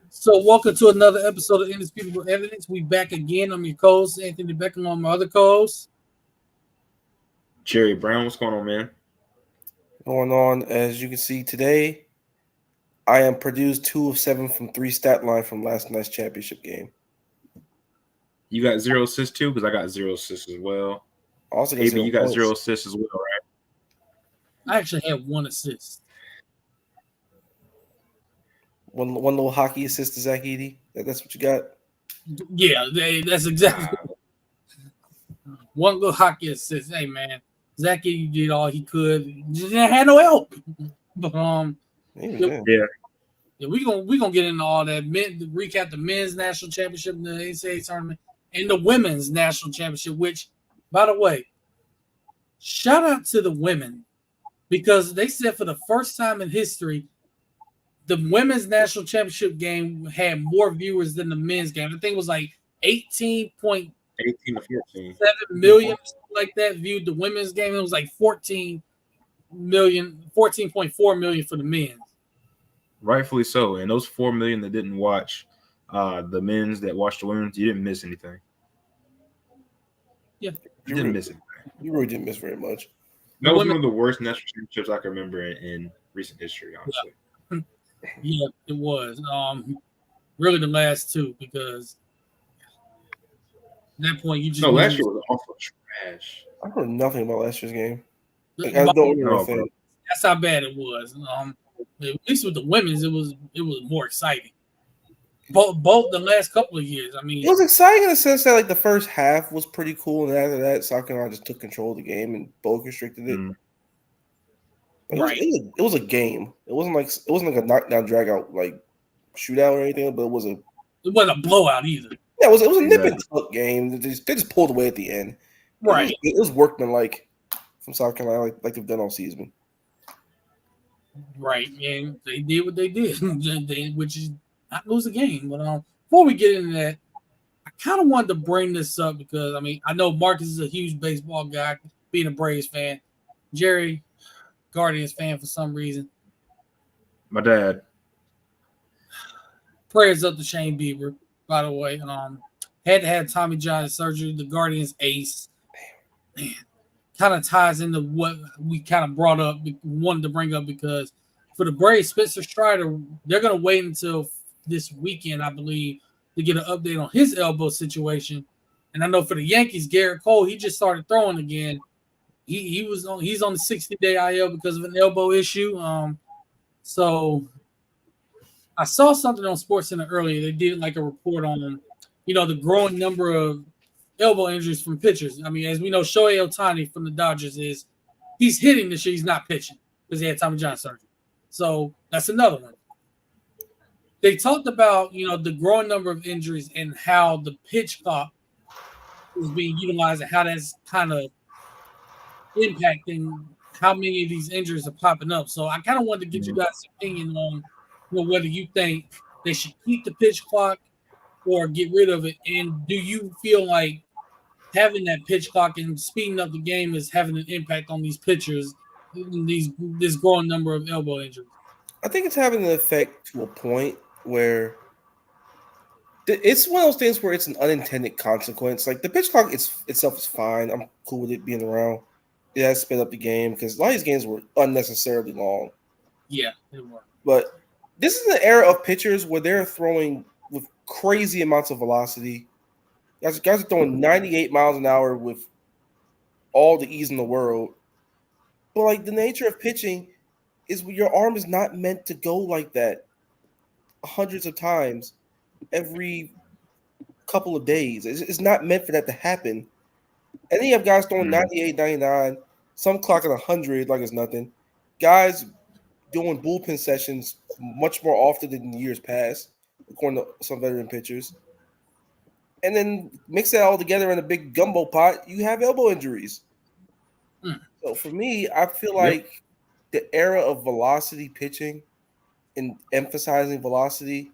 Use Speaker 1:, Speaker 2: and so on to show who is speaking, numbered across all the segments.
Speaker 1: So, welcome to another episode of Indisputable Evidence. We back again. I'm your co-host, Anthony Beckham, on my other co-host.
Speaker 2: Jerry Brown, what's going on, man?
Speaker 3: Going on, as you can see today, I am produced 2 of 7 from 3 stat line from last night's championship game.
Speaker 2: You got 0 assists too, because I got 0 assists as well.
Speaker 3: I also got
Speaker 2: AB,
Speaker 3: 0
Speaker 2: you got
Speaker 3: points.
Speaker 2: 0 assists as well, right?
Speaker 1: I actually have one assist.
Speaker 3: One little hockey assist to Zach Edey. That's what you got?
Speaker 1: Yeah, that's exactly one little hockey assist. Hey, man, Zachy did all he could. Just didn't have no help. But
Speaker 3: Yeah.
Speaker 1: we gonna get into all that. Recap the men's national championship in the NCAA tournament and the women's national championship. Which, by the way, shout out to the women because they said for the first time in history, the women's national championship game had more viewers than the men's game. I think it was like 18.7
Speaker 2: 18 to 14.
Speaker 1: million, something like that, viewed the women's game. It was like 14 million, 14.4 million for the men's.
Speaker 2: Rightfully so. And those 4 million that didn't watch the men's that watched the women's, you didn't miss anything.
Speaker 1: Yeah.
Speaker 2: You didn't miss anything.
Speaker 3: You really didn't miss very much.
Speaker 2: That was one of the worst national championships I can remember in recent history, honestly.
Speaker 1: Yeah, it was. Really the last two because at that point you just
Speaker 2: last year was awful trash.
Speaker 3: I heard nothing about last year's game.
Speaker 1: That's
Speaker 3: That's
Speaker 1: how bad it was. At least with the women's, it was more exciting. Both the last couple of years. I mean,
Speaker 3: it was exciting in the sense that like the first half was pretty cool, and after that, South Carolina just took control of the game and bulk restricted it.
Speaker 1: Right.
Speaker 3: It was a game. It wasn't like a knockdown drag out like shootout or anything, but it wasn't
Speaker 1: a blowout either.
Speaker 3: Yeah, it was a nip and tuck game. They just pulled away at the end.
Speaker 1: Right.
Speaker 3: It was workmanlike from South Carolina, like they've done all season.
Speaker 1: Right, and they did what they did, which is not lose the game. But before we get into that, I kind of wanted to bring this up because I know Marcus is a huge baseball guy, being a Braves fan. Jerry, Guardians fan for some reason.
Speaker 2: My dad.
Speaker 1: Prayers up to Shane Bieber, by the way. Had to have Tommy John surgery. The Guardians ace. Man, kind of ties into what we kind of brought up, wanted to bring up because for the Braves, Spencer Strider, they're going to wait until this weekend, I believe, to get an update on his elbow situation. And I know for the Yankees, Garrett Cole, he just started throwing again. He's on the 60-day IL because of an elbow issue. So I saw something on SportsCenter earlier. They did like a report on, the growing number of elbow injuries from pitchers. I mean, as we know, Shohei Ohtani from the Dodgers he's hitting this year. He's not pitching because he had Tommy John surgery. So that's another one. They talked about, the growing number of injuries and how the pitch clock is being utilized and how that's kind of impacting how many of these injuries are popping up. So I kind of wanted to get you guys' opinion on whether you think they should keep the pitch clock or get rid of it. And do you feel like having that pitch clock and speeding up the game is having an impact on these pitchers, this growing number of elbow injuries?
Speaker 3: I think it's having an effect to a point where it's one of those things where it's an unintended consequence. Like the pitch clock itself is fine. I'm cool with it being around. It has sped up the game because a lot of these games were unnecessarily long.
Speaker 1: Yeah, they were.
Speaker 3: But this is an era of pitchers where they're throwing with crazy amounts of velocity. Guys are throwing 98 miles an hour with all the ease in the world. But like the nature of pitching is your arm is not meant to go like that hundreds of times every couple of days. It's not meant for that to happen. And then you have guys throwing 98, 99, some clocking 100 like it's nothing. Guys doing bullpen sessions much more often than in years past, according to some veteran pitchers. And then mix that all together in a big gumbo pot, you have elbow injuries. So for me, I feel like the era of velocity pitching and emphasizing velocity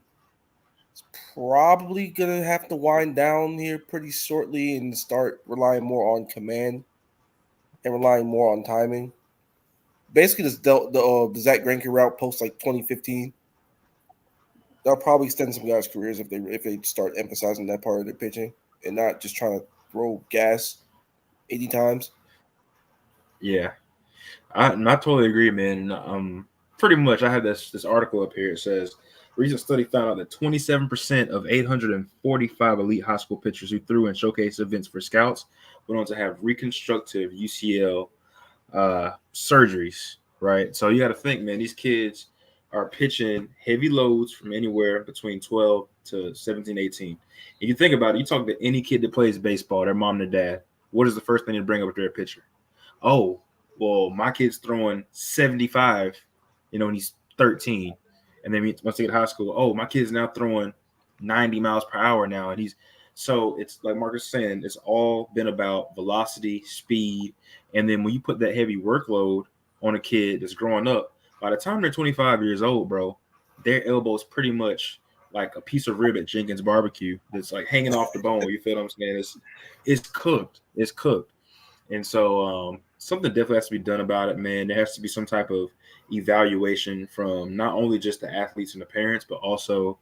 Speaker 3: is probably going to have to wind down here pretty shortly and start relying more on command and relying more on timing. Basically, the Zach Greinke route post like 2015. That'll probably extend some guys' careers if they start emphasizing that part of their pitching and not just trying to throw gas 80 times.
Speaker 2: Yeah, I totally agree, man. Pretty much, I have this article up here. It says recent study found out that 27% of 845 elite high school pitchers who threw in showcase events for scouts went on to have reconstructive UCL surgeries. Right, so you got to think, man. These kids are pitching heavy loads from anywhere between 12 to 17, 18. If you think about it, you talk to any kid that plays baseball, their mom and their dad, what is the first thing they bring up with their pitcher? Oh, well, my kid's throwing 75, when he's 13. And then once they get to high school, oh, my kid's now throwing 90 miles per hour now. And so it's like Marcus saying, it's all been about velocity, speed. And then when you put that heavy workload on a kid that's growing up, by the time they're 25 years old, bro, their elbow's pretty much like a piece of rib at Jenkins barbecue that's like hanging off the bone. You feel what I'm saying? It's cooked. It's cooked. And so something definitely has to be done about it, man. There has to be some type of evaluation from not only just the athletes and the parents, but also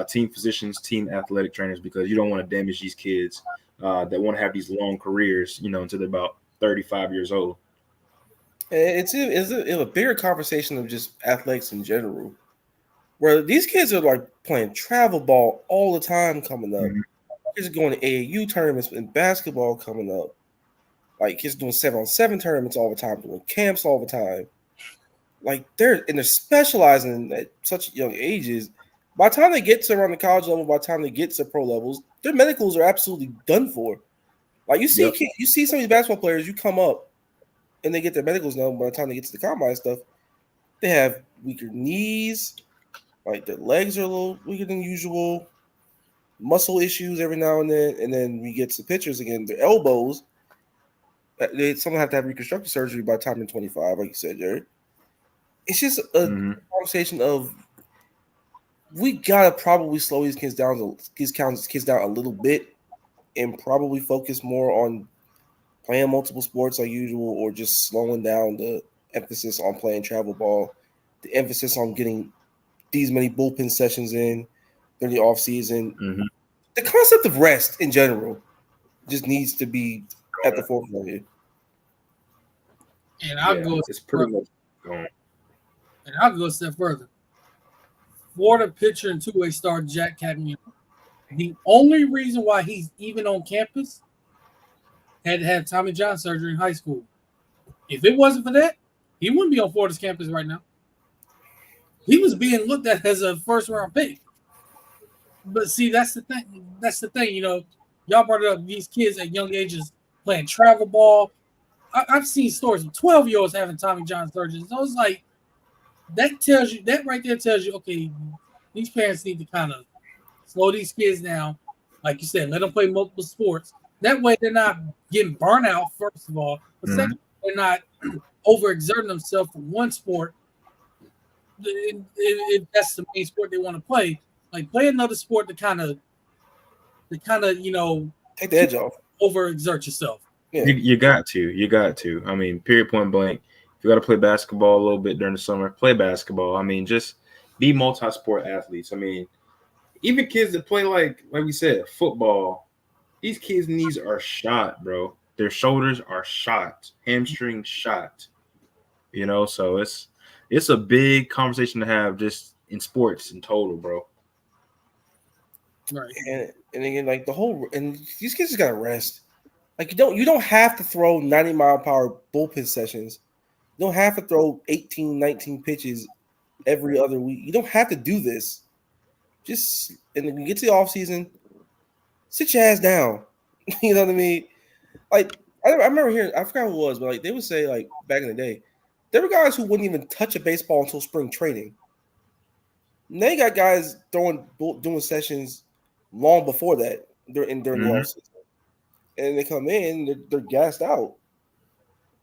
Speaker 2: team physicians, team athletic trainers, because you don't want to damage these kids that want to have these long careers, until they're about 35 years old.
Speaker 3: It's a bigger conversation of just athletics in general, where these kids are like playing travel ball all the time coming up.
Speaker 2: Mm-hmm.
Speaker 3: Kids are going to AAU tournaments and basketball coming up. Like kids doing 7-on-7 tournaments all the time, doing camps all the time. Like they're specializing at such young ages. By the time they get to around the college level, by the time they get to pro levels, their medicals are absolutely done for. Like you see some of these basketball players, you come up and they get their medicals done. By the time they get to the combine stuff, they have weaker knees, like their legs are a little weaker than usual, muscle issues every now and then we get to pitchers again, their elbows. Someone have to have reconstructive surgery by the time they're 25, like you said, Jared. It's just a conversation of we gotta probably slow these kids down a little bit, and probably focus more on playing multiple sports like usual, or just slowing down the emphasis on playing travel ball, the emphasis on getting these many bullpen sessions in during the off season.
Speaker 2: Mm-hmm.
Speaker 3: The concept of rest in general just needs to be at the forefront here.
Speaker 1: And I'll go.
Speaker 2: It's pretty much gone.
Speaker 1: And I'll go a step further. Florida pitcher and two-way star Jack Cadmian. The only reason why he's even on campus had to have Tommy John surgery in high school. If it wasn't for that, he wouldn't be on Florida's campus right now. He was being looked at as a first-round pick. But see, that's the thing. That's the thing. Y'all brought it up. These kids at young ages playing travel ball. I've seen stories of 12-year-olds having Tommy John surgery. So it's like that right there tells you, okay, these parents need to kind of slow these kids down. Like you said, let them play multiple sports. That way they're not getting burnt out, first of all. But second, they're not overexerting themselves from one sport. If that's the main sport they want to play, like play another sport to kind of take
Speaker 3: the edge off.
Speaker 1: Overexert yourself.
Speaker 2: Yeah. You got to. I mean, period, point blank. If you got to play basketball a little bit during the summer, play basketball. I mean, just be multi-sport athletes. I mean, even kids that play like we said, football, these kids' knees are shot, bro. Their shoulders are shot, hamstring shot. So it's a big conversation to have just in sports in total, bro.
Speaker 1: Right.
Speaker 3: And again, like these kids just gotta rest. Like you don't have to throw 90-mile-per-hour bullpen sessions. You don't have to throw 18, 19 pitches every other week. You don't have to do this. And when you get to the offseason, sit your ass down. You know what I mean? Like I remember hearing, I forgot who it was, but like they would say, like back in the day, there were guys who wouldn't even touch a baseball until spring training. Now you got guys doing sessions long before that during the offseason. And they come in, they're gassed out.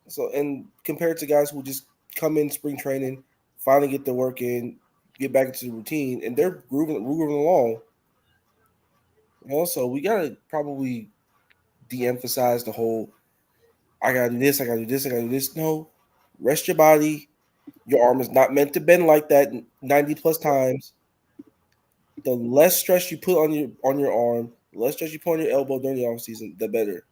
Speaker 3: So, and compared to guys who just come in spring training, finally get the work in, get back into the routine, and they're grooving along. Also, we gotta probably de-emphasize the whole I gotta do this, I gotta do this, I gotta do this. No, rest your body. Your arm is not meant to bend like that 90 plus times. the less stress you put on your arm, the less stress you put on your elbow during the offseason, the better.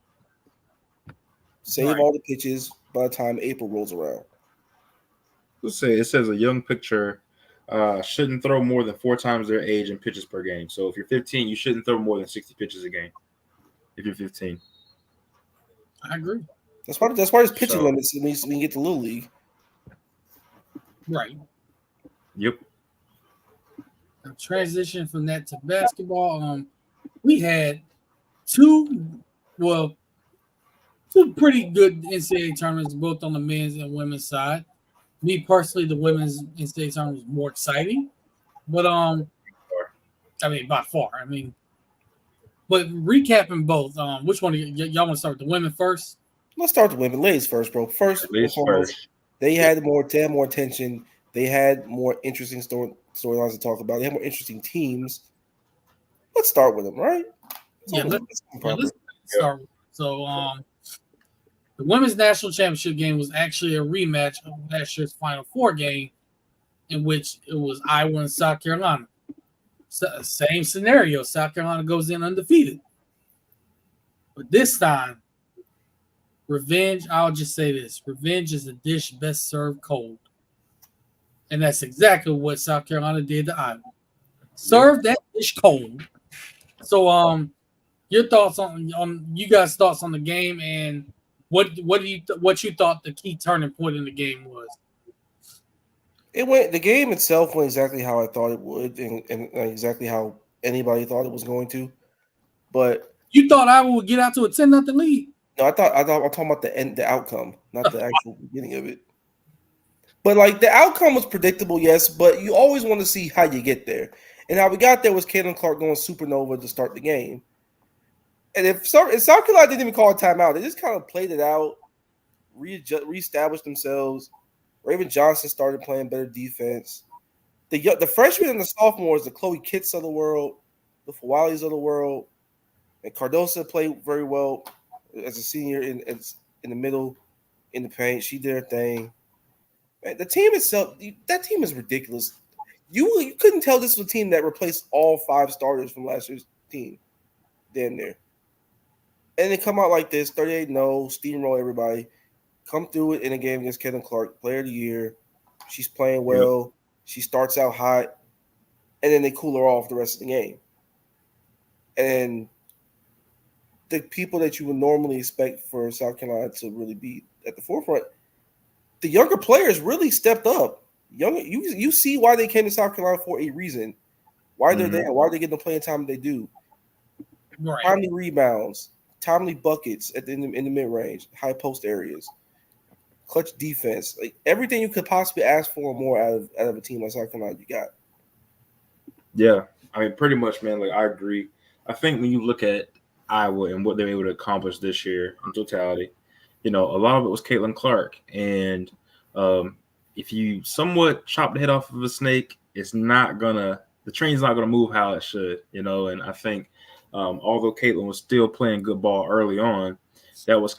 Speaker 3: Save all the pitches by the time April rolls around.
Speaker 2: Let's say it says a young pitcher shouldn't throw more than 4 times their age in pitches per game. So if you're 15, you shouldn't throw more than 60 pitches a game. If you're 15,
Speaker 1: I agree.
Speaker 3: That's why there's pitching limits when you get to Little League.
Speaker 1: Right.
Speaker 2: Yep.
Speaker 1: Transition from that to basketball. We had two pretty good NCAA tournaments, both on the men's and women's side. Me personally, the women's NCAA tournament was more exciting, but by far. But recapping both, which one y'all want to start with? The women first?
Speaker 3: Let's start with the women. Ladies first, bro. First. They had more attention. They had more interesting storylines to talk about. They had more interesting teams. Let's start with them, right?
Speaker 1: Let's start. So, the women's national championship game was actually a rematch of last year's Final Four game, in which it was Iowa and South Carolina. Same scenario. South Carolina goes in undefeated. But this time, revenge, I'll just say this. Revenge is a dish best served cold. And that's exactly what South Carolina did to Iowa. Serve that dish cold. So, your thoughts on you guys' thoughts on the game, and what you thought the key turning point in the game was?
Speaker 3: The game itself went exactly how I thought it would, and exactly how anybody thought it was going to. But
Speaker 1: you thought Iowa would get out to a 10-0 lead?
Speaker 3: No, I'm talking about the outcome, not the actual beginning of it. But like the outcome was predictable, yes, but you always want to see how you get there. And how we got there was Caitlin Clark going supernova to start the game. And if South Carolina didn't even call a timeout, they just kind of played it out, reestablished themselves. Raven Johnson started playing better defense. The freshmen and the sophomores, the Chloe Kitts of the world, the Fawalis of the world, and Cardosa played very well as a senior in the middle, in the paint. She did her thing. Man, the team itself, that team is ridiculous. You couldn't tell this was a team that replaced all 5 starters from last year's team. Damn near. And they come out like this, 38-0, steamroll everybody. Come through it in a game against Caitlin Clark, player of the year. She's playing well. Yep. She starts out hot. And then they cool her off the rest of the game. And the people that you would normally expect for South Carolina to really be at the forefront, the younger players really stepped up. You see why they came to South Carolina for a reason. Why they're there, why they're getting the playing time they do.
Speaker 1: Right.
Speaker 3: Timely rebounds, timely buckets in the mid-range, high post areas, clutch defense, like everything you could possibly ask for and more out of a team like South Carolina, you got.
Speaker 2: Yeah, pretty much, man. Like I agree. I think when you look at Iowa and what they were able to accomplish this year in totality, a lot of it was Caitlin Clark. And if you somewhat chop the head off of a snake, the train's not gonna move how it should, And I think although Caitlin was still playing good ball early on, that was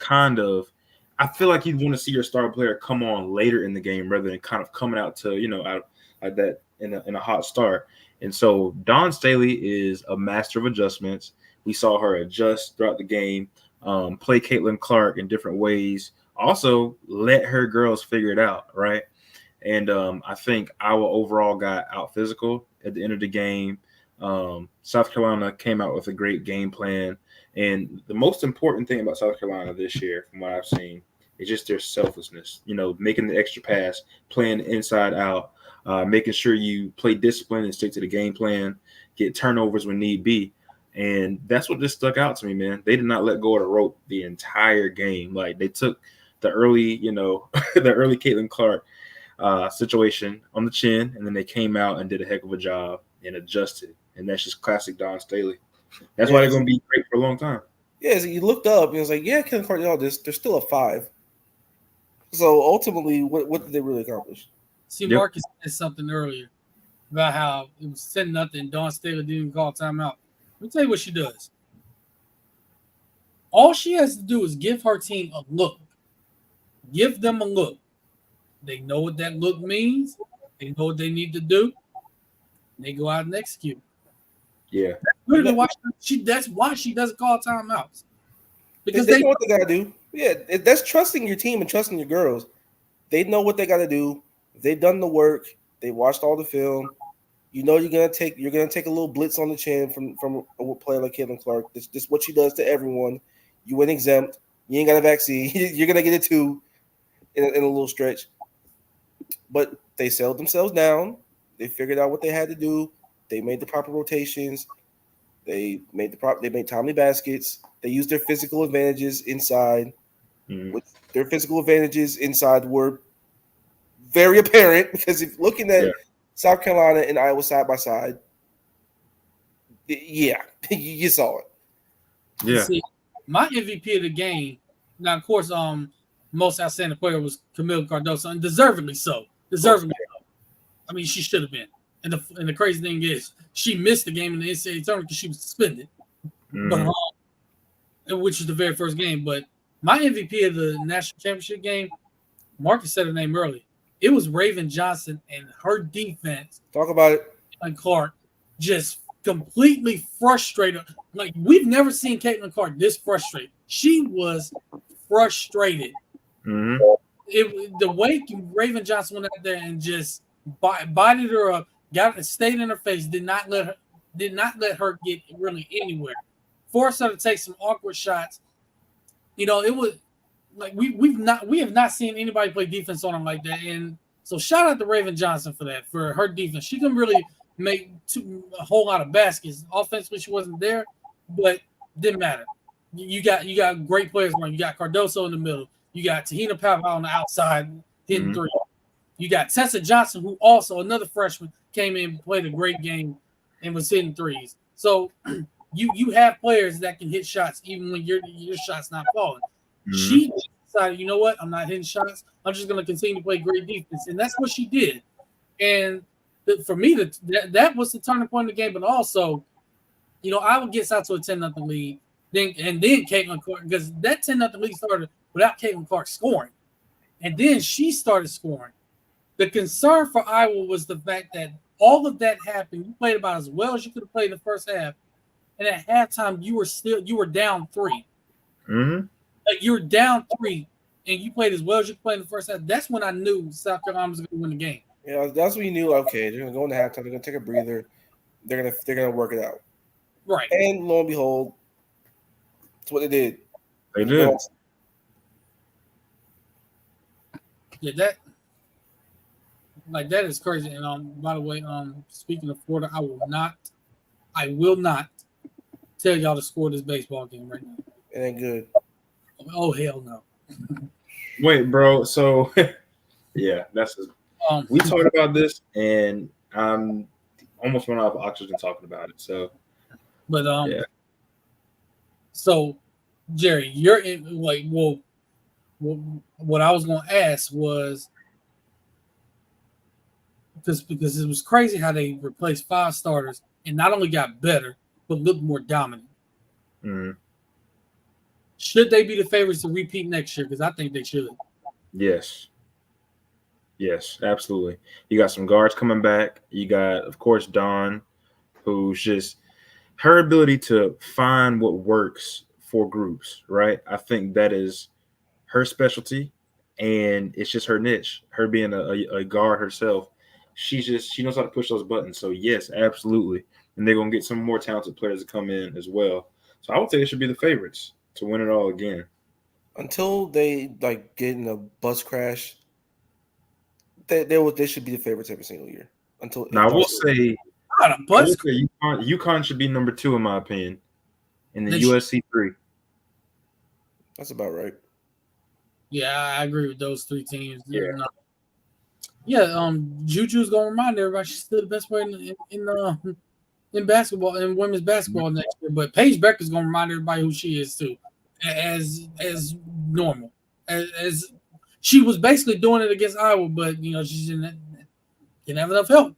Speaker 2: I feel like you'd want to see your star player come on later in the game rather than kind of coming out to, out like that in a hot start. And so Dawn Staley is a master of adjustments. We saw her adjust throughout the game, play Caitlin Clark in different ways. Also, let her girls figure it out, right? And I think Iowa overall got out physical at the end of the game. South Carolina came out with a great game plan. And the most important thing about South Carolina this year, from what I've seen, is just their selflessness, making the extra pass, playing inside out, making sure you play discipline and stick to the game plan, get turnovers when need be. And that's what just stuck out to me, man. They did not let go of the rope the entire game. Like they took the early, the early Caitlin Clark situation on the chin, and then they came out and did a heck of a job and adjusted. And that's just classic Dawn Staley. That's why they're going to be great for a long time.
Speaker 3: Yeah, so you looked up and it was like, yeah, Caitlin Clark, they're still a 5. So ultimately, what did they really accomplish?
Speaker 1: See, Marcus said something earlier about how it was 10-0. Dawn Staley didn't even call timeout. Let me tell you what she does. All she has to do is give her team a look. Give them a look. They know what that look means. They know what they need to do. They go out and execute.
Speaker 2: Yeah.
Speaker 1: Literally, that's why she doesn't call timeouts. Because
Speaker 3: they know what they gotta do. Yeah, that's trusting your team and trusting your girls. They know what they gotta do. They've done the work. They watched all the film. You know you're gonna take a little blitz on the chin from a player like Caitlin Clark. This what she does to everyone. You went exempt. You ain't got a vaccine. You're gonna get it too in a little stretch. But they settled themselves down. They figured out what they had to do. They made the proper rotations. They made timely baskets. They used their physical advantages inside. Which their physical advantages inside were very apparent because if looking at South Carolina and Iowa side by side, yeah, you saw it.
Speaker 1: Yeah. See, my MVP of the game. Now, of course, most outstanding player was Camille Cardoso, and deservedly so. I mean, she should have been. And the crazy thing is, she missed the game in the NCAA tournament because she was suspended, but which was the very first game. But my MVP of the national championship game, Marcus said her name earlier. It was Raven Johnson and her defense.
Speaker 3: Talk about it.
Speaker 1: And Clark just completely frustrated. Like, we've never seen Caitlin Clark this frustrated. She was frustrated.
Speaker 2: Mm-hmm.
Speaker 1: The way Raven Johnson went out there and just bited her up, stayed in her face, did not let her get really anywhere. Forced her to take some awkward shots. You know, it was like we have not seen anybody play defense on her like that. And so shout out to Raven Johnson for her defense. She couldn't really make a whole lot of baskets. Offensively, she wasn't there, but didn't matter. You got great players around. You got Cardoso in the middle. You got Tahina Papa on the outside hitting three. You got Tessa Johnson, who also another freshman came in, played a great game, and was hitting threes. So you have players that can hit shots even when your shot's not falling. She decided, you know what? I'm not hitting shots. I'm just going to continue to play great defense, and that's what she did. And for me, that was the turning point of the game. But also, you know, Iowa gets out to a 10-0 lead, then Caitlin Clark, because that 10-0 lead started without Caitlin Clark scoring, and then she started scoring. The concern for Iowa was the fact that all of that happened. You played about as well as you could have played in the first half, and at halftime you were down 3.
Speaker 2: Mm-hmm.
Speaker 1: Like, you were down 3, and you played as well as you could play in the first half. That's when I knew South Carolina was going to win the game.
Speaker 3: Yeah, that's when you knew. Okay, they're going to go into halftime. They're going to take a breather. They're going to work it out.
Speaker 1: Right.
Speaker 3: And lo and behold, that's what they did.
Speaker 2: They did.
Speaker 1: Yeah, that is crazy. And by the way, speaking of Florida, I will not tell y'all to score this baseball game right now.
Speaker 3: It ain't good.
Speaker 1: Oh, hell no.
Speaker 2: Wait, bro. So yeah, that's we talked about this, and I'm almost run out of oxygen talking about it. So,
Speaker 1: but
Speaker 2: yeah.
Speaker 1: So, Jerry, you're in what I was going to ask was because it was crazy how they replaced 5 starters and not only got better but looked more dominant.
Speaker 2: Mm-hmm.
Speaker 1: Should they be the favorites to repeat next year? Because I think they should.
Speaker 2: Yes, absolutely. You got some guards coming back. You got, of course, Dawn, who's just her ability to find what works for groups, right? I think that is her specialty, and it's just her niche. Her being a guard herself, she knows how to push those buttons. So yes, absolutely. And they're gonna get some more talented players to come in as well. So I would say they should be the favorites to win it all again.
Speaker 3: Until they get in a bus crash, they should be the favorites every single year.
Speaker 2: Now I will say UConn should be number 2 in my opinion, and the USC 3.
Speaker 3: That's about right.
Speaker 1: Yeah, I agree with those 3 teams. Yeah. Juju's gonna remind everybody she's still the best player in basketball, in women's basketball next year. But Paige Becker's gonna remind everybody who she is too, as normal, as she was basically doing it against Iowa, but you know she didn't have enough help.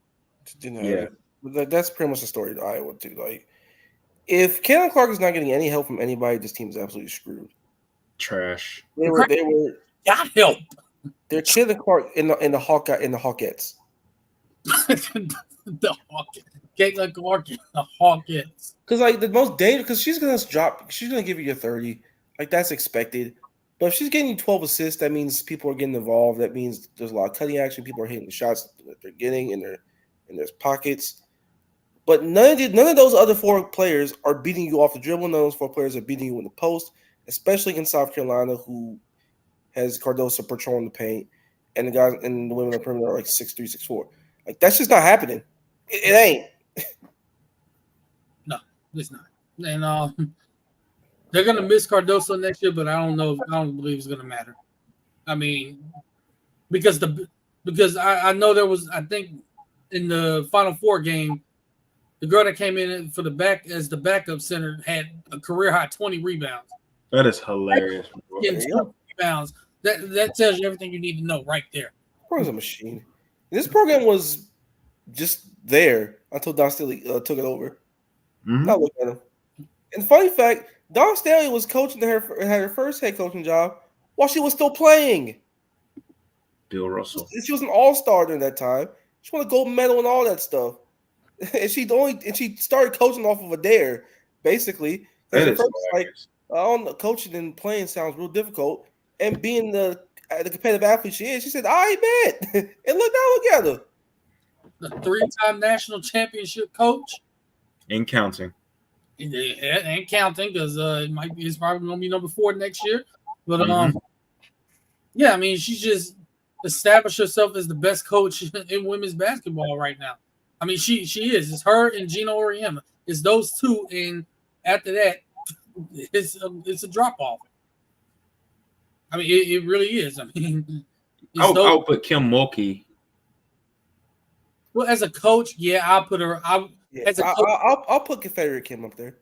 Speaker 3: That's pretty much the story to Iowa too. Like, if Caitlin Clark is not getting any help from anybody, this team is absolutely screwed.
Speaker 2: Trash.
Speaker 3: They were
Speaker 1: got help.
Speaker 3: They're Caitlin Clark in the Hawkettes.
Speaker 1: The Hawkins. Caitlin Clark and the Hawkins.
Speaker 3: Because like the most dangerous, because she's gonna give you your 30. Like that's expected. But if she's getting you 12 assists, that means people are getting involved. That means there's a lot of cutting action. People are hitting the shots that they're getting in their pockets. But none of those other four players are beating you off the dribble. None of those four players are beating you in the post, especially in South Carolina, who has Cardoso patrolling the paint, and the guys and the women on the perimeter are like 6'3", 6'4". Like that's just not happening. It ain't.
Speaker 1: No, it's not. And they're gonna miss Cardoso next year, but I don't know. I don't believe it's gonna matter. I mean, because I know there was, I think in the Final Four game, the girl that came in for the backup center had a career high 20 rebounds.
Speaker 2: That is hilarious.
Speaker 1: Getting 20 rebounds. That tells you everything you need to know right there.
Speaker 3: Program's a machine. This program was just there until Don Staley took it over.
Speaker 2: Mm-hmm.
Speaker 3: Now look at him. And funny fact, Don Staley was coaching had her first head coaching job while she was still playing.
Speaker 2: Bill Russell.
Speaker 3: She was an all-star during that time. She won a gold medal and all that stuff. And she started coaching off of a dare, basically.
Speaker 2: That is
Speaker 3: like, coaching and playing sounds real difficult. And being the competitive athlete she is, she said, "I bet." And look at her.
Speaker 1: The 3-time national championship coach.
Speaker 2: And counting.
Speaker 1: And counting, because it's probably gonna be number 4 next year. But yeah, I mean, she just established herself as the best coach in women's basketball right now. I mean, she is. It's her and Gina Oriema. It's those two, and after that, it's a drop off. I mean, it really is. I mean,
Speaker 2: I'll put Kim Mulkey.
Speaker 1: Well, as a coach, yeah, I'll put her. I'll
Speaker 3: put Confederate Kim up there.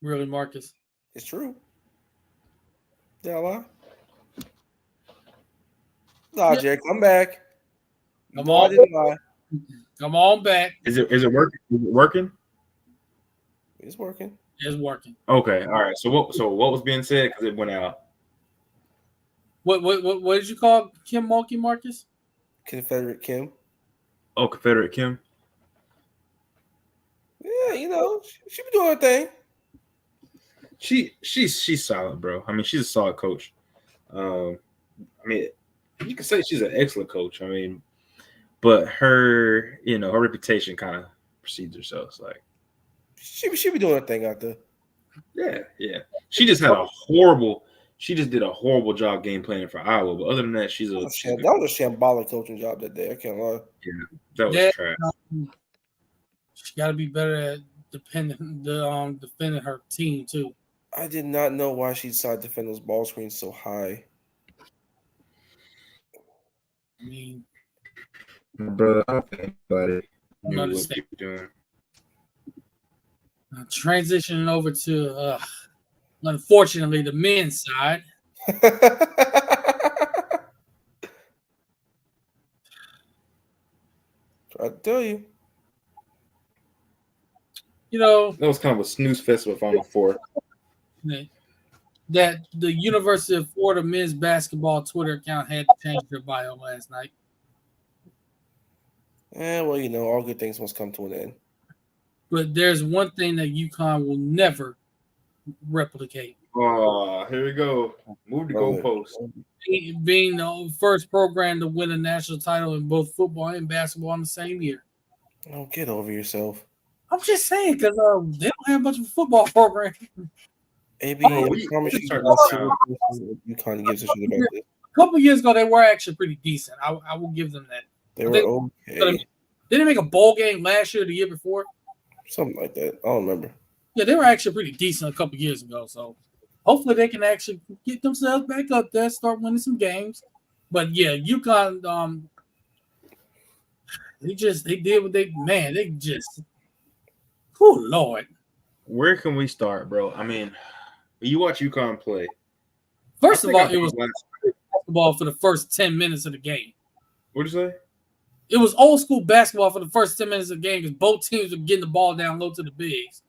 Speaker 1: Really, Marcus?
Speaker 3: It's true. Yeah, lie. Nah, Jay, come back.
Speaker 1: Come on. Come on back.
Speaker 2: Is it working? Is it working?
Speaker 3: It's working.
Speaker 1: It's working.
Speaker 2: Okay. All right. So what was being said? Because it went out.
Speaker 1: What did you call Kim Mulkey, Marcus?
Speaker 3: Confederate Kim.
Speaker 2: Oh, Confederate Kim.
Speaker 3: Yeah, she be doing her thing.
Speaker 2: She's solid, bro. I mean, she's a solid coach. I mean, you can say she's an excellent coach. I mean, but her, her reputation kind of precedes herself. It's like
Speaker 3: she be doing her thing out there.
Speaker 2: Yeah. She just did a horrible job game planning for Iowa. But other than that, that was
Speaker 3: a shambolic coaching job that day. I can't lie.
Speaker 2: Yeah, that was trash.
Speaker 1: She got to be better at defending her team too.
Speaker 3: I did not know why she decided to defend those ball screens so high.
Speaker 1: I mean,
Speaker 2: brother, I don't think anybody
Speaker 1: knew what they were doing. Transitioning over to, unfortunately, the men's side.
Speaker 3: Try to tell you.
Speaker 2: That was kind of a snooze fest with Final Four.
Speaker 1: That the University of Florida men's basketball Twitter account had to change their bio last night.
Speaker 3: Well, all good things must come to an end.
Speaker 1: But there's one thing that UConn will never replicate.
Speaker 2: Oh, here we go. Move the goalpost.
Speaker 1: Being the first program to win a national title in both football and basketball in the same year.
Speaker 3: Oh, get over yourself.
Speaker 1: I'm just saying, because they don't have much of a football program.
Speaker 3: AB, I promise you, UConn gives a shit about this.
Speaker 1: A couple years ago, they were actually pretty decent. I will give them that.
Speaker 3: They were okay.
Speaker 1: Did they make a bowl game last year or the year before?
Speaker 3: Something like that. I don't remember.
Speaker 1: Yeah, they were actually pretty decent a couple years ago. So hopefully they can actually get themselves back up there, start winning some games. But yeah, UConn, they did what they oh Lord.
Speaker 2: Where can we start, bro? I mean, you watch UConn play.
Speaker 1: First of all, it was basketball for the first 10 minutes of the game.
Speaker 2: What'd you say?
Speaker 1: It was old school basketball for the first 10 minutes of the game because both teams were getting the ball down low to the bigs.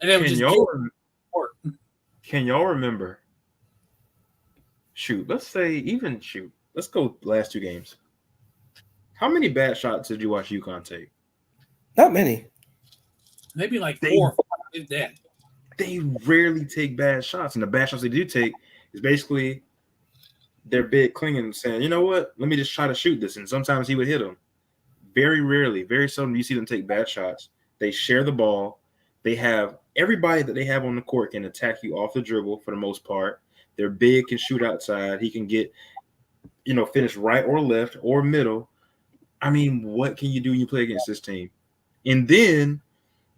Speaker 1: And then
Speaker 2: can y'all remember? Let's go last 2 games. How many bad shots did you watch UConn take?
Speaker 3: Not many.
Speaker 1: Maybe like 4 or 5 if that.
Speaker 2: They rarely take bad shots, and the bad shots they do take is basically their big clinging, saying, "You know what? Let me just try to shoot this." And sometimes he would hit them. Very rarely, very seldom do you see them take bad shots. They share the ball. They have everybody that they have on the court can attack you off the dribble for the most part. They're big, can shoot outside. He can get, finish right or left or middle. I mean, what can you do when you play against this team? And then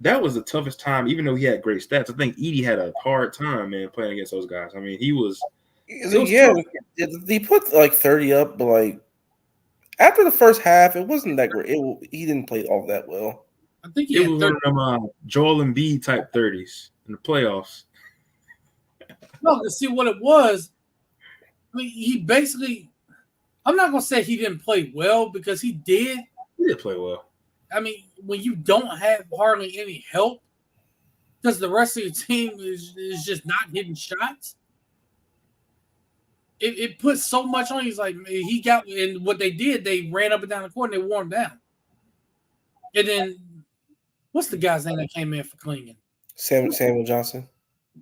Speaker 2: that was the toughest time, even though he had great stats. I think Edey had a hard time, man, playing against those guys. I mean, he was
Speaker 3: Yeah, he put like 30 up, but like after the first half, it wasn't that great. He didn't play all that well.
Speaker 1: I think
Speaker 2: it was one of them Joel Embiid type 30s in the playoffs.
Speaker 1: No, to see what it was. I mean, he basically. I'm not gonna say he didn't play well because he did.
Speaker 2: He did play well.
Speaker 1: I mean, when you don't have hardly any help, because the rest of your team is just not hitting shots, it puts so much on. He's like he got, and what they did, they ran up and down the court and they wore him down. And then, what's the guy's name that came in for Klingon?
Speaker 3: Samuel Johnson.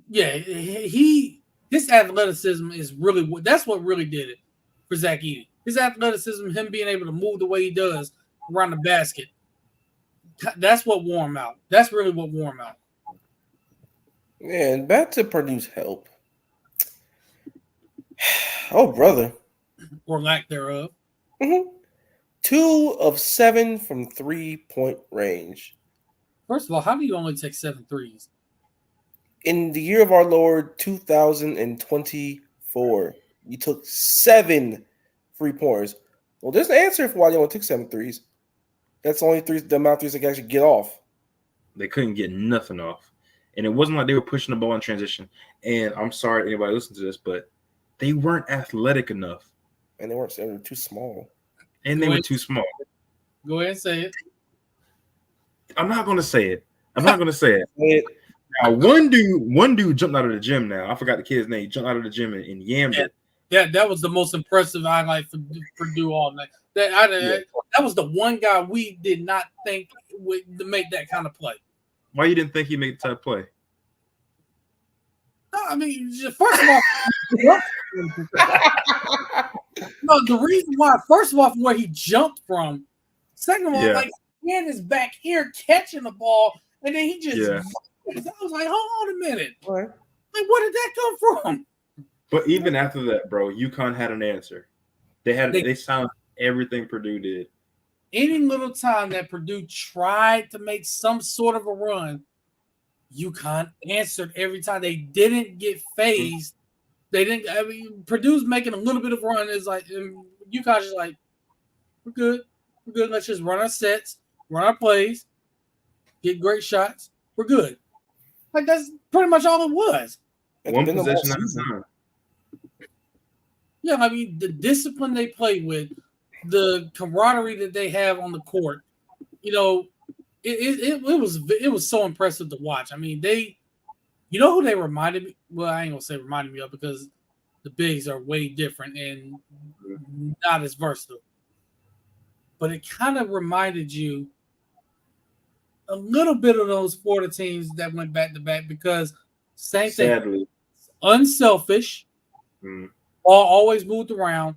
Speaker 1: Yeah, his athleticism is really that's what really did it for Zach Edey. His athleticism, him being able to move the way he does around the basket, that's what wore him out. That's really what wore him out.
Speaker 3: Man, back to Purdue's help. Oh, brother.
Speaker 1: Or lack thereof.
Speaker 3: Mm-hmm. 2 of 7 from 3-point range.
Speaker 1: First of all, how do you only take 7 threes?
Speaker 3: In the year of our Lord, 2024, you took 7 3-pointers. Well, there's an answer for why you only took 7 threes. That's only the amount of threes they can actually get off.
Speaker 2: They couldn't get nothing off. And it wasn't like they were pushing the ball in transition. And I'm sorry anybody listen to this, but they weren't athletic enough.
Speaker 3: And they were too small.
Speaker 2: And they were too small.
Speaker 1: Go ahead and say it.
Speaker 2: I'm not going to say it. Now, one dude jumped out of the gym now. I forgot the kid's name. He jumped out of the gym and yammed it.
Speaker 1: Yeah, that was the most impressive highlight for Purdue all night. That was the one guy we did not think would make that kind of play.
Speaker 2: Why you didn't think he made the type play?
Speaker 1: No, I mean, first of all, no, the reason why, first of all, from where he jumped from. Second of all, like he had his back here catching the ball, and then he just. Yeah. I was like, hold on a minute. Like, where did that come from?
Speaker 2: But even after that, bro, UConn had an answer. They silenced everything Purdue did.
Speaker 1: Any little time that Purdue tried to make some sort of a run, UConn answered every time. They didn't get phased. They didn't. I mean, Purdue's making a little bit of a run. It's like UConn's just like, we're good. Let's just run our sets, run our plays, get great shots. We're good. Like that's pretty much all it was.
Speaker 2: One possession at a time.
Speaker 1: Yeah, I mean the discipline they play with, the camaraderie that they have on the court, it was so impressive to watch. I mean, who they reminded me? Well, I ain't gonna say reminded me of because the bigs are way different and not as versatile. But it kind of reminded you a little bit of those Florida teams that went back to back because same thing, unselfish, always moved around,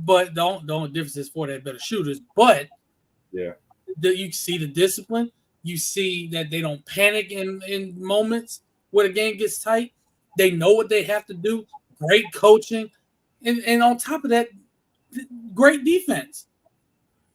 Speaker 1: but the only difference is Florida had better shooters. But you see the discipline, you see that they don't panic in moments where the game gets tight. They know what they have to do. Great coaching, and on top of that, great defense.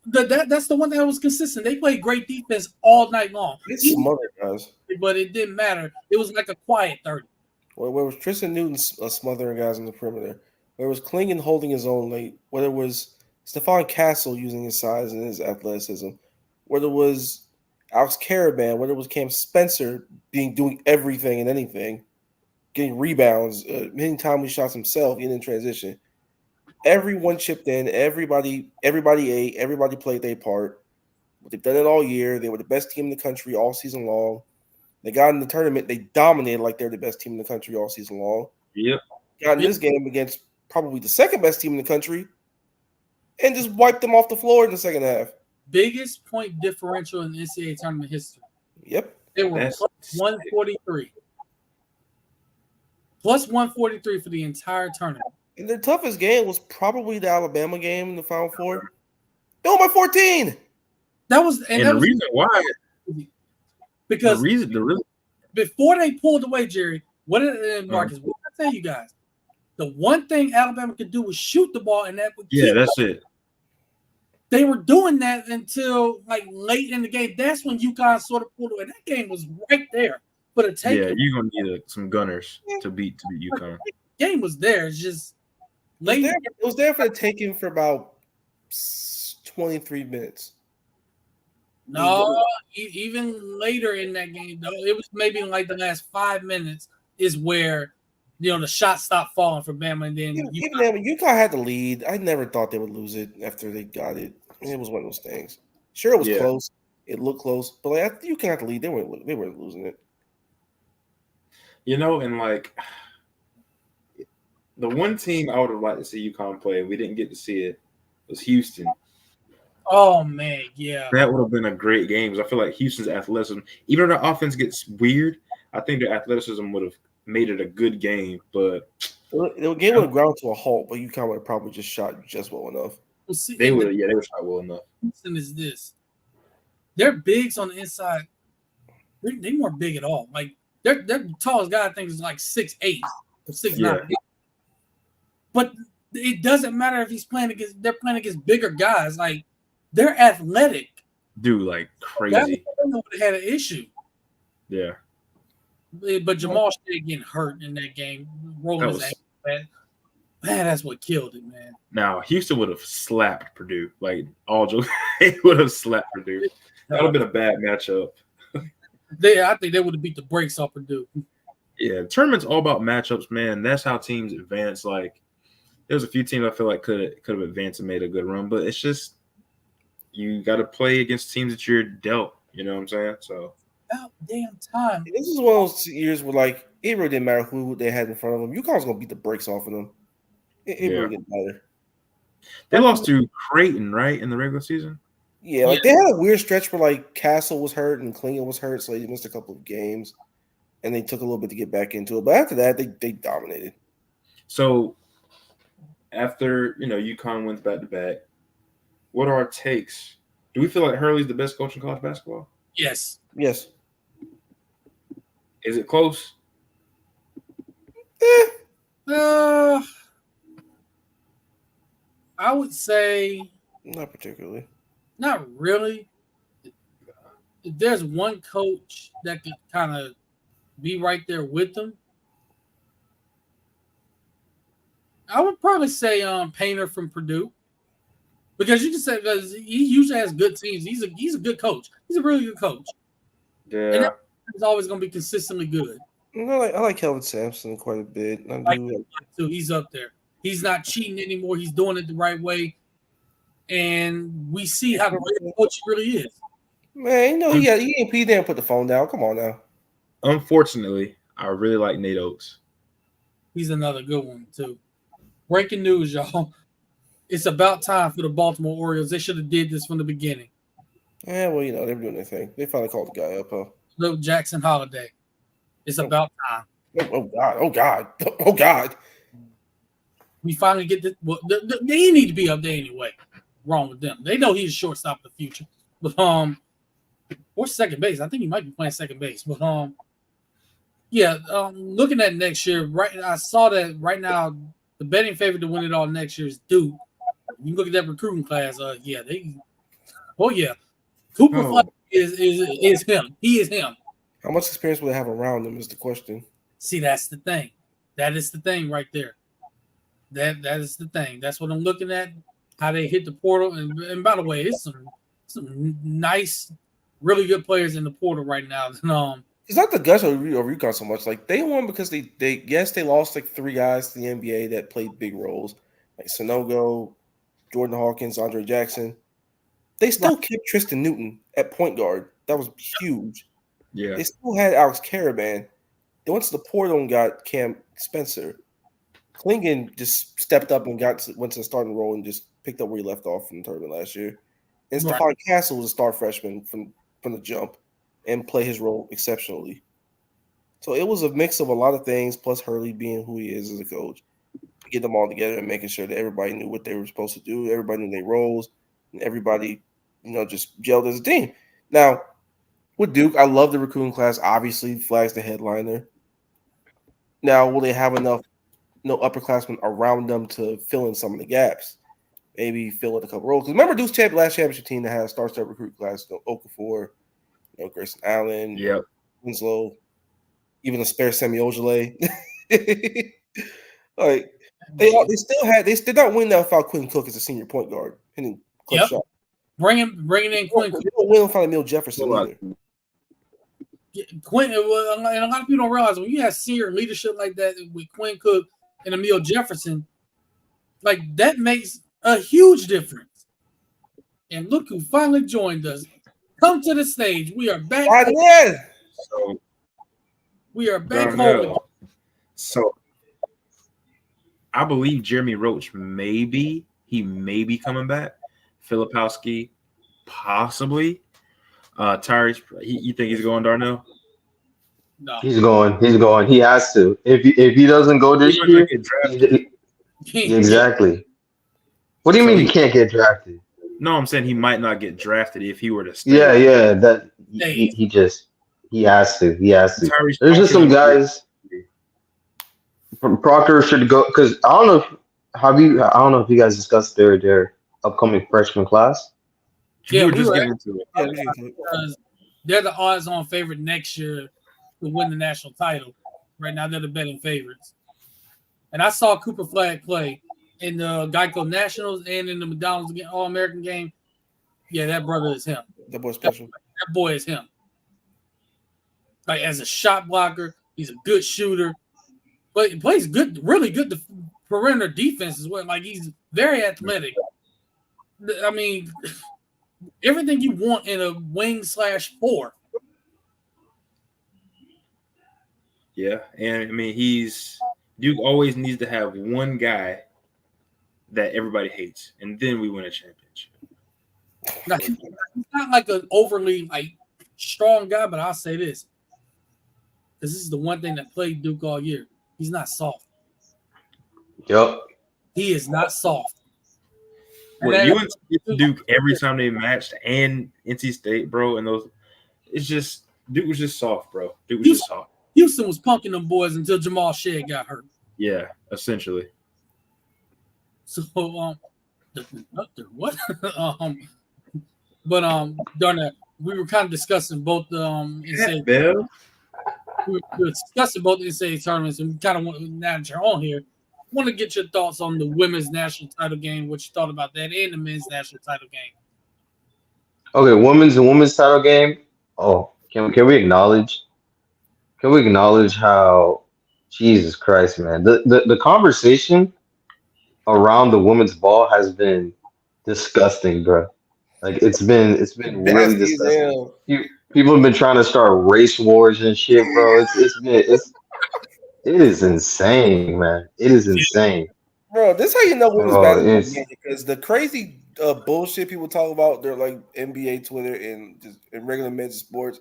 Speaker 1: That's the one that was consistent. They played great defense all night long.
Speaker 3: It's smothered guys,
Speaker 1: but it didn't matter. It was like a quiet 30.
Speaker 3: Where was Tristan Newton smothering guys in the perimeter? Where was Klingon holding his own late? Whether it was Stephon Castle using his size and his athleticism, whether it was Alex Caravan, whether it was Cam Spencer doing everything and anything, getting rebounds, hitting timely shots himself, getting in transition. Everyone chipped in. Everybody ate. Everybody played their part. But they've done it all year. They were the best team in the country all season long. They got in the tournament. They dominated like they're the best team in the country all season long.
Speaker 2: Yep.
Speaker 3: Got in this game against probably the second best team in the country. and just wiped them off the floor in the second half.
Speaker 1: Biggest point differential in NCAA tournament history.
Speaker 3: Yep.
Speaker 1: They were
Speaker 2: That's
Speaker 1: plus 143. Plus 143 for the entire tournament.
Speaker 3: And their toughest game was probably the Alabama game in the Final Four. They won by 14.
Speaker 1: That was
Speaker 2: and
Speaker 1: that
Speaker 2: the
Speaker 1: was
Speaker 2: reason why
Speaker 1: because
Speaker 2: the reason
Speaker 1: before they pulled away, Jerry, what did Marcus? What did I tell you guys? The one thing Alabama could do was shoot the ball, and that would keep
Speaker 2: that's it.
Speaker 1: They were doing that until like late in the game. That's when UConn sort of pulled away. That game was right there for the taking.
Speaker 2: Yeah, you're gonna need some gunners to beat UConn.
Speaker 1: The game was there. It's just late.
Speaker 3: It was there for the taking for about 23 minutes.
Speaker 1: No, even later in that game, though, it was maybe in like the last 5 minutes is where the shots stopped falling for Bama, and then
Speaker 3: even then, when UConn had the lead, I never thought they would lose it after they got it. It was one of those things. Sure, it was close. It looked close, but like after UConn had the lead, they weren't losing it.
Speaker 2: And like the one team I would have liked to see UConn play, we didn't get to see it, was Houston.
Speaker 1: Oh man, yeah,
Speaker 2: that would have been a great game. Because I feel like Houston's athleticism, even though their offense gets weird, I think their athleticism would have made it a good game. But
Speaker 3: the game would have ground to a halt, but UConn would have probably just shot just well enough.
Speaker 1: Well, see,
Speaker 2: they would shot well enough.
Speaker 1: Houston is this. They're bigs on the inside. They weren't big at all. Like their tallest guy I think is like 6'8" or 6'9". But it doesn't matter if they're playing against bigger guys. Like they're athletic.
Speaker 2: Dude, like crazy.
Speaker 1: That would have had an issue.
Speaker 2: Yeah.
Speaker 1: But Jamal Shea getting hurt in that game, rolling his ankle. Man, that's what killed it, man.
Speaker 2: Now, Houston would have slapped Purdue. Like, all jokes, they would have slapped Purdue. That would have been a bad matchup.
Speaker 1: I think they would have beat the brakes off Purdue.
Speaker 2: Yeah, the tournament's all about matchups, man. That's how teams advance. Like, there's a few teams I feel like could have advanced and made a good run, but it's just you got to play against teams that you're dealt. You know what I'm saying? So
Speaker 1: about damn time.
Speaker 3: This is one of those years where like it really didn't matter who they had in front of them. UConn's gonna beat the brakes off of them. It really didn't matter.
Speaker 2: They lost to Creighton, right, in the regular season?
Speaker 3: Yeah, like they had a weird stretch where like Castle was hurt and Klingon was hurt, so they missed a couple of games, and they took a little bit to get back into it. But after that, they dominated.
Speaker 2: So after UConn wins back to back, what are our takes? Do we feel like Hurley's the best coach in college basketball?
Speaker 1: Yes.
Speaker 3: Yes.
Speaker 2: Is it close?
Speaker 1: I would say
Speaker 3: not particularly.
Speaker 1: Not really. If there's one coach that could kind of be right there with them, I would probably say Painter from Purdue. Because you can say because he usually has good teams. He's a good coach. He's a really good coach.
Speaker 2: Yeah.
Speaker 1: And he's always going to be consistently good.
Speaker 3: I like Kelvin Sampson quite a bit.
Speaker 1: So he's up there. He's not cheating anymore. He's doing it the right way. And we see how great a coach he really is.
Speaker 3: Man, he didn't put the phone down. Come on now.
Speaker 2: Unfortunately, I really like Nate Oates.
Speaker 1: He's another good one, too. Breaking news, y'all. It's about time for the Baltimore Orioles. They should have did this from the beginning.
Speaker 3: Yeah, well, they were doing their thing. They finally called the guy up, huh?
Speaker 1: Little Jackson Holiday. It's about time.
Speaker 3: Oh God.
Speaker 1: We finally get this. Well, they need to be up there anyway. Wrong with them. They know he's a shortstop of the future. But or second base. I think he might be playing second base. But looking at next year, right? I saw that right now the betting favorite to win it all next year is Duke. You look at that recruiting class. Cooper Flag is him. He is him.
Speaker 3: How much experience will they have around them is the question.
Speaker 1: See, that's the thing. That is the thing right there. That is the thing. That's what I'm looking at. How they hit the portal. And by the way, it's some nice, really good players in the portal right now.
Speaker 3: It's not the guts of UConn so much. Like they won because they lost like 3 guys to the NBA that played big roles, like Sonogo, Jordan Hawkins, Andre Jackson. They still kept Tristan Newton at point guard. That was huge.
Speaker 2: Yeah.
Speaker 3: They still had Alex Caravan. They went to the portal and got Cam Spencer. Klingon just stepped up and went to the starting role and just picked up where he left off from the tournament last year. And
Speaker 1: Right.
Speaker 3: Stephon Castle was a star freshman from the jump and play his role exceptionally. So it was a mix of a lot of things, plus Hurley being who he is as a coach, to get them all together and making sure that everybody knew what they were supposed to do, everybody knew their roles, and everybody, just gelled as a team. Now, with Duke, I love the recruiting class. Obviously, Flag's the headliner. Now, will they have enough upperclassmen around them to fill in some of the gaps? Maybe fill in a couple roles. Because remember Duke's last championship team that had a star recruit class, Okafor, Grayson Allen,
Speaker 2: Yep.
Speaker 3: Winslow, even a spare Semi Ojale. Like they did not win that without Quinn Cook as a senior point guard hitting clutch shot.
Speaker 1: Bringing in Quinn.
Speaker 3: They don't win without Emil Jefferson either.
Speaker 1: Quinn, and a lot of people don't realize when you have senior leadership like that with Quinn Cook and Emil Jefferson, like that makes a huge difference. And look who finally joined us. Come to the stage. We are back.
Speaker 2: So
Speaker 1: we are back home.
Speaker 2: So I believe Jeremy Roach may be coming back. Filipowski, possibly. Tyrese, you think he's going, Darnell?
Speaker 1: No.
Speaker 4: He's going. He has to. If he doesn't go this year, exactly. What do you mean he can't get drafted?
Speaker 2: No, I'm saying he might not get drafted if he were to stay.
Speaker 4: Yeah. That he has to.
Speaker 2: Tyrese
Speaker 4: There's just some guys. Proctor should go because I don't know if you guys discussed their upcoming freshman class.
Speaker 2: We were just getting into it.
Speaker 1: Because they're the odds-on favorite next year to win the national title. Right now, they're the betting favorites. And I saw Cooper Flag play in the Geico Nationals and in the McDonald's All-American game. Yeah, that brother is him.
Speaker 3: That boy's special.
Speaker 1: That boy is him. Like, as a shot blocker, he's a good shooter. But he plays good, really good perimeter defense as well. Like, he's very athletic. I mean, everything you want in a wing/4.
Speaker 2: Yeah, and I mean Duke always needs to have one guy that everybody hates, and then we win a championship.
Speaker 1: Now, he's not like an overly strong guy, but I'll say this. Because this is the one thing that played Duke all year. He's not soft.
Speaker 4: Yep.
Speaker 1: He is not soft.
Speaker 2: Well, UNC Duke every time they matched, and NC State, bro, and those, it's just Duke was just soft, bro. Duke was just soft.
Speaker 1: Houston was punking them boys until Jamal Shea got hurt.
Speaker 2: Yeah, essentially.
Speaker 1: So, what? Darnell, we were kind of discussing both NCAA. We were discussing both NCAA tournaments, and we kind of want now that you're on here. Want to get your thoughts on the women's national title game, what you thought about that, and the men's national title game.
Speaker 4: Okay, women's title game. Oh, can we acknowledge? Can we acknowledge how Jesus Christ, man? The conversation around the women's ball has been disgusting, bro. Like it's been really disgusting. People have been trying to start race wars and shit, bro. It is insane, man. It is insane.
Speaker 3: Bro, this is how you know women's basketball because the crazy bullshit people talk about, they're like NBA Twitter and just in regular men's sports.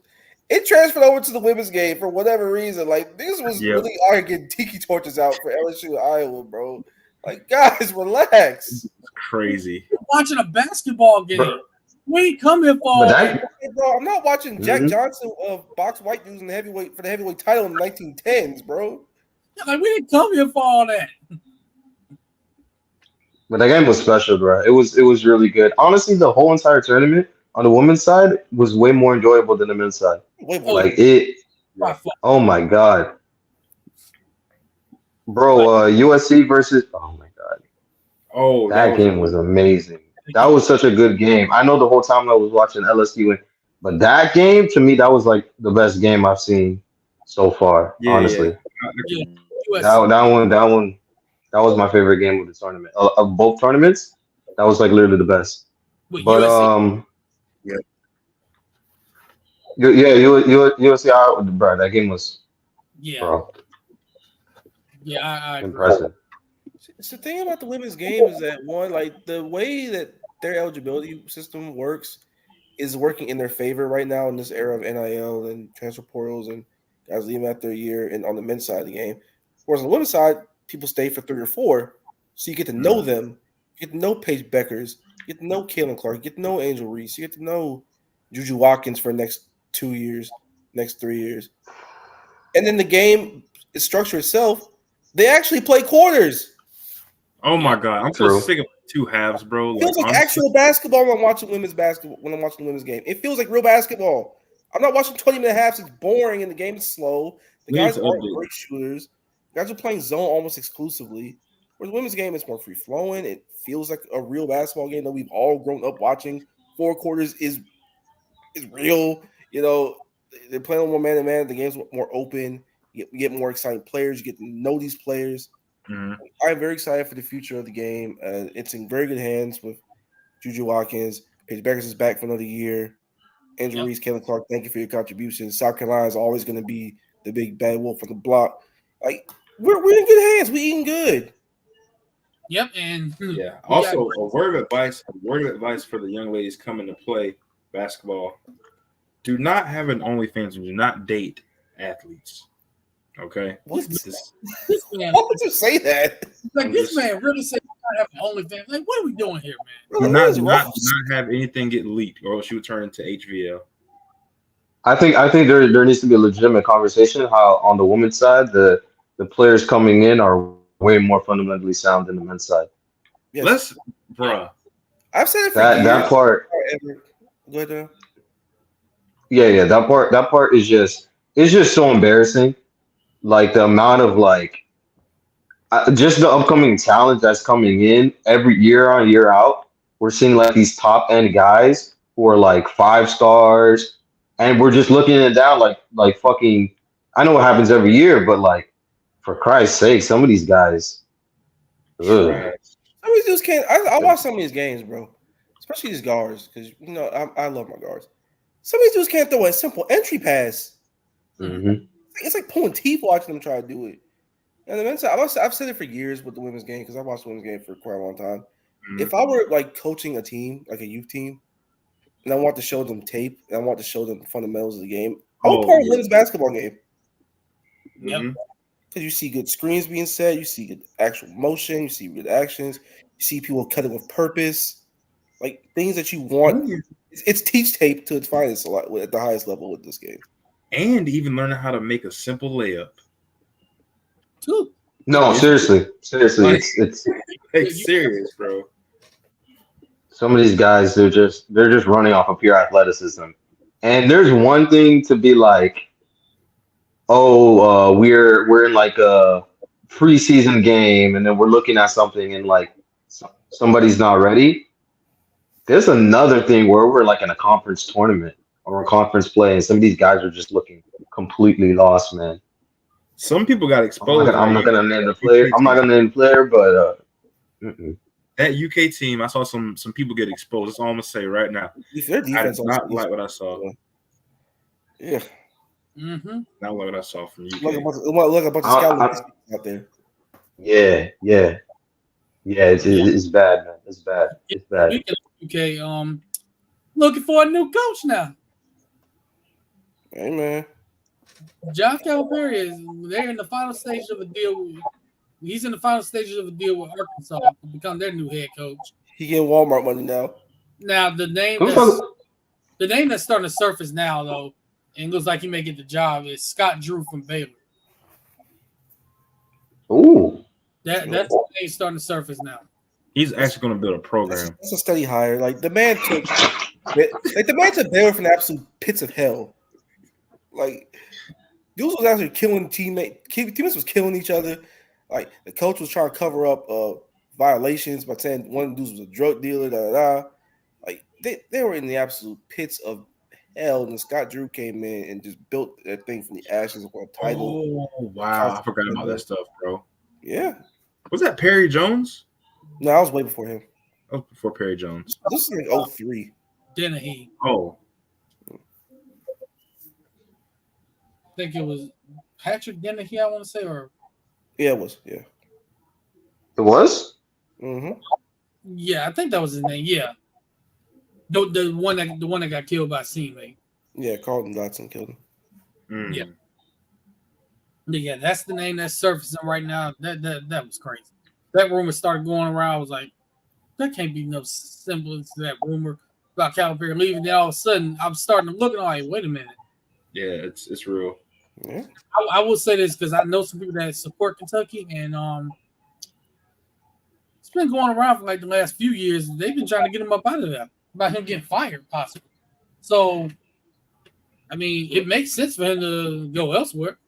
Speaker 3: It transferred over to the women's game for whatever reason. Like this was really getting tiki torches out for LSU Iowa, bro. Like, guys, relax.
Speaker 2: It's crazy.
Speaker 1: You're watching a basketball game.
Speaker 4: Bro.
Speaker 1: We ain't coming for
Speaker 3: bro. I'm not watching Jack Johnson box white dudes in the heavyweight title in the 1910s, bro.
Speaker 1: Like we didn't come here for all that.
Speaker 4: But that game was special, bro. It was really good. Honestly, the whole entire tournament on the women's side was way more enjoyable than the men's side. Oh my god, bro! USC versus. Oh my god.
Speaker 2: Oh,
Speaker 4: that game was amazing. That was such a good game. I know the whole time I was watching LSU, but that game to me that was like the best game I've seen so far. Honestly, that was my favorite game of the tournament. Of both tournaments, that was like literally the best.
Speaker 1: Wait,
Speaker 4: but
Speaker 1: USC?
Speaker 4: USC, bro, that game was
Speaker 1: bro.
Speaker 4: I impressive.
Speaker 3: So the thing about the women's game is that one, like the way that their eligibility system works is working in their favor right now in this era of NIL and transfer portals and guys leaving after a year and on the men's side of the game. Whereas on the women's side, people stay for 3 or 4. So you get to know them, you get to know Paige Beckers, you get to know Kaylin Clark, you get to know Angel Reese, you get to know Juju Watkins for the next 2 years, next 3 years. And then the game structure itself, they actually play quarters.
Speaker 2: Oh my god, I'm so
Speaker 4: True.
Speaker 2: sick of 2 halves, bro.
Speaker 3: It feels like
Speaker 2: honestly,
Speaker 3: actual basketball when I'm watching women's basketball. When I'm watching the women's game, it feels like real basketball. I'm not watching 20-minute halves. It's boring and the game is slow. The
Speaker 2: We need
Speaker 3: guys
Speaker 2: to
Speaker 3: aren't
Speaker 2: update.
Speaker 3: great shooters. The guys are playing zone almost exclusively. Whereas the women's game is more free flowing. It feels like a real basketball game that we've all grown up watching. 4 quarters is real. You know, they're playing more man to man. The game's more open. You get more exciting players. You get to know these players.
Speaker 2: Mhm.
Speaker 3: I'm very excited for the future of the game. It's in very good hands with Juju Watkins. Paige Beckers is back for another year. Andrew
Speaker 1: Yep.
Speaker 3: Reese, Kevin Clark, thank you for your contributions. South Carolina is always going to be the big bad wolf on the block. Like we're in good hands. We eating good.
Speaker 1: Yep, and
Speaker 2: Yeah.
Speaker 1: we got
Speaker 2: Also, a word of advice for the young ladies coming to play basketball: do not have an OnlyFans and do not date athletes. Okay.
Speaker 3: What?
Speaker 2: This-
Speaker 1: this man.
Speaker 3: Why would you say that?
Speaker 1: Like
Speaker 2: I'm
Speaker 1: this
Speaker 2: just-
Speaker 1: man really said I have an OnlyFans. Like, what are we doing here, man?
Speaker 3: Bro,
Speaker 2: do
Speaker 3: that
Speaker 2: not
Speaker 3: is
Speaker 2: do not
Speaker 3: rough.
Speaker 2: do not have anything get leaked, or else you would turn into HVL.
Speaker 4: I think there needs to be a legitimate conversation how on the women's side the players coming in are way more fundamentally sound than the men's side.
Speaker 3: Yes.
Speaker 2: Let's, bruh.
Speaker 3: I've said it for
Speaker 4: That
Speaker 3: years.
Speaker 4: that part,
Speaker 3: Go ahead, Dan.
Speaker 4: yeah, that part is just it's just so embarrassing. Like the amount of like just the upcoming talent that's coming in every year on year out. We're seeing like these top end guys who are like 5 stars, and we're just looking it down like fucking. I know what happens every year, but like for Christ's sake, some of these guys. Ugh.
Speaker 2: Trash.
Speaker 3: Some of these dudes can't. I watch some of these games, bro. Especially these guards, because you know I love my guards. Some of these dudes can't throw a simple entry pass.
Speaker 4: Mhm.
Speaker 3: It's like pulling teeth watching them try to do it. And the men's side, I've said it for years with the women's game because I watched the women's game for quite a long time.
Speaker 2: Mhm.
Speaker 3: If I were like coaching a team, like a youth team, and I want to show them tape and I want to show them the fundamentals of the game, I would
Speaker 2: Oh,
Speaker 3: play a
Speaker 2: yeah.
Speaker 3: women's basketball game
Speaker 1: Yep.
Speaker 2: Mhm.
Speaker 3: because you see good screens being set, you see good actual motion, you see good actions, you see people cutting with purpose, like things that you want. It's teach tape to its finest a lot at the highest level with this game.
Speaker 2: And even learning how to make a simple layup.
Speaker 1: Too.
Speaker 4: No, seriously,
Speaker 2: Like-
Speaker 4: it's
Speaker 2: Like, serious, bro.
Speaker 4: some of these guys they're just running off of pure athleticism. And there's one thing to be like, oh, we're in like a preseason game, and then we're looking at something, and like somebody's not ready. There's another thing where we're like in a conference tournament or a conference play, and some of these guys are just looking completely lost, man.
Speaker 2: Some people got
Speaker 4: I'm
Speaker 2: exposed.
Speaker 4: not gonna name the player. I'm not gonna name the player, but
Speaker 2: that UK team, I saw some people get exposed. That's all I'm gonna say right now.
Speaker 3: Their
Speaker 2: I
Speaker 3: defense
Speaker 2: did not like what I saw.
Speaker 3: Yeah,
Speaker 1: Mm-hmm.
Speaker 2: Not like what I saw from UK.
Speaker 3: look a bunch of scouting out there.
Speaker 4: yeah, it's bad, man. It's bad. It's bad.
Speaker 1: Speaking of UK, looking for a new coach now.
Speaker 3: Hey man,
Speaker 1: John Calipari they're in the final stages of a deal. He's in the final stages of a deal with Arkansas to become their new head coach.
Speaker 3: he getting Walmart money now.
Speaker 1: Now the name
Speaker 4: Who's
Speaker 1: that's starting to surface now though, and looks like he may get the job is Scott Drew from Baylor.
Speaker 4: Ooh,
Speaker 1: That's the name starting to surface now.
Speaker 2: He's actually going to build a program.
Speaker 3: That's a steady hire. Like the man took Baylor from the absolute pits of hell. Like dudes was actually killing teammates was killing each other. Like the coach was trying to cover up violations by saying one of the dudes was a drug dealer. Da, da, da. Like they were in the absolute pits of hell, and Scott Drew came in and just built that thing from the ashes of a title.
Speaker 2: Oh, wow. I forgot about that stuff, bro.
Speaker 3: Yeah.
Speaker 2: Was that Perry Jones?
Speaker 3: No, I was way before him.
Speaker 2: That was before Perry Jones.
Speaker 3: This is like 03.
Speaker 1: Dennehy.
Speaker 2: Oh,
Speaker 1: I think it was Patrick Dennehy, I want to say, or
Speaker 3: Yeah, it was. Yeah.
Speaker 4: It was?
Speaker 3: Mm-hmm.
Speaker 1: Yeah, I think that was his name. Yeah, the one that got killed by Seamay.
Speaker 3: Yeah, Carlton Dotson killed him.
Speaker 1: Yeah. Yeah, that's the name that's surfacing right now. That was crazy. That rumor started going around. I was like, that can't be no semblance to that rumor about Calipari leaving. Then all of a sudden, I'm starting to look and I'm like, wait a minute.
Speaker 2: Yeah, it's real.
Speaker 3: Yeah.
Speaker 1: I will say this because I know some people that support Kentucky, and it's been going around for like the last few years. They've been trying to get him up out of there about him getting fired, possibly. So, I mean, it makes sense for him to go elsewhere.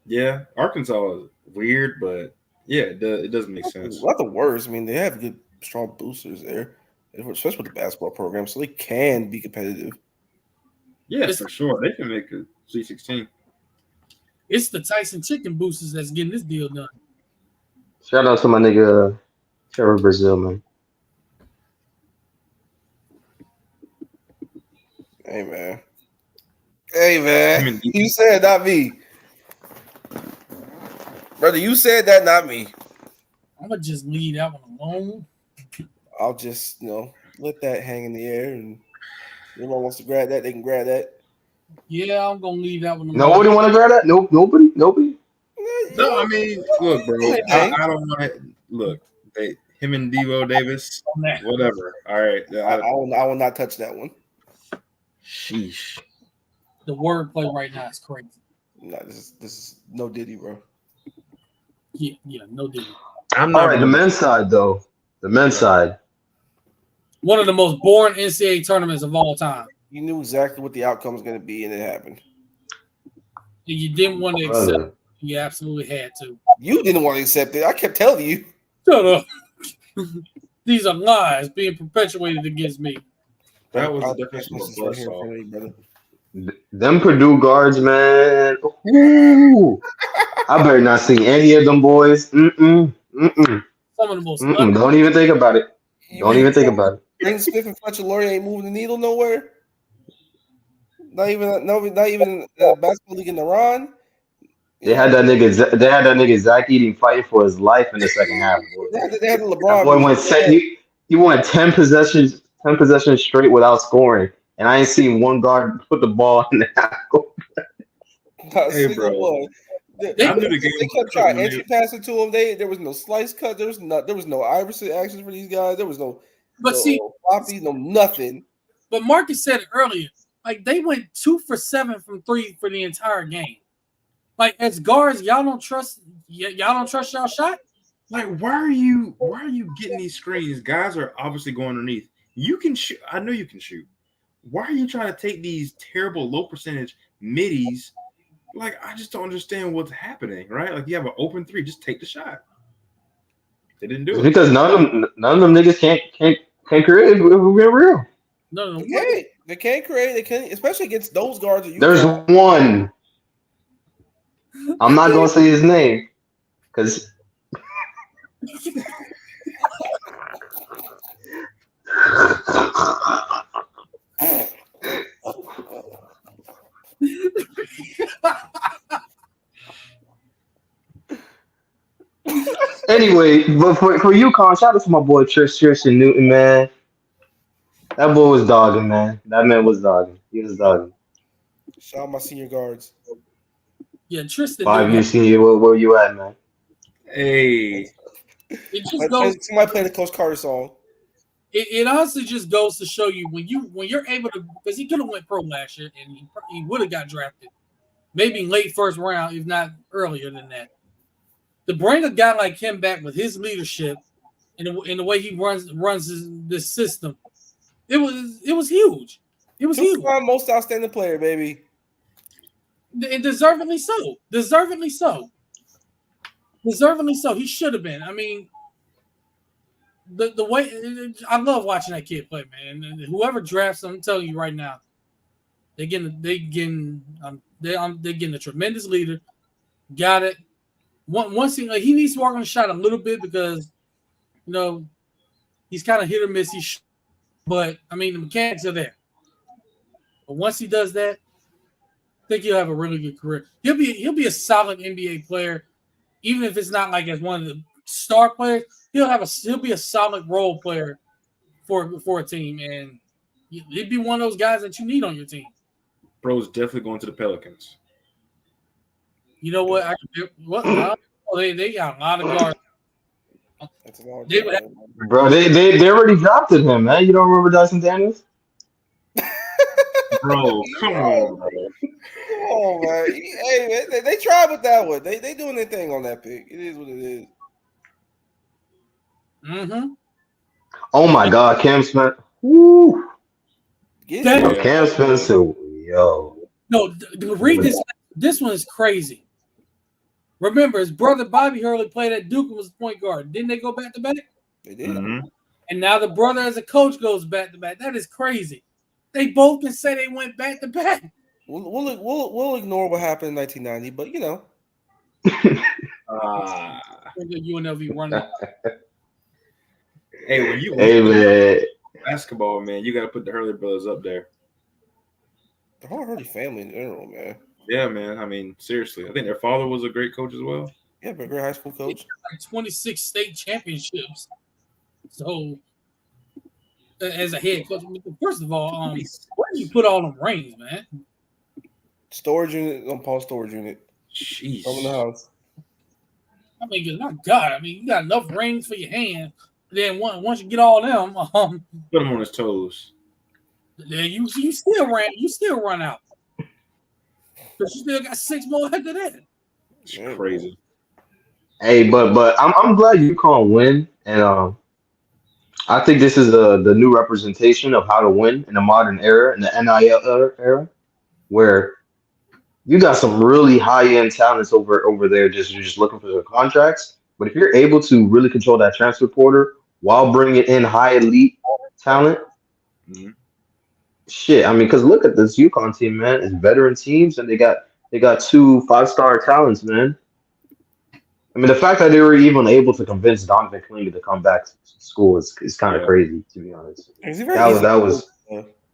Speaker 2: Yeah, Arkansas is weird, but yeah, it does make sense.
Speaker 3: Not the worst. I mean, they have good, strong boosters there, especially with the basketball program, so they can be competitive.
Speaker 2: Yeah, for sure. They can make a Sweet 16.
Speaker 1: It's the Tyson Chicken boosters that's getting this deal done.
Speaker 4: Shout out to my nigga Trevor Brazil, man.
Speaker 3: Hey man. Hey man.
Speaker 2: I
Speaker 3: You said not me. Brother, you said that, not me.
Speaker 1: I'm gonna just leave that one alone.
Speaker 3: I'll just, let that hang in the air, and if anyone wants to grab that, they can grab that.
Speaker 1: Yeah, I'm gonna leave that one alone.
Speaker 4: Nobody want to grab that? Nope, nobody.
Speaker 2: No, I mean, look, bro. I don't want to look. Him and Devo Davis, whatever. All right,
Speaker 3: I will not touch that one.
Speaker 2: Sheesh.
Speaker 1: The wordplay right now is crazy.
Speaker 3: No, this is no Diddy, bro.
Speaker 1: Yeah, no deal.
Speaker 4: All right, the men's side though. The men's side.
Speaker 1: One of the most boring NCAA tournaments of all time.
Speaker 3: You knew exactly what the outcome was going to be, and it happened.
Speaker 1: You didn't want to accept it. You absolutely had to.
Speaker 3: You didn't want to accept it. I kept telling you.
Speaker 1: Shut up. These are lies being perpetuated against me.
Speaker 2: That was definitely a buzz saw.
Speaker 4: Them Purdue guards, man. Ooh. I better not see any of them boys.
Speaker 1: Some of the most.
Speaker 4: Don't even think about it. Don't even think about it.
Speaker 3: Brandon Smith and Fletcher Laurie ain't moving the needle nowhere. Not even basketball league in Iran.
Speaker 4: They had that nigga Zach Eating fighting for his life in the second half.
Speaker 3: They had LeBron.
Speaker 4: That boy he won 10 possessions straight without scoring, and I ain't seen one guard put the ball in the half.
Speaker 2: Hey, bro.
Speaker 3: They kept trying entry passing to him. There was no slice cut. There was no Iverson actions for these guys. There was no floppy, no nothing.
Speaker 1: But Marcus said it earlier. Like they went 2 for 7 from 3 for the entire game. Like as guards, y'all don't trust y'all shot.
Speaker 2: Like why are you getting these screens? Guys are obviously going underneath. You can shoot. I know you can shoot. Why are you trying to take these terrible low percentage middies? Like I just don't understand what's happening, right? Like you have an open three, just take the shot. They didn't do it
Speaker 4: because none of them niggas can't create. If we're real.
Speaker 1: No,
Speaker 3: they can't create. They can't, especially against those guards.
Speaker 4: There's one. I'm not gonna say his name because. Anyway, but for UConn, shout out to my boy Tristan Newton, man. That boy was dogging, man. That man was dogging. He was dogging.
Speaker 3: Shout out my senior guards.
Speaker 1: Yeah, Tristan.
Speaker 4: 5 year senior. Where you at, man?
Speaker 2: Hey.
Speaker 1: It just goes.
Speaker 3: Somebody play the Coach Carter song.
Speaker 1: It honestly just goes to show you when you're able to, because he could have went pro last year and he would have got drafted, maybe late first round, if not earlier than that. To bring a guy like him back with his leadership and the way he runs this system, it was huge. It was huge.
Speaker 3: Most outstanding player, baby.
Speaker 1: And deservedly so. Deservedly so. He should have been. I mean, the way I love watching that kid play, man. And whoever drafts him, I'm telling you right now, they're getting a tremendous leader. Got it. Once he needs to work on the shot a little bit because he's kind of hit or miss. But I mean the mechanics are there. But once he does that, I think he'll have a really good career. He'll be a solid NBA player, even if it's not like as one of the star players, he'll be a solid role player for a team, and he'd be one of those guys that you need on your team.
Speaker 2: Bro's definitely going to the Pelicans.
Speaker 1: You know what? They got a lot of guards.
Speaker 3: That's a long
Speaker 1: They would
Speaker 3: time.
Speaker 4: Bro, they already drafted him, man. You don't remember Dyson Daniels?
Speaker 2: Bro, come on, bro.
Speaker 3: Come on, man. Hey, man, they tried with that one. They doing their thing on that pick. It is what it is.
Speaker 1: Mm-hmm.
Speaker 4: Oh my God, Cam Smith. Woo.
Speaker 3: Get
Speaker 1: That-
Speaker 3: it.
Speaker 2: Yeah.
Speaker 4: Cam Smith, yo.
Speaker 1: No, read this. This one is crazy. Remember, his brother Bobby Hurley played at Duke and was point guard. Didn't they go back to back?
Speaker 3: They did.
Speaker 2: Mhm.
Speaker 1: And now the brother as a coach goes back to back. That is crazy. They both can say they went back to back.
Speaker 3: We'll ignore what happened in 1990, but you know.
Speaker 1: UNLV running.
Speaker 2: Hey, when you
Speaker 4: Hey, man.
Speaker 2: basketball, man, you got to put the Hurley brothers up there.
Speaker 3: The whole Hurley family in general, man.
Speaker 2: Yeah, man. I mean, seriously. I think their father was a great coach as well.
Speaker 3: Yeah, but a great high school coach.
Speaker 1: Like 26 state championships. So, as a head coach, first of all, where do you put all them rings, man?
Speaker 3: Storage unit on Paul's storage unit.
Speaker 2: Jeez.
Speaker 3: From the house.
Speaker 1: I mean, my God, I mean, you got enough rings for your hand. Then once you get all them,
Speaker 2: Put him on his toes.
Speaker 1: then you still run out. Because you still got 6 more after that.
Speaker 2: It's crazy.
Speaker 4: Hey, but I'm glad UConn win, and I think this is the new representation of how to win in the modern era, in the NIL era, where you got some really high end talents over there just looking for their contracts. But if you're able to really control that transfer portal while bringing in high elite talent,
Speaker 2: Mhm.
Speaker 4: shit. I mean, because look at this UConn team, man. It's veteran teams, and they got 2 5-star talents, man. I mean, the fact that they were even able to convince Donovan Clingan to come back to school is kind of crazy, to be honest. That was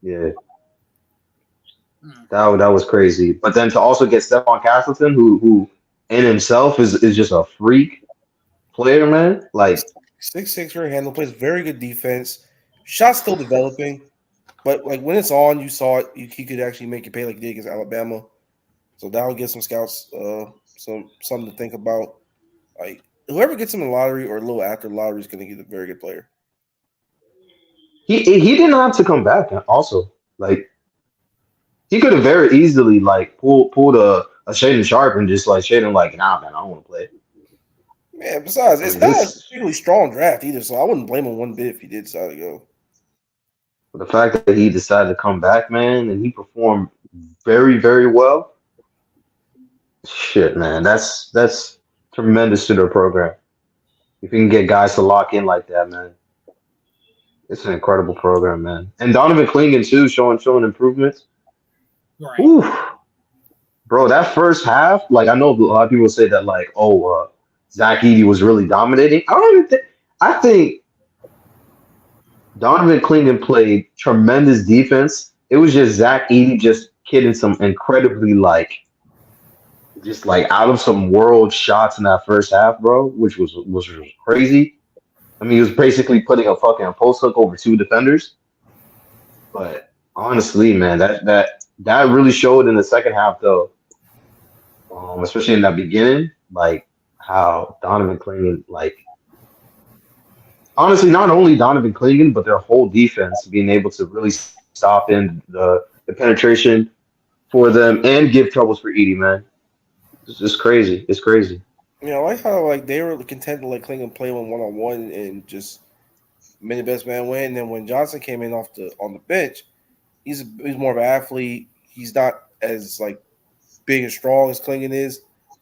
Speaker 4: yeah. That was crazy. But then to also get Stephon Castleton, who in himself is just a freak player, man. Like
Speaker 3: 6'6", very handle, plays very good defense. Shot's still developing, but like when it's on, you saw it. He could actually make you pay like he did against Alabama. So that would give some scouts something to think about. Like whoever gets him in the lottery or a little after the lottery is going to get a very good player.
Speaker 4: he didn't have to come back. Also, like he could have very easily like pulled a Shaden Sharp and just like Shaden like, nah, man, I don't want to play.
Speaker 3: Man, besides, it's
Speaker 4: I mean,
Speaker 3: not a particularly strong draft either, so I wouldn't blame him one bit if he did decide to go.
Speaker 4: The fact that he decided to come back, man, and he performed very, very well. Shit, man, that's tremendous to their program. If you can get guys to lock in like that, man, it's an incredible program, man. And Donovan Clingan too, showing improvements.
Speaker 1: Right.
Speaker 4: Ooh, bro, that first half, like I know a lot of people say that, like, Zach Edey was really dominating. I think Donovan Clingan played tremendous defense. It was just Zach Edey just hitting some incredibly just out of some world shots in that first half, bro, which was crazy. I mean, he was basically putting a fucking post hook over 2 defenders. But honestly, man, that really showed in the second half, though. Especially in that beginning, like how Donovan Clingan, honestly, not only Donovan Clingan, but their whole defense being able to really stop in the penetration for them and give troubles for Edey, man. It's just crazy. It's crazy.
Speaker 3: Yeah, I like how they were content to let Clingan play one-on-one and just made the best man win. And then when Johnson came in on the bench, he's more of an athlete. He's not as big and strong as Clingan is,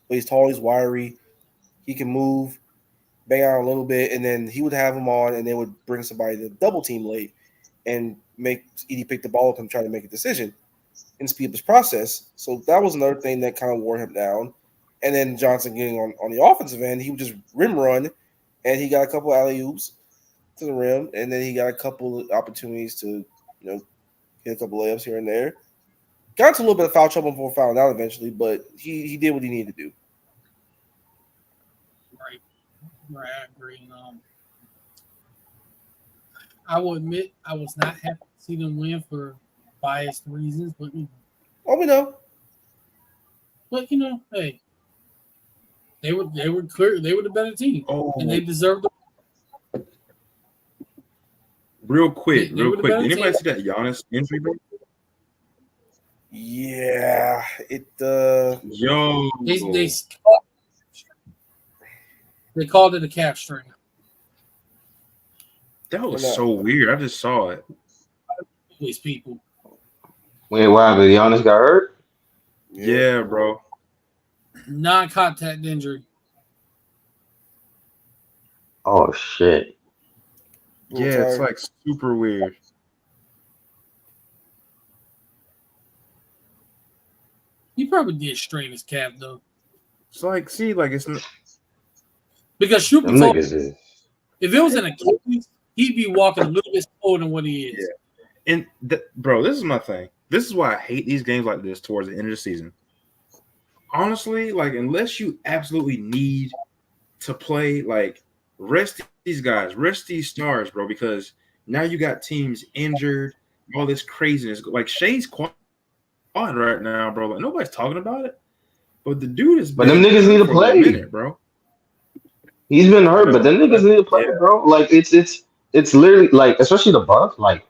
Speaker 3: but he's tall, he's wiry. He can move, bang out a little bit, and then he would have him on, and they would bring somebody to double team late and make Edey pick the ball up and try to make a decision and speed up his process. So that was another thing that kind of wore him down. And then Johnson getting on the offensive end, he would just rim run, and he got a couple alley-oops to the rim, and then he got a couple of opportunities to, hit a couple layups here and there. Got into a little bit of foul trouble before fouling out eventually, but he did what he needed to do.
Speaker 1: Right. Right, I agree. I will admit I was not happy to see them win for biased reasons, but
Speaker 3: Oh, we know.
Speaker 1: Hey, they were clear. They were the better team, and they
Speaker 2: Oh,
Speaker 1: deserved.
Speaker 2: real quick,
Speaker 1: They were the
Speaker 2: Did
Speaker 1: better
Speaker 2: anybody
Speaker 1: team.
Speaker 2: see that Giannis injury, bro?
Speaker 3: Yeah, it.
Speaker 2: Yo,
Speaker 1: They called it a calf strain.
Speaker 2: that was
Speaker 3: We're not.
Speaker 2: so weird. I just saw it.
Speaker 1: These people.
Speaker 4: Wait, what happened? Giannis got hurt?
Speaker 2: Yeah, bro.
Speaker 1: Non-contact injury.
Speaker 4: Oh shit.
Speaker 3: Little
Speaker 2: Yeah, it's
Speaker 3: tired.
Speaker 2: like super weird.
Speaker 1: He probably did strain his calf though,
Speaker 2: It's like, see, like it's
Speaker 1: because Schuper
Speaker 4: Them
Speaker 1: told
Speaker 4: niggas is
Speaker 1: if it was an Achilles, he'd be walking a little bit slower than what he is.
Speaker 2: yeah. And bro, this is my thing. This is why I hate these games like this towards the end of the season. Honestly, like unless you absolutely need to play, like rest these guys, rest these stars, bro, because now you got teams injured, all this craziness. Like Shane's quiet right now, bro. Like nobody's talking about it. But the dude has
Speaker 4: But them
Speaker 2: been
Speaker 4: niggas need
Speaker 2: hurt
Speaker 4: to
Speaker 2: for a little
Speaker 4: play.
Speaker 2: minute, bro.
Speaker 4: He's been hurt, but
Speaker 2: No,
Speaker 4: them niggas need to play,
Speaker 2: yeah,
Speaker 4: bro. Like it's literally like, especially the Bucks. Like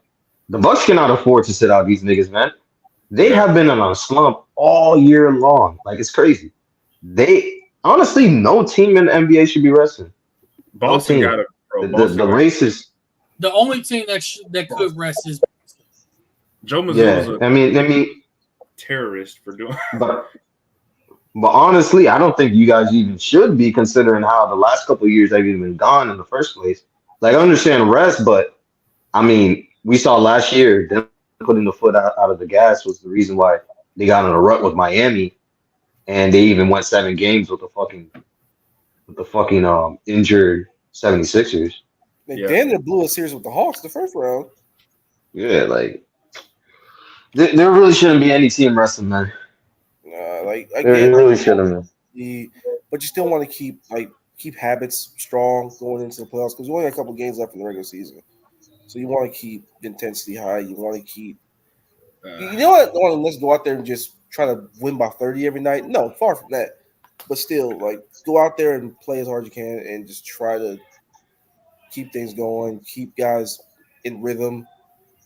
Speaker 4: the Bucks cannot afford to sit out these niggas, man. They
Speaker 2: yeah.
Speaker 4: have been on a slump all year long. Like it's crazy. They honestly, no team in the NBA should be resting. No
Speaker 2: Boston
Speaker 4: team.
Speaker 2: got it, bro.
Speaker 4: The
Speaker 2: Boston got
Speaker 4: race is
Speaker 1: The only team that could rest is
Speaker 2: Joe Mazzulla's
Speaker 4: yeah.
Speaker 2: a
Speaker 4: I mean,
Speaker 2: terrorist for doing.
Speaker 4: but honestly, I don't think you guys even should be considering how the last couple of years have even been gone in the first place. Like I understand rest, but I mean, we saw last year them putting the foot out of the gas was the reason why they got in a rut with Miami, and they even went 7 games with the fucking injured 76ers.
Speaker 3: They
Speaker 2: Yeah.
Speaker 3: damn near blew a series with the Hawks the first round.
Speaker 4: Yeah, like there really shouldn't be any team wrestling, man.
Speaker 3: Like
Speaker 4: There
Speaker 3: again,
Speaker 4: really shouldn't, man.
Speaker 3: but you still want to keep habits strong going into the playoffs because you only got a couple games left in the regular season. So you want to keep the intensity high. You want to keep. You know what? Don't want to let's go out there and just try to win by 30 every night. No, far from that. But still, like go out there and play as hard as you can and just try to keep things going, keep guys in rhythm,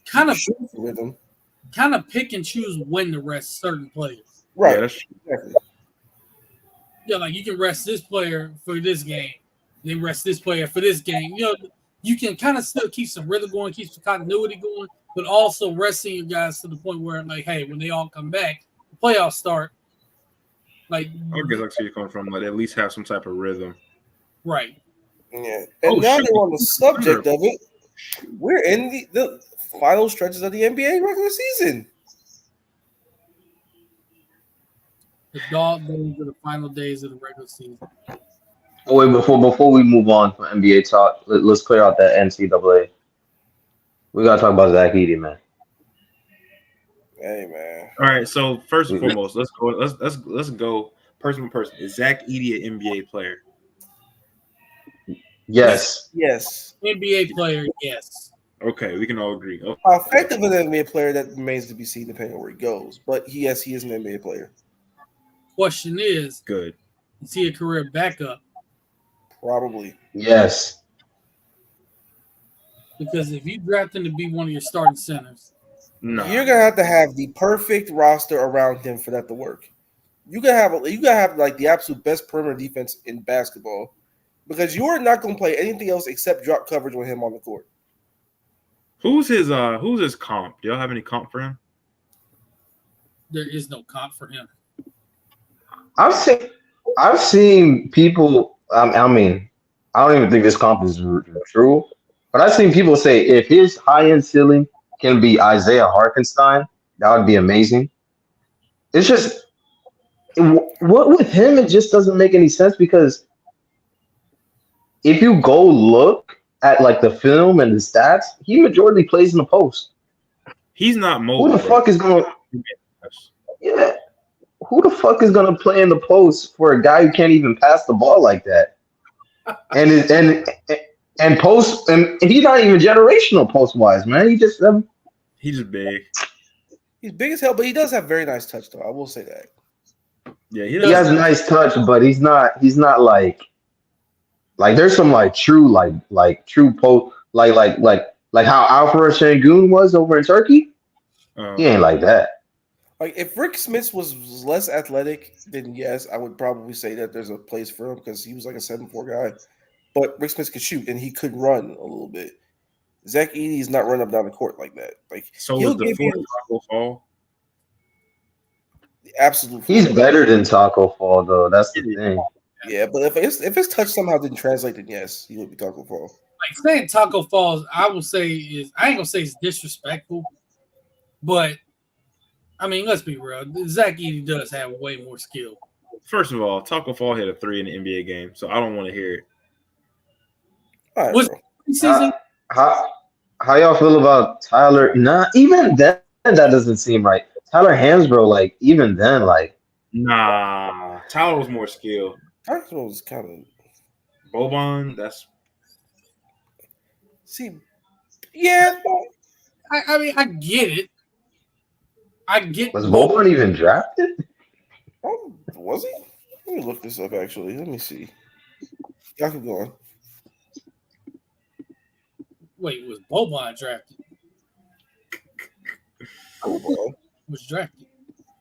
Speaker 1: kind of
Speaker 3: rhythm.
Speaker 1: pick and choose when to rest certain players.
Speaker 3: Right.
Speaker 2: Yeah, that's
Speaker 3: Exactly.
Speaker 1: Yeah, like you can rest this player for this game, then rest this player for this game. You can kind of still keep some rhythm going, keep some continuity going, but also resting your guys to the point where, like, hey, when they all come back, the playoffs start. Like,
Speaker 2: I guess I see you coming from. Like at least have some type of rhythm.
Speaker 1: right.
Speaker 3: Yeah. And now that we're on the subject of it, we're in the final stretches of the NBA regular season.
Speaker 1: The dog days are the final days of the regular season.
Speaker 4: Wait, before we move on from NBA talk, let's clear out that NCAA. We gotta talk about Zach Edey, man.
Speaker 3: Hey man.
Speaker 2: All right. So first and foremost, let's go. Let's go person by person. Is Zach Edey an NBA player?
Speaker 4: Yes.
Speaker 3: Yes.
Speaker 1: NBA player, yes.
Speaker 2: Okay, we can all agree. Okay.
Speaker 3: How effective an NBA player that remains to be seen depending on where he goes. But yes, he is an NBA player.
Speaker 1: Question is,
Speaker 2: Good.
Speaker 1: is he a career backup?
Speaker 3: Probably.
Speaker 4: Yes.
Speaker 1: Because if you draft him to be one of your starting centers,
Speaker 2: No.
Speaker 3: You're gonna have the perfect roster around him for that to work. You gotta have like the absolute best perimeter defense in basketball because you're not gonna play anything else except drop coverage with him on the court.
Speaker 2: Who's his comp? Do y'all have any comp for him?
Speaker 1: there is no comp for him.
Speaker 4: I've seen people. I mean, I don't even think this comp is true, but I've seen people say if his high end ceiling can be Isaiah Hartenstein, that would be amazing. It's just what with him, it just doesn't make any sense because if you go look at like the film and the stats, he majority plays in the post.
Speaker 2: He's not mobile.
Speaker 4: Who the fuck is going? Yeah, who the fuck is gonna play in the post for a guy who can't even pass the ball like that? and post and he's not even generational post wise, man.
Speaker 2: He's just big.
Speaker 3: He's big as hell, but he does have very nice touch, though. I will say that.
Speaker 2: Yeah,
Speaker 4: he has a nice touch, but he's not like there's some like true true post like how Alfred Şengün was over in Turkey. He ain't like that.
Speaker 3: Like if Rick Smith was less athletic, then yes, I would probably say that there's a place for him because he was like a 7'4" guy. But Rick Smith could shoot and he could run a little bit. Zach Edey is not running up down the court like that. Like
Speaker 2: so
Speaker 3: he'll
Speaker 2: is the
Speaker 3: give
Speaker 2: fourth
Speaker 3: you
Speaker 2: Taco Fall.
Speaker 3: the absolute.
Speaker 4: He's better than Taco Fall though. That's the thing.
Speaker 3: Yeah, but if his touch somehow didn't translate, then yes, he would be Taco Fall.
Speaker 1: Like saying Taco Falls, I will say I ain't gonna say it's disrespectful, but I mean let's be real. Zach Edey does have way more skill.
Speaker 2: First of all, Taco Fall hit a 3 in the NBA game, so I don't want to hear it.
Speaker 3: All right,
Speaker 1: Was
Speaker 3: bro.
Speaker 1: season?
Speaker 4: How y'all feel about Tyler? Nah, even then that doesn't seem right. Tyler Hansbrough, like even then, like
Speaker 2: Nah, Tyler was more skilled.
Speaker 3: Taco was kind of
Speaker 2: Boban, that's
Speaker 3: yeah.
Speaker 1: I mean I get it. I get
Speaker 4: was Boban even drafted?
Speaker 3: Was he? Let me look this up. Actually, let me see. Y'all can go on.
Speaker 1: Wait, was Boban drafted?
Speaker 3: Boban.
Speaker 1: Was drafted.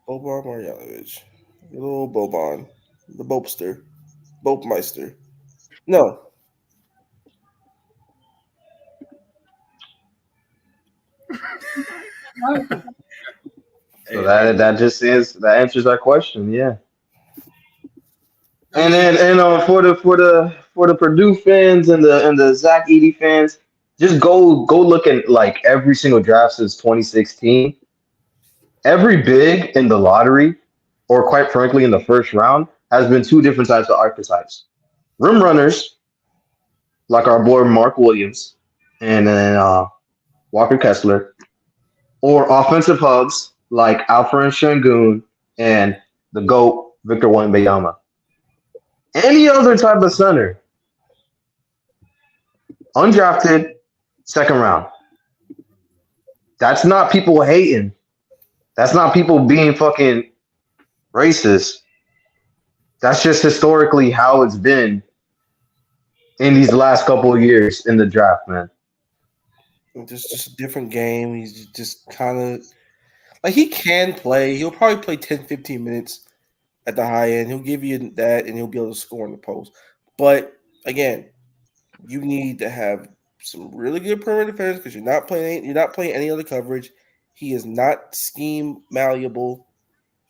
Speaker 3: Boban Marjanovic. Little Boban. The Bopester. Bopmeister. No.
Speaker 4: So that just that answers that question, yeah. And then for the Purdue fans and the Zach Edey fans, just go look at like every single draft since 2016. Every big in the lottery, or quite frankly in the first round, has been two different types of archetypes: rim runners, like our boy Mark Williams, and then Walker Kessler, or offensive hubs like Alfred Şengün and the GOAT Victor Wembanyama. Any other type of center, undrafted, second round. That's not people hating. That's not people being fucking racist. That's just historically how it's been in these last couple of years in the draft, man.
Speaker 3: Just a different game. He's just kind of like he can play. He'll probably play 10, 15 minutes at the high end. He'll give you that and he'll be able to score in the post. But again, you need to have some really good perimeter defense because you're not playing any other coverage. He is not scheme malleable.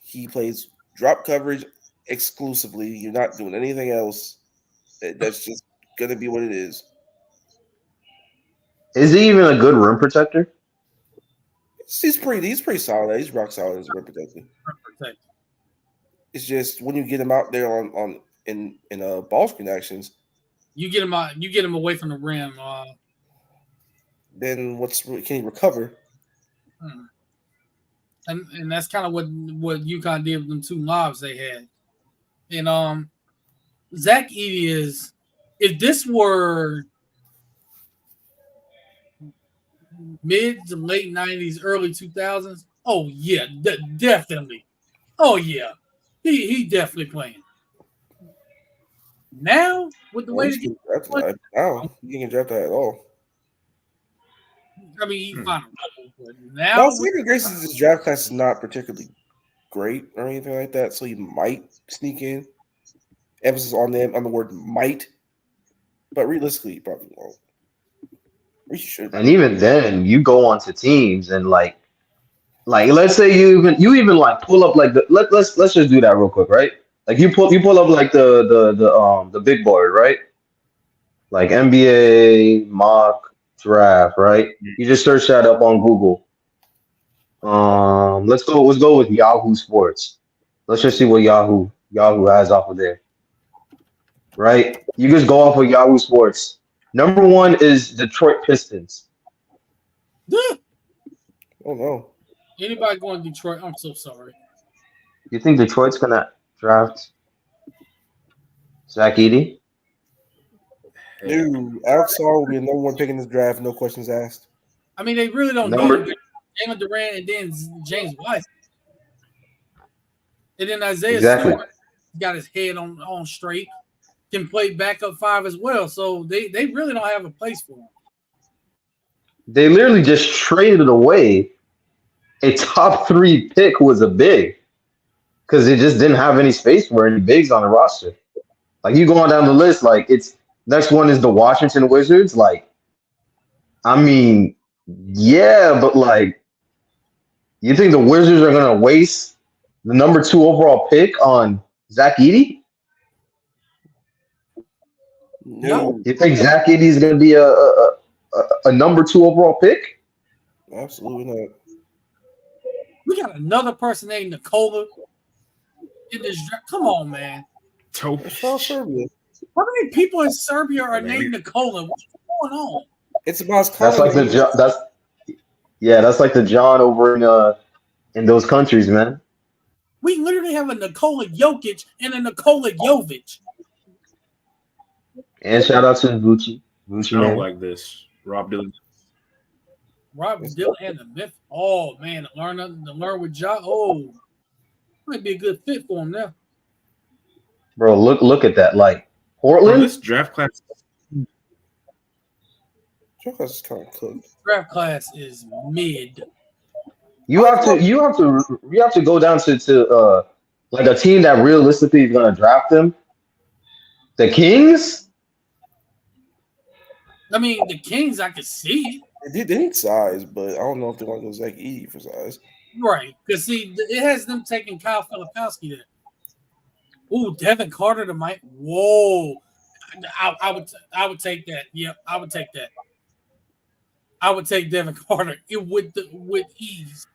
Speaker 3: He plays drop coverage exclusively. You're not doing anything else. That's just gonna be what it is.
Speaker 4: Is he even a good rim protector?
Speaker 3: He's pretty solid. He's rock solid as a rim protector. It's just when you get him out there in ball screen actions,
Speaker 1: you get him out, you get him away from the rim.
Speaker 3: Then can he recover?
Speaker 1: And that's kind of what UConn did with them two lobs they had. And Zach Edey is, if this were mid to late 90s, early 2000s, oh yeah, definitely. Oh yeah, he definitely playing. Now with the way he
Speaker 3: can draft that at all.
Speaker 1: I mean, he found a but now
Speaker 3: Saving Grace's draft class is not particularly great or anything like that, so he might sneak in. Emphasis on the word might, but realistically, he probably won't. We should.
Speaker 4: And even then, you go onto teams and like let's say you even like pull up like let's just do that real quick, right? Like you pull up like the big board, right? Like NBA mock draft, right? You just search that up on Google. Let's go with Yahoo Sports. Let's just see what Yahoo has off of there. Right? You just go off of Yahoo Sports. Number 1 is Detroit Pistons.
Speaker 3: Oh no.
Speaker 1: Anybody going to Detroit? I'm so sorry.
Speaker 4: You think Detroit's gonna draft Zach Edey?
Speaker 3: Dude, Alex Saul will be the number one pick in this draft. No questions asked.
Speaker 1: I mean, they really don't
Speaker 4: Number-
Speaker 1: need Jalen Durant and then James White. And then Isaiah
Speaker 4: Exactly.
Speaker 1: Stewart got his head on straight, can play backup 5 as well. So they really don't have a place for him.
Speaker 4: They literally just traded away a top 3 pick who was a big because they just didn't have any space for any bigs on the roster. Like you go on down the list, like it's next one is the Washington Wizards. Like, I mean, yeah, but like, you think the Wizards are gonna waste the number 2 overall pick on Zach Edey?
Speaker 3: No,
Speaker 4: You think Zach Edey is gonna be a number 2 overall pick?
Speaker 3: absolutely not.
Speaker 1: We got another person named Nikola in this draft. Come on, man.
Speaker 3: It's all Serbia.
Speaker 1: How many people in Serbia are named Nikola? What's going on?
Speaker 3: It's about
Speaker 4: That's like that's like the John over in those countries, man.
Speaker 1: We literally have a Nikola Jokic and a Nikola Jovic.
Speaker 4: And shout out to Vucci.
Speaker 2: I don't like this. Rob Dylan.
Speaker 1: Robert Dillon and the Myth. Oh man, to learn with Ja. Oh, might be a good fit for him now.
Speaker 4: Bro, look at that. Like
Speaker 2: Bro,
Speaker 4: Portland,
Speaker 2: this draft class.
Speaker 3: Joker's is kind of cooked.
Speaker 1: Draft class is mid.
Speaker 4: you have to go down to like a team that realistically is gonna draft them. The Kings?
Speaker 1: I mean, the Kings, I could see
Speaker 3: They need size, but I don't know if they want to go Zach Edey for size.
Speaker 1: right because see, it has them taking Kyle Filipowski there. Ooh, Devin Carter to Mike. Whoa, I would take that. Yep, I would take that. I would take Devin Carter with ease.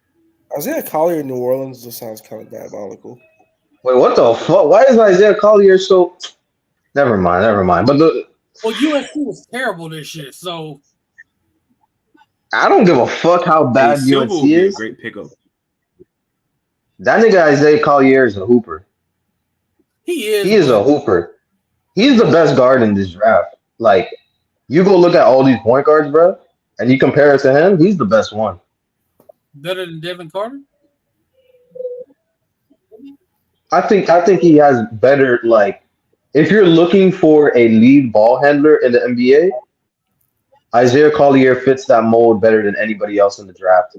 Speaker 3: Isaiah Collier in New Orleans just sounds kind of diabolical.
Speaker 4: Wait, what the fuck? Why is Isaiah Collier so? Never mind. But
Speaker 1: Well, USC was terrible this year, so
Speaker 4: I don't give a fuck how bad
Speaker 2: Silva
Speaker 4: UNC
Speaker 2: would be a
Speaker 4: is.
Speaker 2: great pickup.
Speaker 4: That nigga Isaiah Collier is a hooper.
Speaker 1: he is.
Speaker 4: He is a hooper. He's the best guard in this draft. Like, you go look at all these point guards, bro, and you compare it to him, he's the best one.
Speaker 1: Better than Devin Carter.
Speaker 4: I think he has better, like, if you're looking for a lead ball handler in the NBA, Isaiah Collier fits that mold better than anybody else in the draft.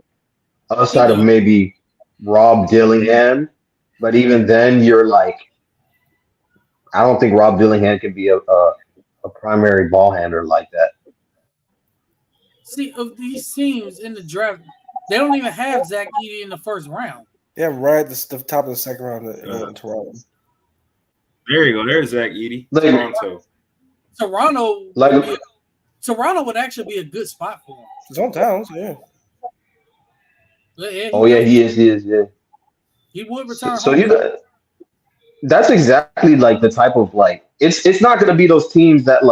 Speaker 4: Outside of maybe Rob Dillingham, but even then you're like, I don't think Rob Dillingham can be a primary ball handler like that.
Speaker 1: See, of these teams in the draft, they don't even have Zach Edey in the first round.
Speaker 3: Yeah, right at the top of the second round in Toronto.
Speaker 2: There you go. There's Zach Edey.
Speaker 4: Like-
Speaker 2: Toronto.
Speaker 1: Toronto would actually be a good spot for him.
Speaker 3: His hometowns, yeah.
Speaker 1: Yeah,
Speaker 4: He is, yeah.
Speaker 1: he would return.
Speaker 4: So
Speaker 1: home.
Speaker 4: you got, that's exactly like the type of like it's not gonna be those teams that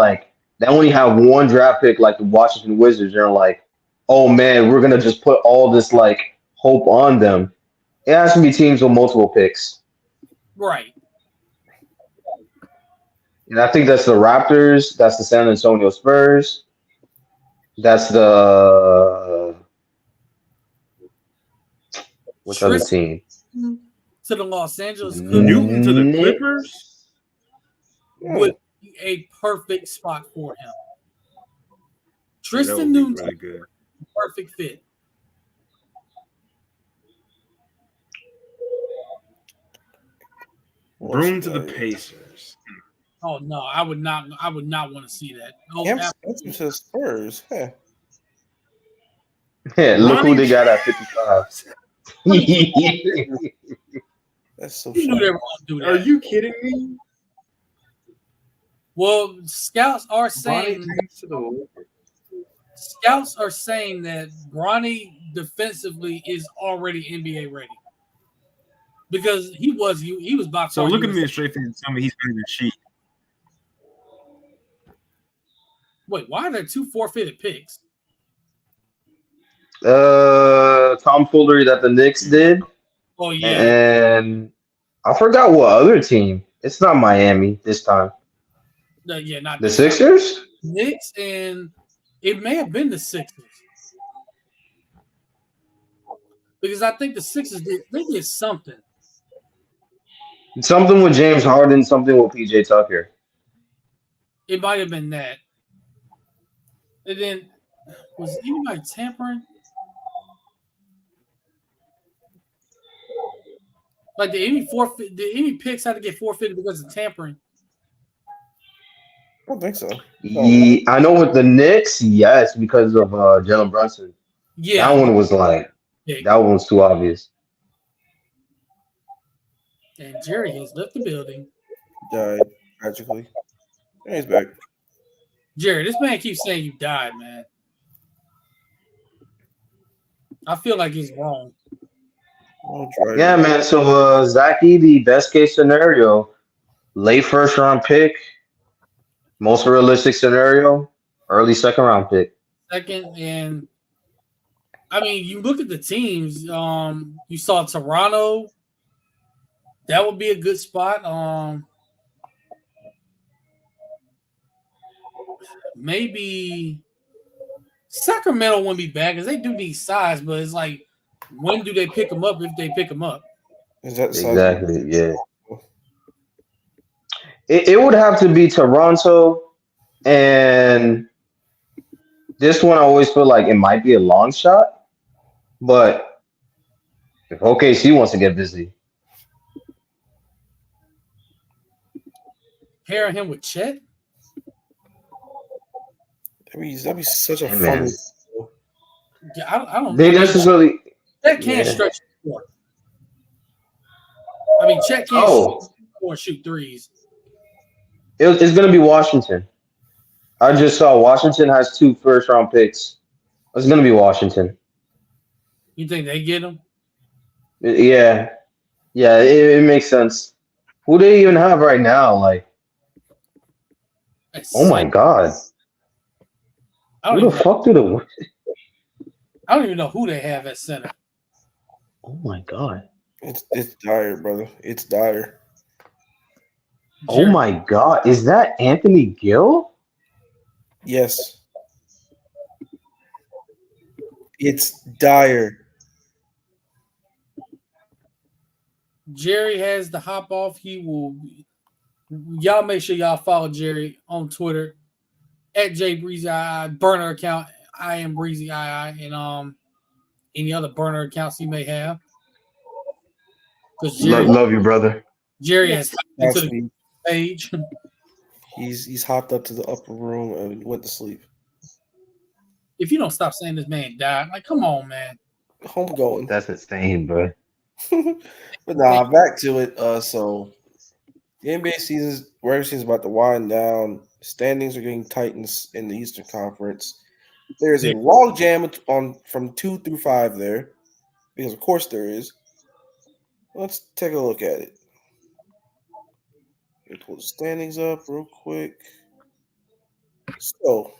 Speaker 4: only have one draft pick like the Washington Wizards. They're like, oh man, we're gonna just put all this like hope on them. It has to be teams with multiple picks.
Speaker 1: Right.
Speaker 4: And I think that's the Raptors, that's the San Antonio Spurs, that's the which other team?
Speaker 1: To the Los Angeles
Speaker 2: Newton to the
Speaker 4: Nick-
Speaker 2: Clippers.
Speaker 1: would be a perfect spot for him.
Speaker 2: That
Speaker 1: Tristan
Speaker 2: would be
Speaker 1: Newton,
Speaker 2: really good.
Speaker 1: perfect fit.
Speaker 2: Broom to the Pacers.
Speaker 1: Oh no, I would not want to see that. Oh,
Speaker 3: Cam Spencer to the Spurs. Huh.
Speaker 4: Yeah, look who
Speaker 2: Ronnie
Speaker 4: they got at 55.
Speaker 3: That's so
Speaker 1: you knew they
Speaker 3: funny.
Speaker 1: were going to do that.
Speaker 2: Are you kidding me?
Speaker 1: Well, scouts are
Speaker 2: Bonnie
Speaker 1: saying
Speaker 2: James to the Lakers.
Speaker 1: scouts are saying that Bronny defensively is already NBA ready because he was by
Speaker 2: So
Speaker 1: far.
Speaker 2: look at me straight face and tell me he's better than Sheik.
Speaker 1: Wait, why are there 2 forfeited picks?
Speaker 4: Tomfoolery that the Knicks did,
Speaker 1: Oh yeah,
Speaker 4: and I forgot what other team. It's not Miami this time.
Speaker 1: yeah, not
Speaker 4: The
Speaker 1: this time.
Speaker 4: Sixers?
Speaker 1: Knicks, and it may have been the Sixers. Because I think the Sixers did something.
Speaker 4: Something with James Harden, something with PJ Tucker.
Speaker 1: It might have been that. And then was anybody tampering? Like did any picks have to get forfeited because of tampering?
Speaker 3: I don't think so.
Speaker 4: I know with the Knicks, yes, because of Jalen Brunson.
Speaker 1: Yeah.
Speaker 4: That one was like that one was too obvious.
Speaker 1: And Jerry has left the building.
Speaker 3: Died tragically. And he's back.
Speaker 1: Jerry, this man keeps saying you died, man. I feel like he's wrong.
Speaker 4: Yeah, man. So Zachy, the best case scenario, late first round pick. Most realistic scenario, early second round pick.
Speaker 1: Second, and I mean, you look at the teams. You saw Toronto. That would be a good spot. Maybe Sacramento wouldn't be bad because they do need size, but it's like, when do they pick them up if they pick them up?
Speaker 3: Is that
Speaker 4: exactly? Yeah. It would have to be Toronto, and this one I always feel like it might be a long shot, but if OKC wants to get busy,
Speaker 1: pairing him with Chet.
Speaker 3: That'd be such a fun.
Speaker 1: Yeah, I don't.
Speaker 4: They necessarily.
Speaker 1: Chet can't stretch the floor. I mean, Chet can't shoot threes.
Speaker 4: It's going to be Washington. I just saw Washington has 2 first round picks. It's going to be Washington.
Speaker 1: You think they get him?
Speaker 4: Yeah. Yeah, it makes sense. Who do they even have right now? Like, oh my God. Who the fuck do they?
Speaker 1: I don't even know who they have at center.
Speaker 4: Oh my God.
Speaker 3: It's dire, brother. It's dire.
Speaker 4: Oh my God. Is that Anthony Gill?
Speaker 3: Yes. It's dire.
Speaker 1: Jerry has the hop off. He will. Y'all make sure y'all follow Jerry on Twitter at JBreezyII, burner account. I am Breezy II, and any other burner accounts he may have.
Speaker 4: Love you, brother.
Speaker 1: Jerry has hopped into the page.
Speaker 3: He's hopped up to the upper room and went to sleep.
Speaker 1: If you don't stop saying this man died, like, come on, man.
Speaker 3: Home going.
Speaker 4: That's insane, bro.
Speaker 3: But nah, back to it. So the NBA season's regular season is about to wind down. Standings are getting tight in the Eastern Conference. There's a log jam from 2 through 5 there, because of course there is. Let's take a look at it. Let me pull the standings up real quick. So,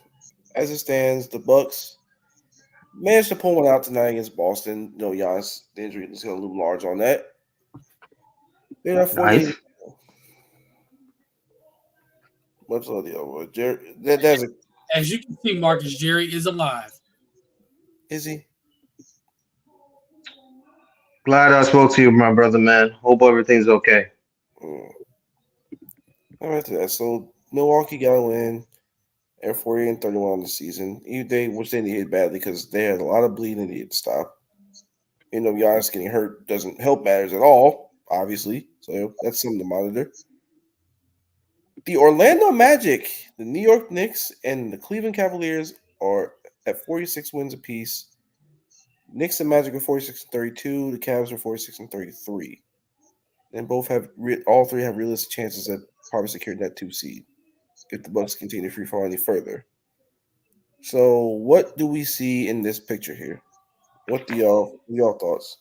Speaker 3: as it stands, the Bucks managed to pull one out tonight against Boston. No, Giannis, the injury is going to loom large on that. They're not 48.
Speaker 4: Nice.
Speaker 3: What's the other one? Jerry, that's a.
Speaker 1: As you can see, Marcus, Jerry is alive.
Speaker 3: Is he?
Speaker 4: Glad I spoke to you, my brother, man. Hope everything's okay.
Speaker 3: All right, to that. So Milwaukee got a win at 48-31 on the season. Which they needed badly because they had a lot of bleeding they needed to stop. You know, Giannis getting hurt doesn't help matters at all, obviously. So that's something to monitor. The Orlando Magic, the New York Knicks, and the Cleveland Cavaliers are at 46 wins apiece. Knicks and Magic are 46-32. The Cavs are 46-33. And all three have realistic chances at probably securing that 2 seed if the Bucks continue to free fall any further. So, what do we see in this picture here? What y'all thoughts?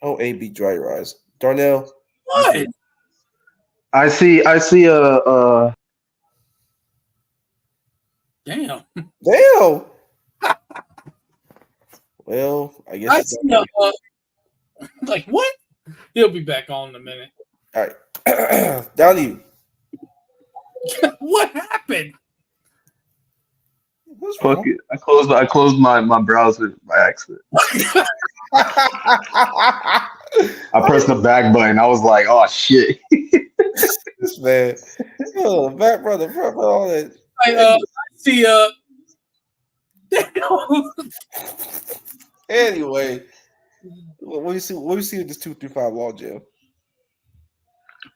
Speaker 3: Oh, AB dry your eyes. Darnell.
Speaker 1: What?
Speaker 4: I see a
Speaker 1: Damn.
Speaker 3: Damn. Well, I guess
Speaker 1: I see like what? He'll be back on in a minute.
Speaker 3: All right. Down to you.
Speaker 1: What happened?
Speaker 3: What's
Speaker 4: Fuck
Speaker 3: wrong?
Speaker 4: it. I closed my browser by accident. I pressed the back button. I was like, oh shit.
Speaker 3: This man. Oh, back brother, front brother, all that.
Speaker 1: Like, see,
Speaker 3: Anyway, what do you see? What do you see with this 235 law jail?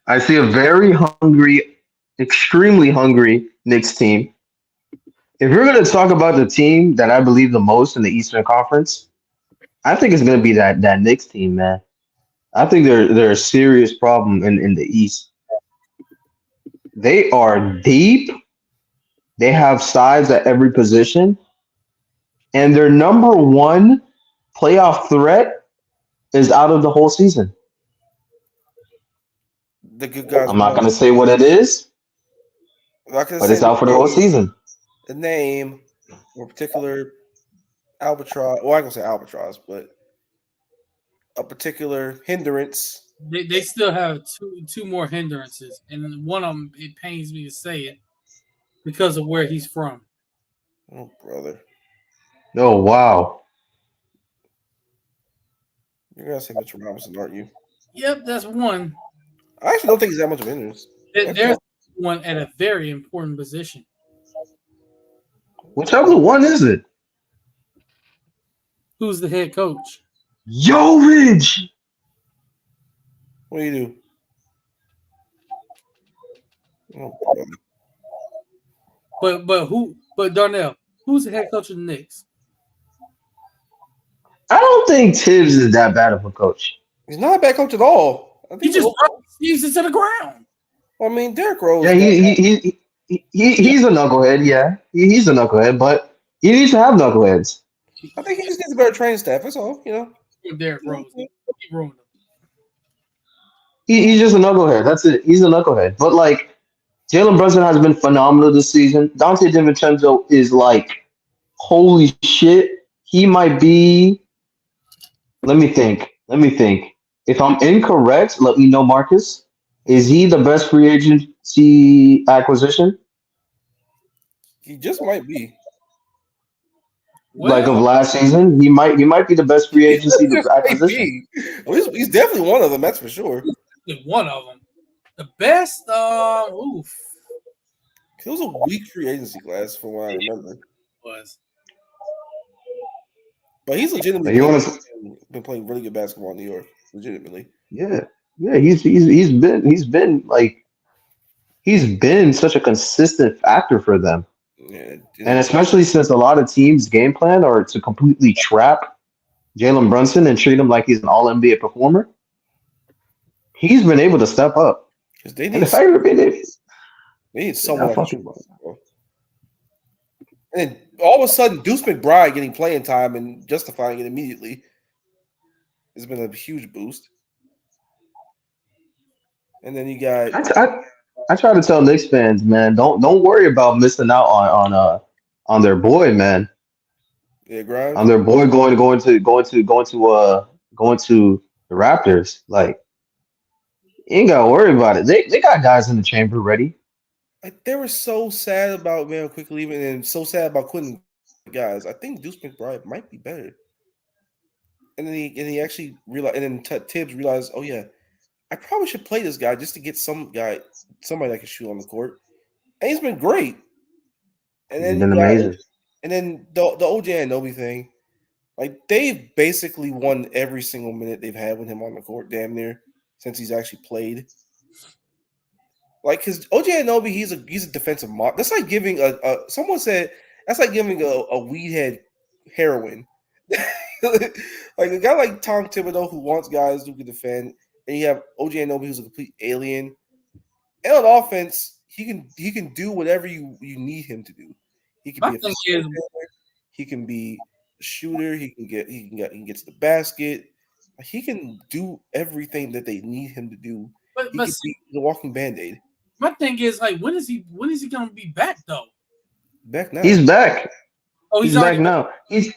Speaker 4: I see a very hungry, extremely hungry Knicks team. If we're gonna talk about the team that I believe the most in the Eastern Conference, I think it's gonna be that Knicks team, man. I think they're a serious problem in the East. They are deep. They have size at every position, and their number one playoff threat is out of the whole season.
Speaker 3: The good guys.
Speaker 4: I'm not gonna say what it is,
Speaker 3: I'm not gonna
Speaker 4: but
Speaker 3: say
Speaker 4: it's out for the whole season.
Speaker 3: the name or particular albatross. Well, I can say albatross, but a particular hindrance.
Speaker 1: they still have two more hindrances, and one of them, it pains me to say it because of where he's from.
Speaker 3: Oh, brother,
Speaker 4: Oh wow.
Speaker 3: you're gonna say Mitchell Robinson, aren't you?
Speaker 1: Yep, that's one.
Speaker 3: I actually don't think he's that much of an hindrance.
Speaker 1: There's one at a very important position.
Speaker 4: Which other one is it?
Speaker 1: Who's the head coach?
Speaker 4: Jovic.
Speaker 3: What do you do? Oh, brother.
Speaker 1: But Darnell, who's the head coach of the Knicks?
Speaker 4: I don't think Tibbs is that bad of a coach.
Speaker 3: He's not a bad coach at all. I
Speaker 1: He
Speaker 3: think
Speaker 1: just throws it to the ground.
Speaker 3: I mean, Derrick Rose.
Speaker 4: Yeah, he's a knucklehead. Yeah, he's a knucklehead, but he needs to have knuckleheads.
Speaker 3: I think he just needs a better training staff. That's all.
Speaker 1: Derrick Rose, he ruined him.
Speaker 4: He's just a knucklehead. That's it. He's a knucklehead. But like Jalen Brunson has been phenomenal this season. Dante DiVincenzo is like, holy shit. He might be. Let me think. If I'm incorrect, let me know, Marcus. Is he the best free agency acquisition?
Speaker 3: He just might be.
Speaker 4: Like of last season, he might be the best free agency acquisition.
Speaker 3: He's definitely one of them. That's for sure.
Speaker 1: One of them, the best. Oof,
Speaker 3: It was a weak free agency class, from what I remember.
Speaker 1: was.
Speaker 3: But he's legitimately been playing really good basketball in New York. Legitimately.
Speaker 4: Yeah. He's been such a consistent factor for them.
Speaker 3: Yeah,
Speaker 4: And especially since a lot of teams' game plan are to completely trap Jalen Brunson and treat him like he's an all NBA performer, he's been able to step up.
Speaker 3: They
Speaker 4: And the fact that
Speaker 3: they need someone that can shoot basketball. And then all of a sudden, Deuce McBride getting playing time and justifying it immediately has been a huge boost. And then you got
Speaker 4: I try to tell Knicks fans, man, don't worry about missing out on their boy, man.
Speaker 3: Yeah, Grimes.
Speaker 4: On their boy going to the Raptors. Like, you ain't gotta worry about it. They got guys in the chamber ready.
Speaker 3: They were so sad about Mario Quick leaving and so sad about quitting guys. I think Deuce McBride might be better. And then he actually realized, and then Tibbs realized, oh yeah, I probably should play this guy just to get somebody that can shoot on the court. And he's been great. And then
Speaker 4: He's been amazing.
Speaker 3: And then the OJ Anunoby thing, like they've basically won every single minute they've had with him on the court, damn near, since he's actually played. Like, because OJ Anunoby, he's a defensive mob. That's like giving someone said that's like giving a weed head heroin. Like a guy like Tom Thibodeau who wants guys who can defend, and you have OJ Anunoby who's a complete alien. And on offense, he can do whatever you need him to do. He can be a facilitator, he can be a shooter, he can get to the basket. He can do everything that they need him to do. He can be the walking Band-Aid.
Speaker 1: My thing is, like, when is he gonna be back though?
Speaker 3: Back now.
Speaker 4: He's back.
Speaker 1: Oh,
Speaker 4: he's back now. He's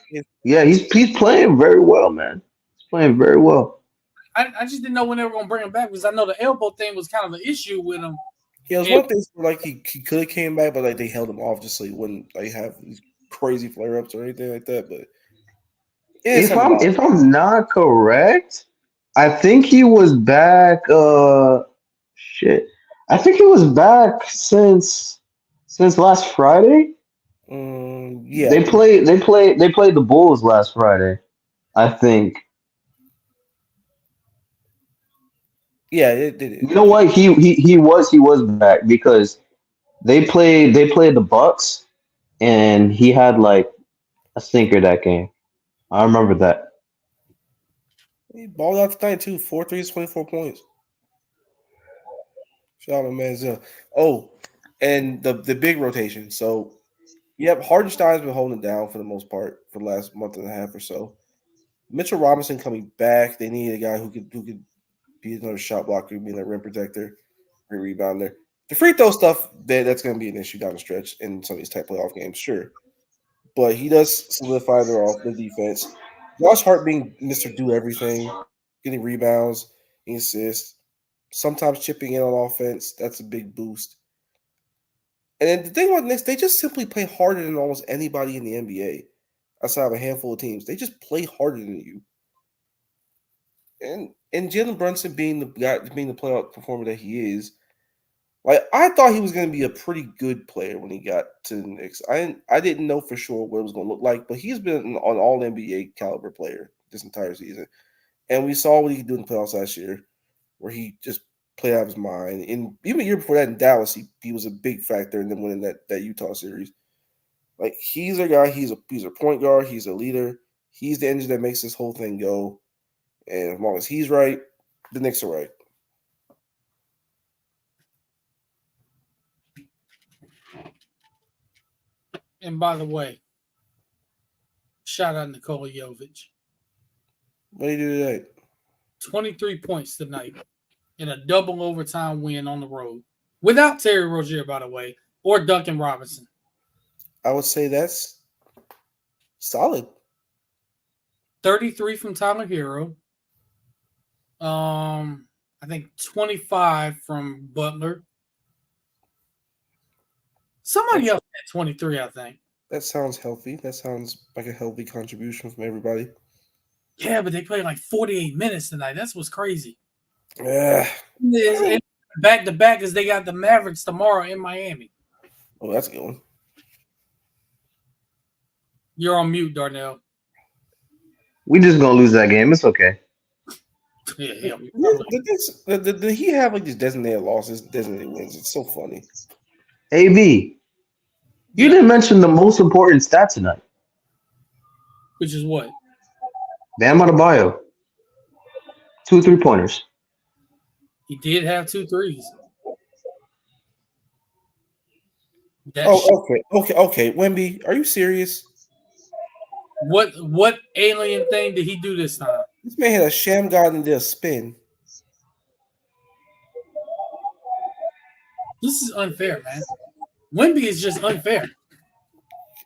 Speaker 4: playing very well, man. He's playing very well.
Speaker 1: I just didn't know when they were gonna bring him back because I know the elbow thing was kind of an issue with him.
Speaker 3: Yeah, it was one thing where like he could have came back, but like they held him off just so he wouldn't like have these crazy flare ups or anything like that, but it is
Speaker 4: If I'm not correct, I think he was back. Shit, I think he was back since last Friday.
Speaker 3: Yeah,
Speaker 4: They played the Bulls last Friday. I think.
Speaker 3: yeah, it did it.
Speaker 4: You know what? He was back because they played the Bucks and he had like a stinker that game. I remember that.
Speaker 3: He balled out tonight too. 4 threes, 24 points. Shout out my man Zill. Oh, and the big rotation. So yep, Hardenstein's been holding it down for the most part for the last month and a half or so. Mitchell Robinson coming back. They need a guy who could be another shot blocker, be a rim protector, great rebounder. The free throw stuff that's going to be an issue down the stretch in some of these type playoff games, sure. But he does solidify their defense. Josh Hart being Mr. Do Everything, getting rebounds, assists, sometimes chipping in on offense. That's a big boost. And then the thing about the Knicks, they just simply play harder than almost anybody in the NBA outside of a handful of teams. They just play harder than you. And Jalen Brunson being the guy, being the playoff performer that he is, like I thought he was going to be a pretty good player when he got to the Knicks. I didn't know for sure what it was going to look like, but he's been an all NBA caliber player this entire season, and we saw what he could do in the playoffs last year, where he just played out of his mind. And even a year before that in Dallas, he was a big factor in them winning that Utah series. Like he's a guy, he's a point guard, he's a leader, he's the engine that makes this whole thing go. And as long as he's right, the Knicks are right.
Speaker 1: And by the way, shout out Nikola Jovic.
Speaker 3: What do you do today?
Speaker 1: 23 points tonight in a double overtime win on the road. Without Terry Rozier, by the way, or Duncan Robinson.
Speaker 3: I would say that's solid.
Speaker 1: 33 from Tyler Hero. I think 25 from Butler. Somebody else had 23, I think.
Speaker 3: That sounds healthy. That sounds like a healthy contribution from everybody.
Speaker 1: Yeah, but they played like 48 minutes tonight. That's what's crazy.
Speaker 3: Yeah.
Speaker 1: Back to back as they got the Mavericks tomorrow in Miami.
Speaker 3: Oh, that's a good one.
Speaker 1: You're on mute, Darnell.
Speaker 4: We just gonna lose that game. It's okay.
Speaker 1: Yeah.
Speaker 3: Did he have like these designated losses, designated wins? It's so funny.
Speaker 4: AB, you didn't mention the most important stat tonight.
Speaker 1: Which is what?
Speaker 4: Bam Adebayo. 2 3-pointers.
Speaker 1: He did have 2 threes.
Speaker 3: Okay. Wemby, are you serious?
Speaker 1: What alien thing did he do this time?
Speaker 3: This man had a sham god and did a spin.
Speaker 1: This is unfair, man. Wemby is just unfair.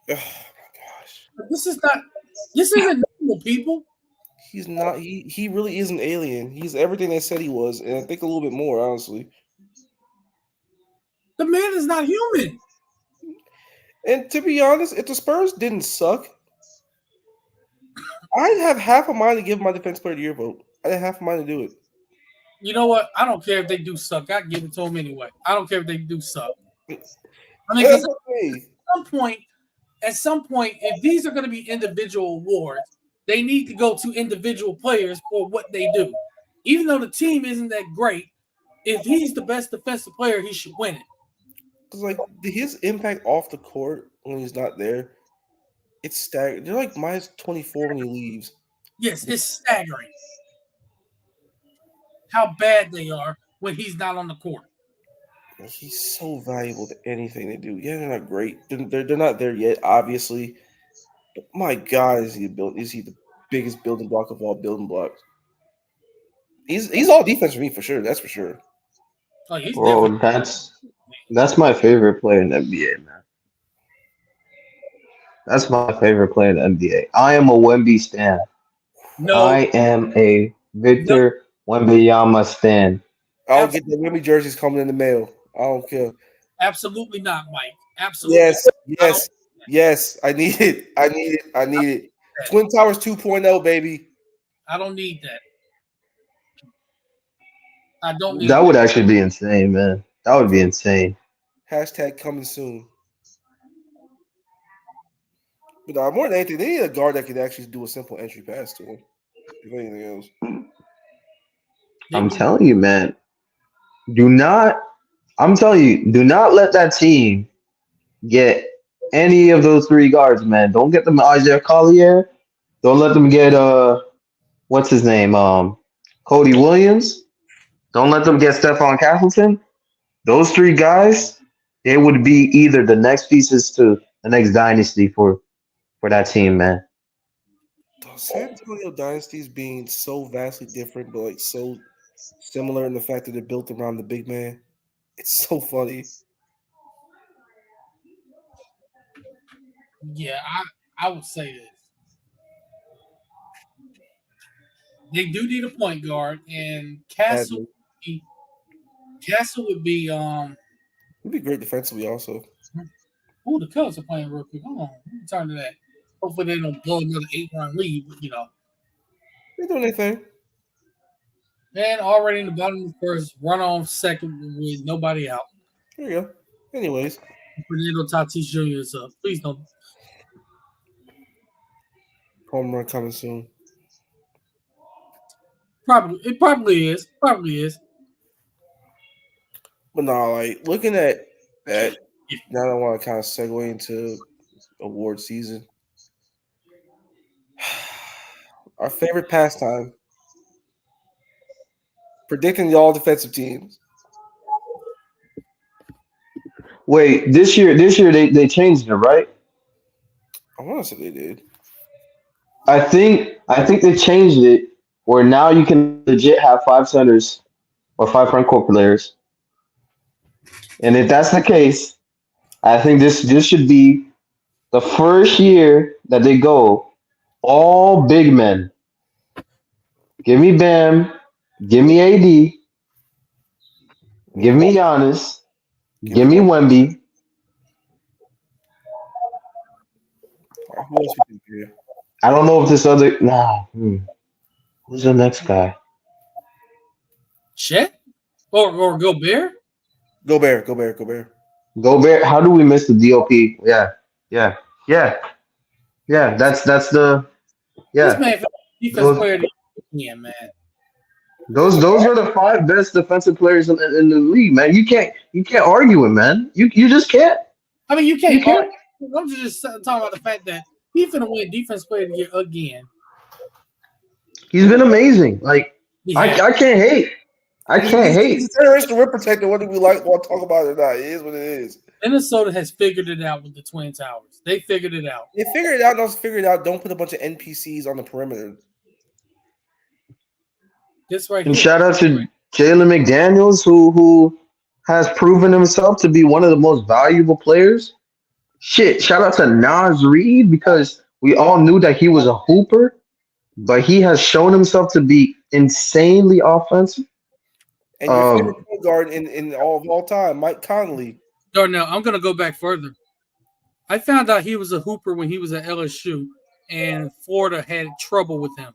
Speaker 3: Oh my gosh.
Speaker 1: This isn't normal, people.
Speaker 3: He's not. He really is an alien. He's everything they said he was, and I think a little bit more, honestly.
Speaker 1: The man is not human.
Speaker 3: And to be honest, if the Spurs didn't suck, I'd have half a mind to give my defense player of the year vote. I'd have half a mind to do it.
Speaker 1: You know what? I don't care if they do suck. I give it to them anyway. I don't care if they do suck. I mean, at some point, if these are going to be individual awards, they need to go to individual players for what they do. Even though the team isn't that great, if he's the best defensive player, he should win it.
Speaker 3: Because like his impact off the court when he's not there, it's staggering. They're like minus 24 when he leaves.
Speaker 1: Yes, it's staggering how bad they are when he's not on the court.
Speaker 3: He's so valuable to anything they do. Yeah, they're not great. They're not there yet, obviously. But my God, is he the biggest building block of all building blocks? He's all defense for me for sure. That's for sure.
Speaker 1: Oh, he's
Speaker 4: Bro, that's my favorite player in the NBA, man. That's my favorite player in the NBA. I am a Wemby stan.
Speaker 1: No,
Speaker 4: I am a Victor Wembanyama stan.
Speaker 3: I'll get the Wemby jerseys coming in the mail. I don't care.
Speaker 1: absolutely not, Mike. Absolutely.
Speaker 3: Yes. Yes, I need it. I need it. I need it. Twin Towers 2.0, baby.
Speaker 1: I don't need that. I don't need
Speaker 4: That
Speaker 1: that.
Speaker 4: would actually be insane, man. That would be insane.
Speaker 3: Hashtag coming soon. But more than anything, they need a guard that could actually do a simple entry pass to him. If anything else.
Speaker 1: They
Speaker 4: I'm
Speaker 1: do.
Speaker 4: telling you, man. Do not. I'm telling you, do not let that team get any of those three guards, man. Don't get them Isaiah Collier. Don't let them get what's his name? Cody Williams. Don't let them get Stephon Castleton. Those three guys, they would be either the next pieces to the next dynasty for that team, man.
Speaker 3: The San Antonio dynasties being so vastly different, but like so similar in the fact that they're built around the big man. It's so funny.
Speaker 1: Yeah, I would say this. They do need a point guard, and
Speaker 3: Badly.
Speaker 1: Castle would be
Speaker 3: It'd be great defensively also.
Speaker 1: oh, the Cubs are playing real quick. Hold on. Let me turn to that. Hopefully they don't blow another 8-run lead, but
Speaker 3: They're doing anything.
Speaker 1: man, already in the bottom of the first, run on second with nobody out.
Speaker 3: There you go. Anyways,
Speaker 1: Fernando Tatis Jr. is up. Please don't.
Speaker 3: home run coming soon.
Speaker 1: Probably is. Probably is.
Speaker 3: But no, like looking at that, now I want to kind of segue into award season. Our favorite pastime. Predicting the all defensive teams.
Speaker 4: Wait, this year they changed it, right?
Speaker 3: I want to say they did.
Speaker 4: I think they changed it where now you can legit have five centers or five front court players. And if that's the case, I think this should be the first year that they go all big men. Give me Bam, give me AD, give me Giannis, give me Wemby.
Speaker 3: Who else we think here?
Speaker 4: I don't know if this other Who's the next guy?
Speaker 1: Chet or Gobert.
Speaker 3: Gobert, Gobert, Gobert.
Speaker 4: Gobert. How do we miss the DOP? Yeah, yeah, yeah. That's the
Speaker 1: This
Speaker 4: yeah.
Speaker 1: man defense
Speaker 4: Those
Speaker 1: player. Yeah, man.
Speaker 4: those are the five best defensive players in the league, man. You can't argue it, man. You just can't.
Speaker 1: I mean, you
Speaker 4: You
Speaker 1: can't.
Speaker 4: can't.
Speaker 1: I'm just talking about the fact that he's gonna win defense player of the year again.
Speaker 4: He's been amazing. Like
Speaker 1: Yeah.
Speaker 4: I can't hate. I can't
Speaker 3: He's
Speaker 4: hate.
Speaker 3: a terrorist rim protector, whether we like want to talk about it or not. It is what it is.
Speaker 1: Minnesota has figured it out with the Twin Towers. They figured it out.
Speaker 3: They figured it out, don't figure it out. Don't put a bunch of NPCs on the perimeter.
Speaker 1: This right
Speaker 4: And
Speaker 1: here.
Speaker 4: shout out to Jalen McDaniels, who has proven himself to be one of the most valuable players. Shit, shout out to Nas Reed because we all knew that he was a hooper, but he has shown himself to be insanely offensive.
Speaker 3: And your favorite point guard in all of all time, Mike Conley.
Speaker 1: Darnell, I'm gonna go back further. I found out he was a hooper when he was at LSU, and Florida had trouble with him.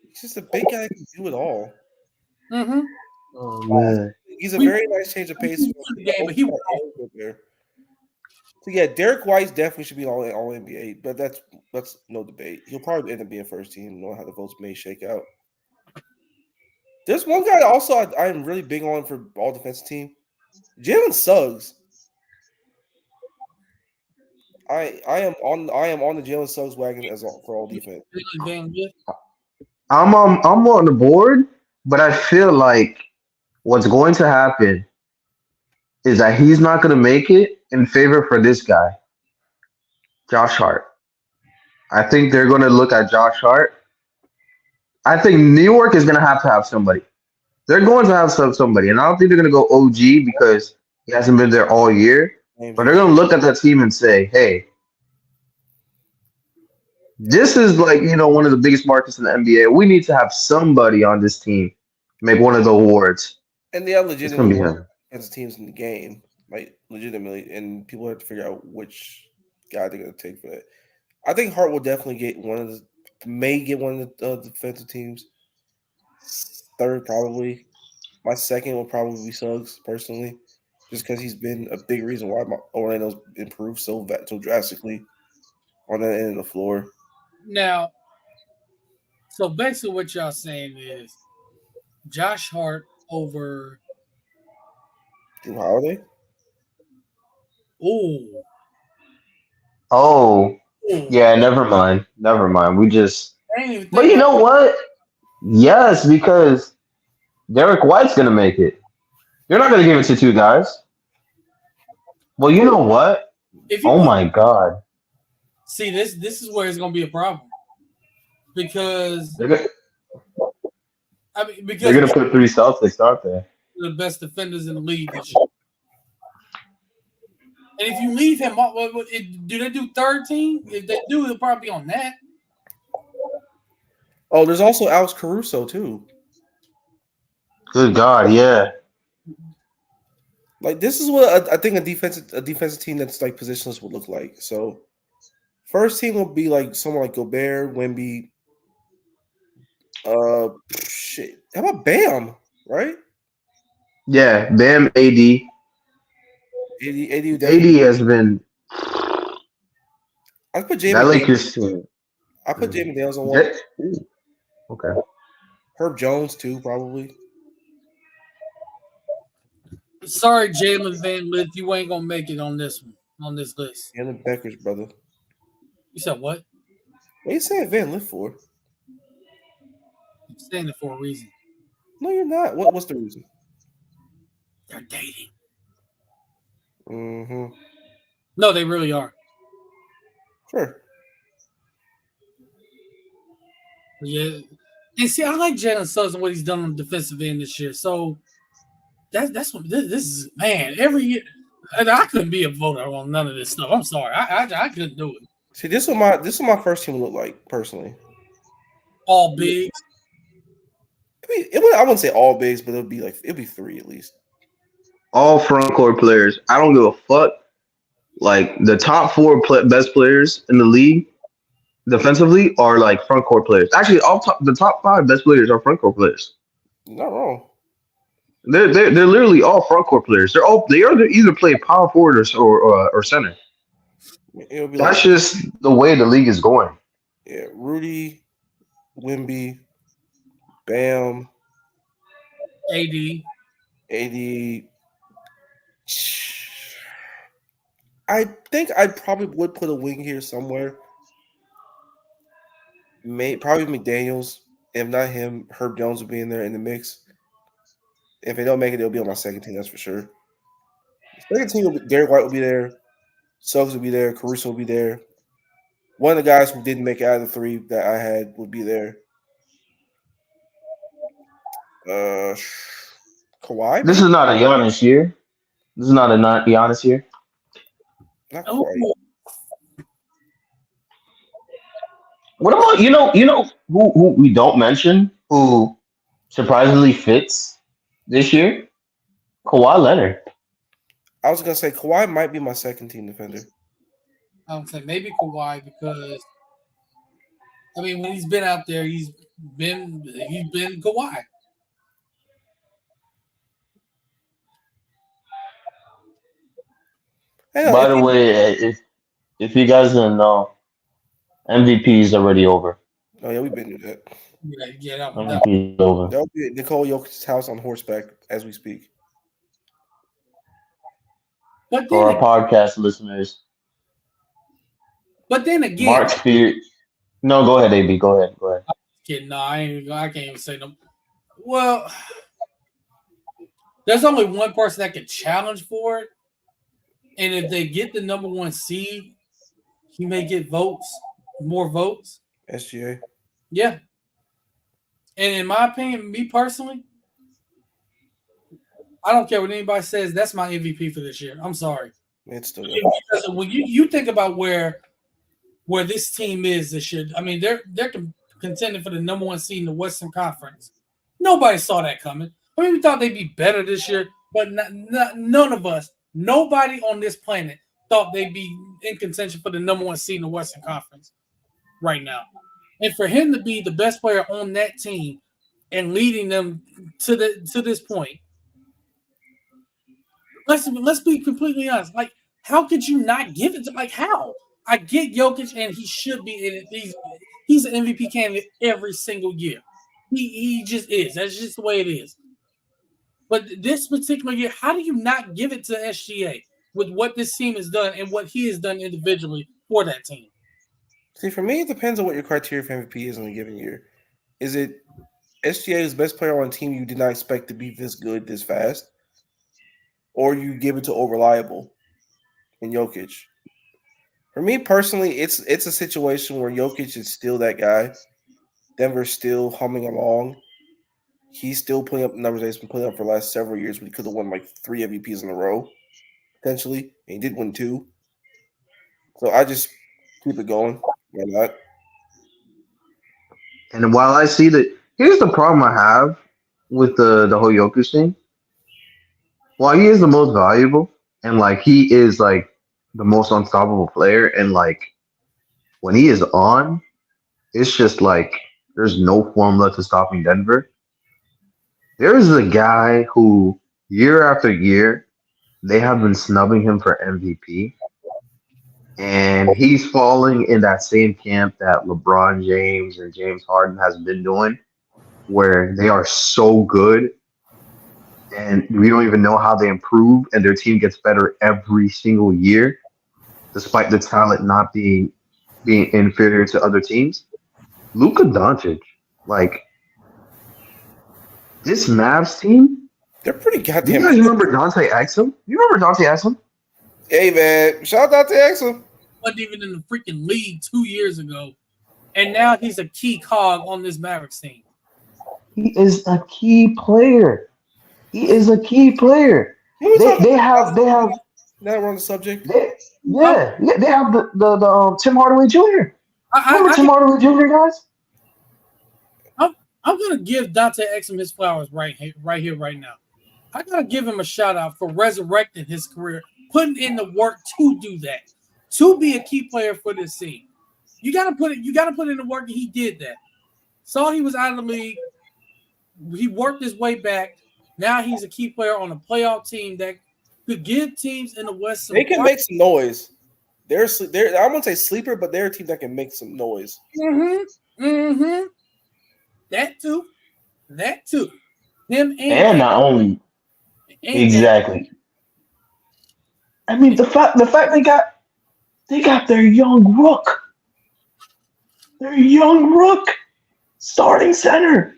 Speaker 3: He's just a big guy that can do it all.
Speaker 1: Mm-hmm.
Speaker 4: Oh man.
Speaker 3: He's a very nice change of pace.
Speaker 1: Game, but he was
Speaker 3: there. So yeah, Derek White definitely should be all NBA, but that's no debate. He'll probably end up being first team, knowing how the votes may shake out. There's one guy also I'm really big on for all defensive team, Jalen Suggs. I am on the Jalen Suggs wagon for all defense.
Speaker 4: I'm on the board, but I feel like what's going to happen is that he's not going to make it in favor for this guy, Josh Hart. I think they're going to look at Josh Hart. I think New York is going to have somebody. They're going to have somebody, and I don't think they're going to go OG because he hasn't been there all year. But they're going to look at that team and say, "Hey, this is like one of the biggest markets in the NBA. We need to have somebody on this team make one of the awards."
Speaker 3: And they are
Speaker 4: It's going to be
Speaker 3: legitimately
Speaker 4: him.
Speaker 3: as teams in the game, like legitimately, and people have to figure out which guy they're gonna take for that. I think Hart will definitely get may get one of the defensive teams. Third, probably. My second will probably be Suggs, personally, just because he's been a big reason why Orlando's improved so drastically on that end of the floor.
Speaker 1: Now, so basically what y'all saying is Josh Hart over
Speaker 3: Drew Holiday.
Speaker 1: ooh,
Speaker 4: Oh,
Speaker 1: ooh.
Speaker 4: yeah. Never mind. Never mind. We just.
Speaker 1: I didn't even
Speaker 4: But
Speaker 1: think
Speaker 4: you
Speaker 1: about
Speaker 4: know what? Yes, because Derek White's gonna make it. You're not gonna give it to two guys. Well, you know what?
Speaker 1: if you
Speaker 4: Oh
Speaker 1: put
Speaker 4: my God.
Speaker 1: see this is where it's gonna be a problem because
Speaker 4: They're gonna,
Speaker 1: I mean
Speaker 4: they're
Speaker 1: because
Speaker 4: gonna put three Celtics, aren't they?
Speaker 1: the best defenders in the league this year. And if you leave him, do they do third team? If they do, he'll probably be on that.
Speaker 3: Oh, there's also Alex Caruso too.
Speaker 4: Good God, yeah.
Speaker 3: Like this is what I think a defensive team that's like positionless would look like. So first team will be like someone like Gobert, Wemby. Shit. How about Bam? Right?
Speaker 4: Yeah, Bam, AD.
Speaker 3: AD would
Speaker 4: AD
Speaker 3: definitely.
Speaker 4: has been
Speaker 3: I put
Speaker 4: that
Speaker 3: Jamie Daniels.
Speaker 4: Lakers team.
Speaker 3: I put Jamie Daniels on one.
Speaker 4: Ja- Ooh, okay.
Speaker 3: Herb Jones too, probably.
Speaker 1: Sorry, Jalen Van Lith, you ain't gonna make it on this one on this list.
Speaker 3: And the Becker's brother.
Speaker 1: You said what?
Speaker 3: What are you saying Van Lift for?
Speaker 1: I'm saying it for a reason.
Speaker 3: No, you're not. What's the reason?
Speaker 1: They're dating.
Speaker 3: Mm-hmm.
Speaker 1: No, they really are.
Speaker 3: Sure.
Speaker 1: Yeah. And see, I like Jalen Suggs and what he's done on the defensive end this year. So that's what this is, man. Every year, and I couldn't be a voter on none of this stuff. I'm sorry, I couldn't do it.
Speaker 3: See, this is what my first team would look like personally.
Speaker 1: All bigs.
Speaker 3: I wouldn't say all bigs, but it'd be three at least.
Speaker 4: All front court players. I don't give a fuck. Like the top four best players in the league defensively are like front court players. Actually, the top five best players are front court players.
Speaker 3: Not wrong.
Speaker 4: They're literally all front court players. They are either play power forward or center.
Speaker 3: It'll be
Speaker 4: That's
Speaker 3: like
Speaker 4: just the way the league is going.
Speaker 3: Rudy, Wimby, Bam,
Speaker 1: AD.
Speaker 3: AD. I think I probably would put a wing here somewhere. Probably McDaniels. If not him, Herb Jones will be in there in the mix. If they don't make it, they'll be on my second team. That's for sure. Second team, Derek White will be there. Suggs will be there. Caruso will be there. One of the guys who didn't make it out of the three that I had would be there. Kawhi.
Speaker 4: This
Speaker 3: Maybe?
Speaker 4: is not a Giannis year. This is not a not Giannis year.
Speaker 3: Not
Speaker 1: Oh,
Speaker 3: quite.
Speaker 4: What about who we don't mention who surprisingly fits this year? Kawhi Leonard.
Speaker 3: I was gonna say Kawhi might be my second team defender.
Speaker 1: I would say maybe Kawhi because I mean when he's been out there, he's been Kawhi.
Speaker 3: Hey, no,
Speaker 4: By the way, if you guys didn't know, MVP is already over.
Speaker 3: oh yeah, we've been through that.
Speaker 1: Yeah, that
Speaker 4: MVP is over.
Speaker 3: That'll be at Nicole Jokic's house on horseback as we speak.
Speaker 1: But
Speaker 4: For
Speaker 1: then,
Speaker 4: our podcast listeners,
Speaker 1: again,
Speaker 4: Mark Spears. No, go ahead, AB. Go ahead.
Speaker 1: kidding. No, I can't even say no. Well, there's only one person that can challenge for it, and if they get the number one seed, he may get more votes.
Speaker 3: SGA.
Speaker 1: Yeah. And in my opinion, me personally, I don't care what anybody says. That's my MVP for this year. I'm sorry.
Speaker 3: It's still
Speaker 1: Because when you think about where this team is this year, I mean they're contending for the number one seed in the Western Conference. Nobody saw that coming. I mean, we thought they'd be better this year, but none of us, nobody on this planet thought they'd be in contention for the number 1 seed in the Western Conference right now. And for him to be the best player on that team and leading them to this point, let's be completely honest. Like, how could you not give it to, like, how? I get Jokic and he should be in it. He's an MVP candidate every single year. He just is. That's just the way it is. But this particular year, how do you not give it to SGA with what this team has done and what he has done individually for that team?
Speaker 3: See, for me, it depends on what your criteria for MVP is in a given year. Is it SGA's best player on a team you did not expect to be this good, this fast? Or you give it to over-reliable in Jokic? For me personally, it's a situation where Jokic is still that guy. Denver's still humming along. He's still putting up numbers that he's been putting up for the last several years, but he could have won like 3 MVPs in a row, potentially. And he did win 2. So I just keep it going. Why not?
Speaker 4: And while I see that, here's the problem I have with the whole Jokic thing. While he is the most valuable, and like he is like the most unstoppable player, and like when he is on, it's just like there's no formula to stopping Denver. There is a guy who year after year they have been snubbing him for MVP, and he's falling in that same camp that LeBron James and James Harden has been doing, where they are so good and we don't even know how they improve, and their team gets better every single year, despite the talent not being inferior to other teams. Luka Doncic, like this Mavs team,
Speaker 3: they're pretty
Speaker 4: do
Speaker 3: goddamn.
Speaker 4: you guys remember Dante Exum? You remember Dante Exum?
Speaker 3: Hey man, shout out to Exum.
Speaker 1: Wasn't even in the freaking league 2 years ago, and now he's a key cog on this Mavericks team.
Speaker 4: He is a key player. He is a key player. They have.
Speaker 3: Now we're on the subject.
Speaker 4: They have the Tim Hardaway Jr. Remember Tim Hardaway Jr. guys?
Speaker 1: I'm gonna give Dante Exum his flowers right here, right now. I gotta give him a shout out for resurrecting his career, putting in the work to do that, to be a key player for this team. You gotta put in the work, and he did that. Saw he was out of the league. He worked his way back. Now he's a key player on a playoff team that could give teams in the West some.
Speaker 3: They can make some noise. They're I won't say sleeper, but they're a team that can make some noise.
Speaker 1: That too. Him
Speaker 4: and not only exactly. I mean the fact they got their young rook starting center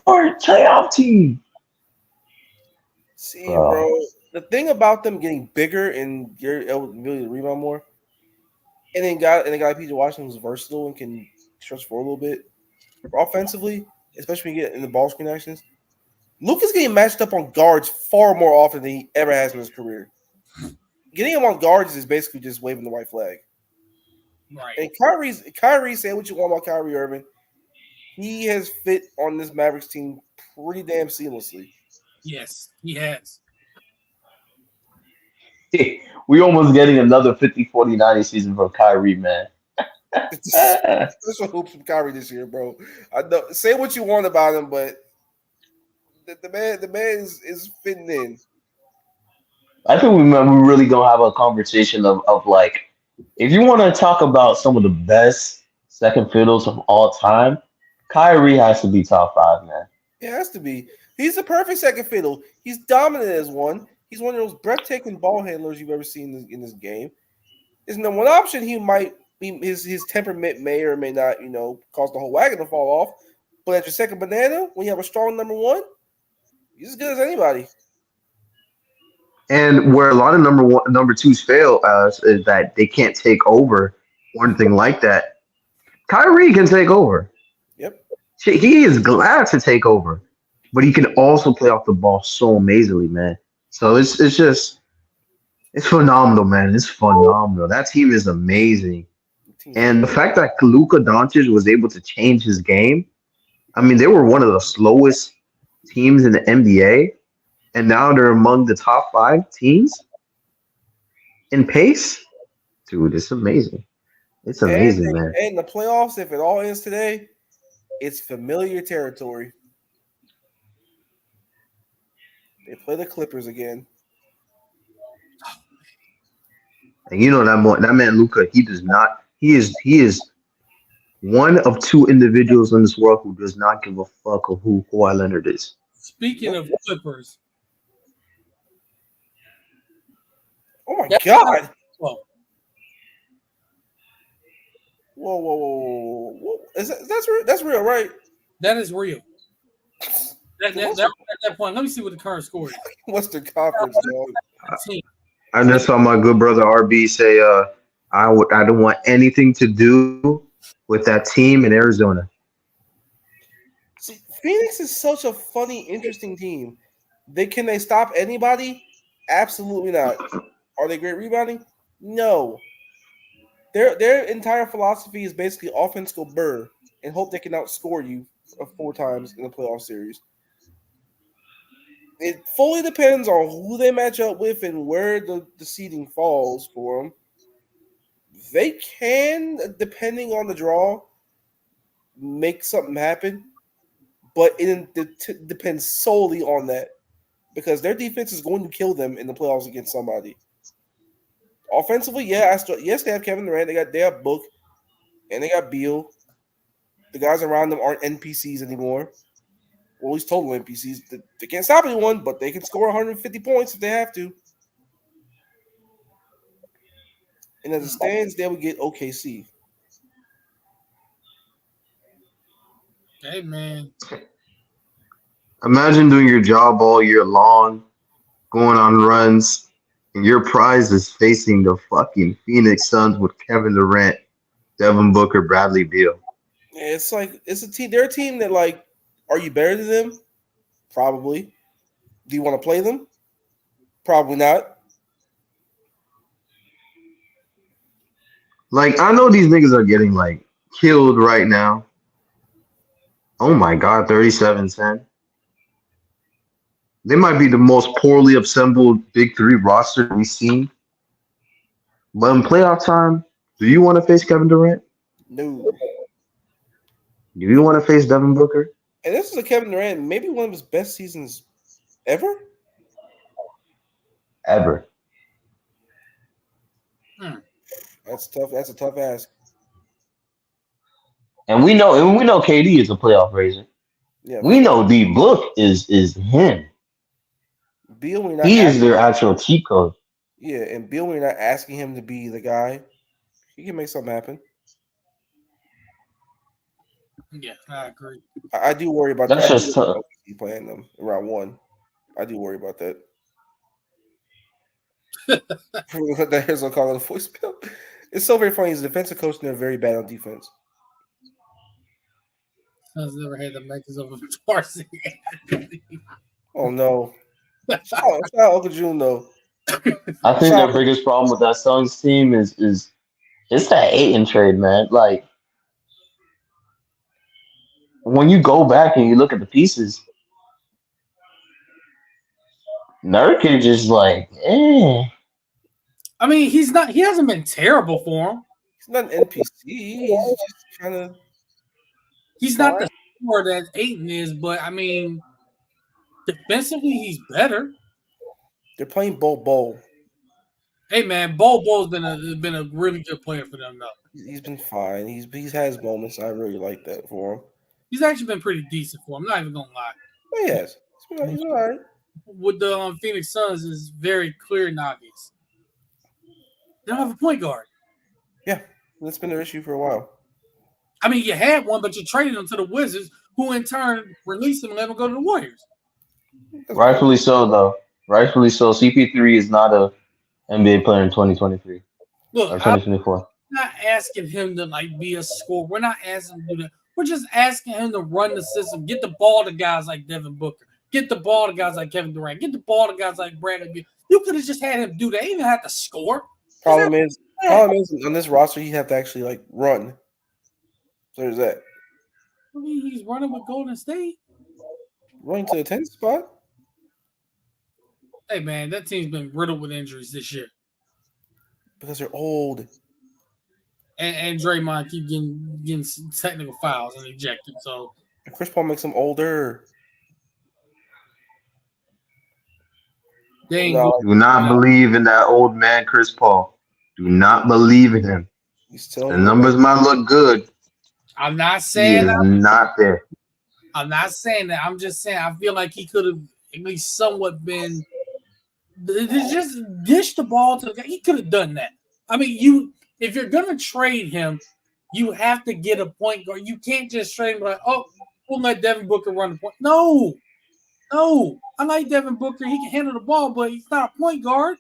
Speaker 4: for a playoff team.
Speaker 3: See, bro, the thing about them getting bigger and your ability to rebound more, and then PJ Washington who's versatile and can stretch for a little bit offensively, especially when you get in the ball screen actions. Luka's getting matched up on guards far more often than he ever has in his career. Getting him on guards is basically just waving the white flag.
Speaker 1: Right.
Speaker 3: And Kyrie, say what you want about Kyrie Irving, he has fit on this Mavericks team pretty damn seamlessly.
Speaker 1: Yes, he has.
Speaker 4: We almost getting another 50-40-90 season from Kyrie, man.
Speaker 3: Special hoops from Kyrie this year, bro. I know, say what you want about him, but the man is fitting in.
Speaker 4: I think we really gonna have a conversation of like, if you want to talk about some of the best second fiddles of all time, Kyrie has to be top 5, man.
Speaker 3: It has to be. He's the perfect second fiddle. He's dominant as one. He's one of those breathtaking ball handlers you've ever seen in this game. Isn't there one option he might be? His temperament may or may not, cause the whole wagon to fall off. But at your second banana, when you have a strong number 1, he's as good as anybody.
Speaker 4: And where a lot of number 2s fail is that they can't take over or anything like that. Kyrie can take over.
Speaker 3: Yep.
Speaker 4: He is glad to take over, but he can also play off the ball so amazingly, man. So it's phenomenal, man. It's phenomenal. That team is amazing. And the fact that Luka Doncic was able to change his game, I mean, they were one of the slowest teams in the NBA, and now they're among the top 5 teams. in pace, dude. It's amazing. It's amazing, man.
Speaker 3: And the playoffs, if it all ends today, it's familiar territory. They play the Clippers again.
Speaker 4: And you know that man Luca. He does not. He is one of two individuals in this world who does not give a fuck of who Kawhi Leonard is.
Speaker 1: Speaking of Clippers,
Speaker 3: Oh my
Speaker 1: that's
Speaker 3: God!
Speaker 1: well,
Speaker 3: Whoa! That's real, right?
Speaker 1: that is real. At that point, let me see what the current score is.
Speaker 3: Western Conference, dog.
Speaker 4: I just saw my good brother RB say, I don't want anything to do with that team in Arizona.
Speaker 3: See, Phoenix is such a funny, interesting team. Can they stop anybody? Absolutely not. Are they great rebounding? No. Their entire philosophy is basically offense go burr and hope they can outscore you 4 times in the playoff series. It fully depends on who they match up with and where the seeding falls for them. They can, depending on the draw, make something happen, but it depends solely on that because their defense is going to kill them in the playoffs against somebody. Offensively, yes, they have Kevin Durant, they have Book, and they got Beal. The guys around them aren't NPCs anymore. Well, at least total NPCs. They can't stop anyone, but they can score 150 points if they have to. And as it stands, they would get OKC.
Speaker 1: Hey man,
Speaker 4: Imagine doing your job all year long, going on runs, and your prize is facing the fucking Phoenix Suns with Kevin Durant, Devin Booker, Bradley Beal.
Speaker 3: It's like it's a team. They're a team that are you better than them? Probably. Do you want to play them? Probably not.
Speaker 4: Like, I know these niggas are getting killed right now. Oh my god, 37-10. They might be the most poorly assembled Big Three roster we've seen. But in playoff time, do you want to face Kevin Durant?
Speaker 3: No.
Speaker 4: Do you want to face Devin Booker?
Speaker 3: And this is a Kevin Durant, maybe one of his best seasons ever.
Speaker 4: Ever.
Speaker 3: That's tough. That's a tough ask.
Speaker 4: And we know KD is a playoff raiser.
Speaker 3: Yeah,
Speaker 4: We know D Book is him.
Speaker 3: Beal, we're not
Speaker 4: He is their actual cheat code.
Speaker 3: Yeah, and Beal, we're not asking him to be the guy. He can make something happen.
Speaker 1: yeah, I agree.
Speaker 3: I do worry about
Speaker 4: That's
Speaker 3: that.
Speaker 4: just tough.
Speaker 3: Playing them in round 1. I do worry about that. Here's what I call it a voicemail. It's so very funny. He's a defensive coach and they're very bad on defense.
Speaker 1: Suns never had the makers of a varsity.
Speaker 3: Oh no! Shout out Uncle June though.
Speaker 4: I think the biggest problem with that Suns team is it's that Ayton trade, man. Like when you go back and you look at the pieces, Nurkic is
Speaker 1: I mean, he hasn't been terrible for him.
Speaker 3: He's not an NPC. He's just kind of.
Speaker 1: He's not the scorer that Ayton is, but I mean, defensively, he's better.
Speaker 3: They're playing Bo.
Speaker 1: Hey man, Bo's been a really good player for them though.
Speaker 3: He's been fine. He's had his moments. I really like that for him.
Speaker 1: He's actually been pretty decent for him. I'm not even gonna lie.
Speaker 3: Oh yes, he's all right.
Speaker 1: With the Phoenix Suns is very clear and obvious. They don't have a point guard.
Speaker 3: Yeah, that's been their issue for a while.
Speaker 1: I mean, you had one, but you traded him to the Wizards, who in turn released him and let him go to the Warriors.
Speaker 4: rightfully so, though. Rightfully so. CP3 is not a NBA player in 2023
Speaker 1: Look,
Speaker 4: or 2024.
Speaker 1: I'm not asking him to be a scorer. We're not asking him to do that. We're just asking him to run the system, get the ball to guys like Devin Booker, get the ball to guys like Kevin Durant, get the ball to guys like Bradley Beal. You could have just had him do that. He didn't have to score.
Speaker 3: Problem is on this roster, you have to actually run. So there's that.
Speaker 1: I mean, he's running with Golden State.
Speaker 3: Running to the 10th spot.
Speaker 1: Hey man, that team's been riddled with injuries this year.
Speaker 3: Because they're old.
Speaker 1: And Draymond keep getting technical fouls and ejected. So
Speaker 3: And Chris Paul makes them older.
Speaker 1: they ain't
Speaker 3: No,
Speaker 1: good.
Speaker 4: Do not believe in that old man, Chris Paul. Do not believe in him.
Speaker 3: he's
Speaker 4: The
Speaker 3: telling you.
Speaker 4: numbers might look good.
Speaker 1: I'm not
Speaker 4: He
Speaker 1: saying
Speaker 4: is not there.
Speaker 1: I'm not saying that. I'm just saying I feel like he could have at least somewhat been just dish the ball to the guy. He could have done that. I mean, if you're gonna trade him, you have to get a point guard. You can't just trade him like, oh, we'll let Devin Booker run the point. No. I like Devin Booker. He can handle the ball, but he's not a point guard.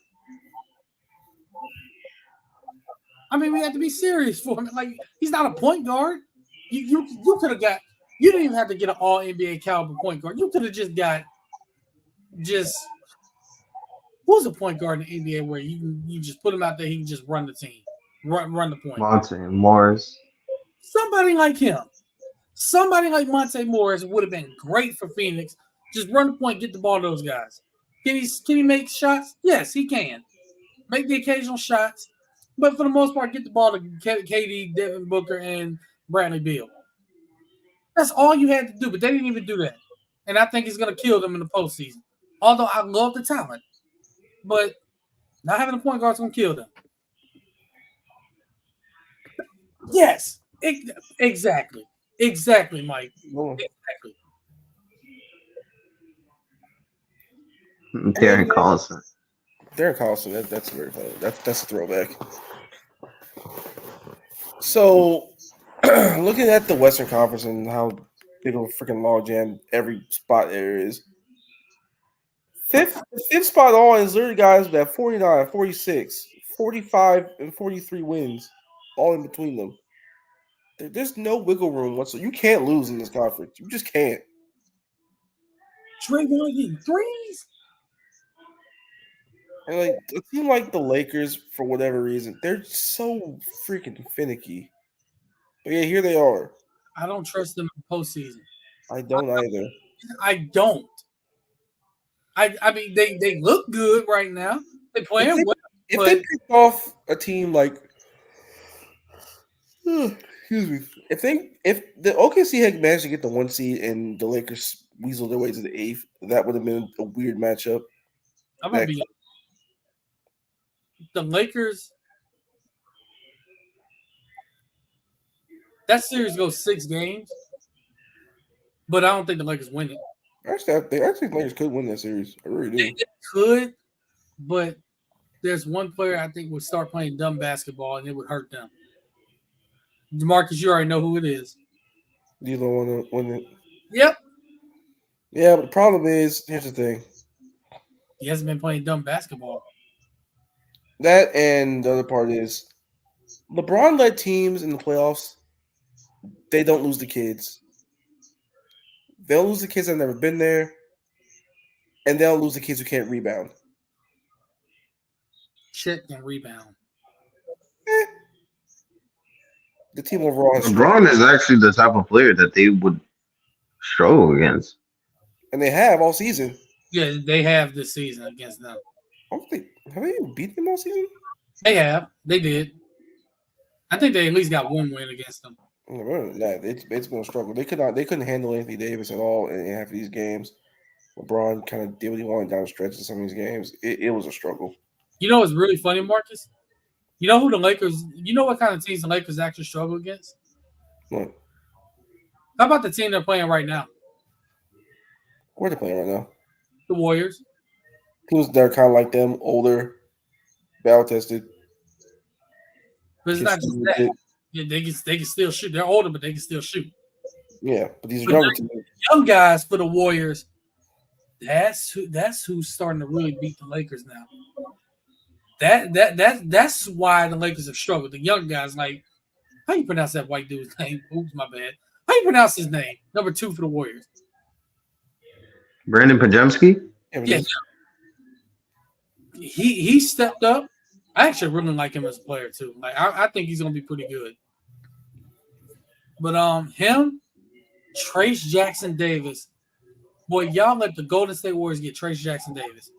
Speaker 1: I mean, we have to be serious for him. Like, he's not a point guard. You could have got. You didn't even have to get an All NBA caliber point guard. You could have just got who's a point guard in the NBA where you just put him out there, he can just run the team, run the point.
Speaker 4: Monte Morris.
Speaker 1: Somebody like him, somebody like Monte Morris would have been great for Phoenix. Just run the point, get the ball to those guys. Can he make shots? Yes, he can. Make the occasional shots, but for the most part, get the ball to KD, Devin Booker, and Bradley Beal. That's all you had to do, but they didn't even do that. And I think it's going to kill them in the postseason. Although I love the talent, but not having a point guard is going to kill them. Yes, exactly, Mike. Exactly.
Speaker 4: Darren Collison.
Speaker 3: Darren Collison, that's very funny. That's a throwback. So, looking at the Western Conference and how big of a freaking logjam every spot there is, fifth spot on is literally guys that 49, 46, 45, and 43 wins, all in between them. There's no wiggle room whatsoever. You can't lose in this conference. You just can't.
Speaker 1: Draymond hitting threes.
Speaker 3: And like a team like the Lakers, for whatever reason, they're so freaking finicky. But yeah, here they are.
Speaker 1: I don't trust them in the postseason.
Speaker 3: I don't either.
Speaker 1: I don't. I mean, they look good right now. They playing well.
Speaker 3: If they pick off a team like, excuse me, if the OKC had managed to get the 1 seed and the Lakers weasel their way to the 8th, that would have been a weird matchup.
Speaker 1: I'm gonna be the Lakers. That series goes 6 games, but I don't think the Lakers win it.
Speaker 3: Actually, the Lakers could win that series. I really do.
Speaker 1: They could, but there's one player I think would start playing dumb basketball and it would hurt them. DeMarcus, you already know who it is.
Speaker 3: You don't want to win it.
Speaker 1: Yep.
Speaker 3: Yeah, but the problem is, here's the thing.
Speaker 1: He hasn't been playing dumb basketball.
Speaker 3: That and the other part is LeBron-led teams in the playoffs, they don't lose the kids. They'll lose the kids that have never been there, and they'll lose the kids who can't rebound.
Speaker 1: Shit can rebound.
Speaker 3: The team overall has
Speaker 4: LeBron is actually the type of player that they would struggle against.
Speaker 3: and they have all season.
Speaker 1: Yeah, they have this season against them.
Speaker 3: I don't think have they even beat them all season?
Speaker 1: They have. They did. I think they at least got 1 win against them.
Speaker 3: Nah, it's been a struggle. They couldn't handle Anthony Davis at all in half of these games. LeBron kind of did what he wanted down the stretch in some of these games. It was a struggle.
Speaker 1: You know what's really funny, Marcus? You know who the Lakers? You know what kind of teams the Lakers actually struggle against?
Speaker 3: What?
Speaker 1: How about the team they're playing right now?
Speaker 3: Where they playing right now?
Speaker 1: The Warriors.
Speaker 3: Teams that are kind of like them, older, battle tested.
Speaker 1: But it's not just that. Yeah, they can still shoot. They're older, but they can still shoot.
Speaker 3: Yeah, but these are
Speaker 1: But
Speaker 3: younger
Speaker 1: now,
Speaker 3: teams.
Speaker 1: young guys for the Warriors. That's who's starting to really beat the Lakers now. That's why the Lakers have struggled. The young guys, like, how you pronounce that white dude's name? Oops, my bad. How you pronounce his name? Number 2 for the Warriors.
Speaker 4: Brandon Pajemski?
Speaker 1: Yeah. He stepped up. I actually really like him as a player too. Like I think he's gonna be pretty good. But him, Trace Jackson Davis. Boy, y'all let the Golden State Warriors get Trace Jackson Davis.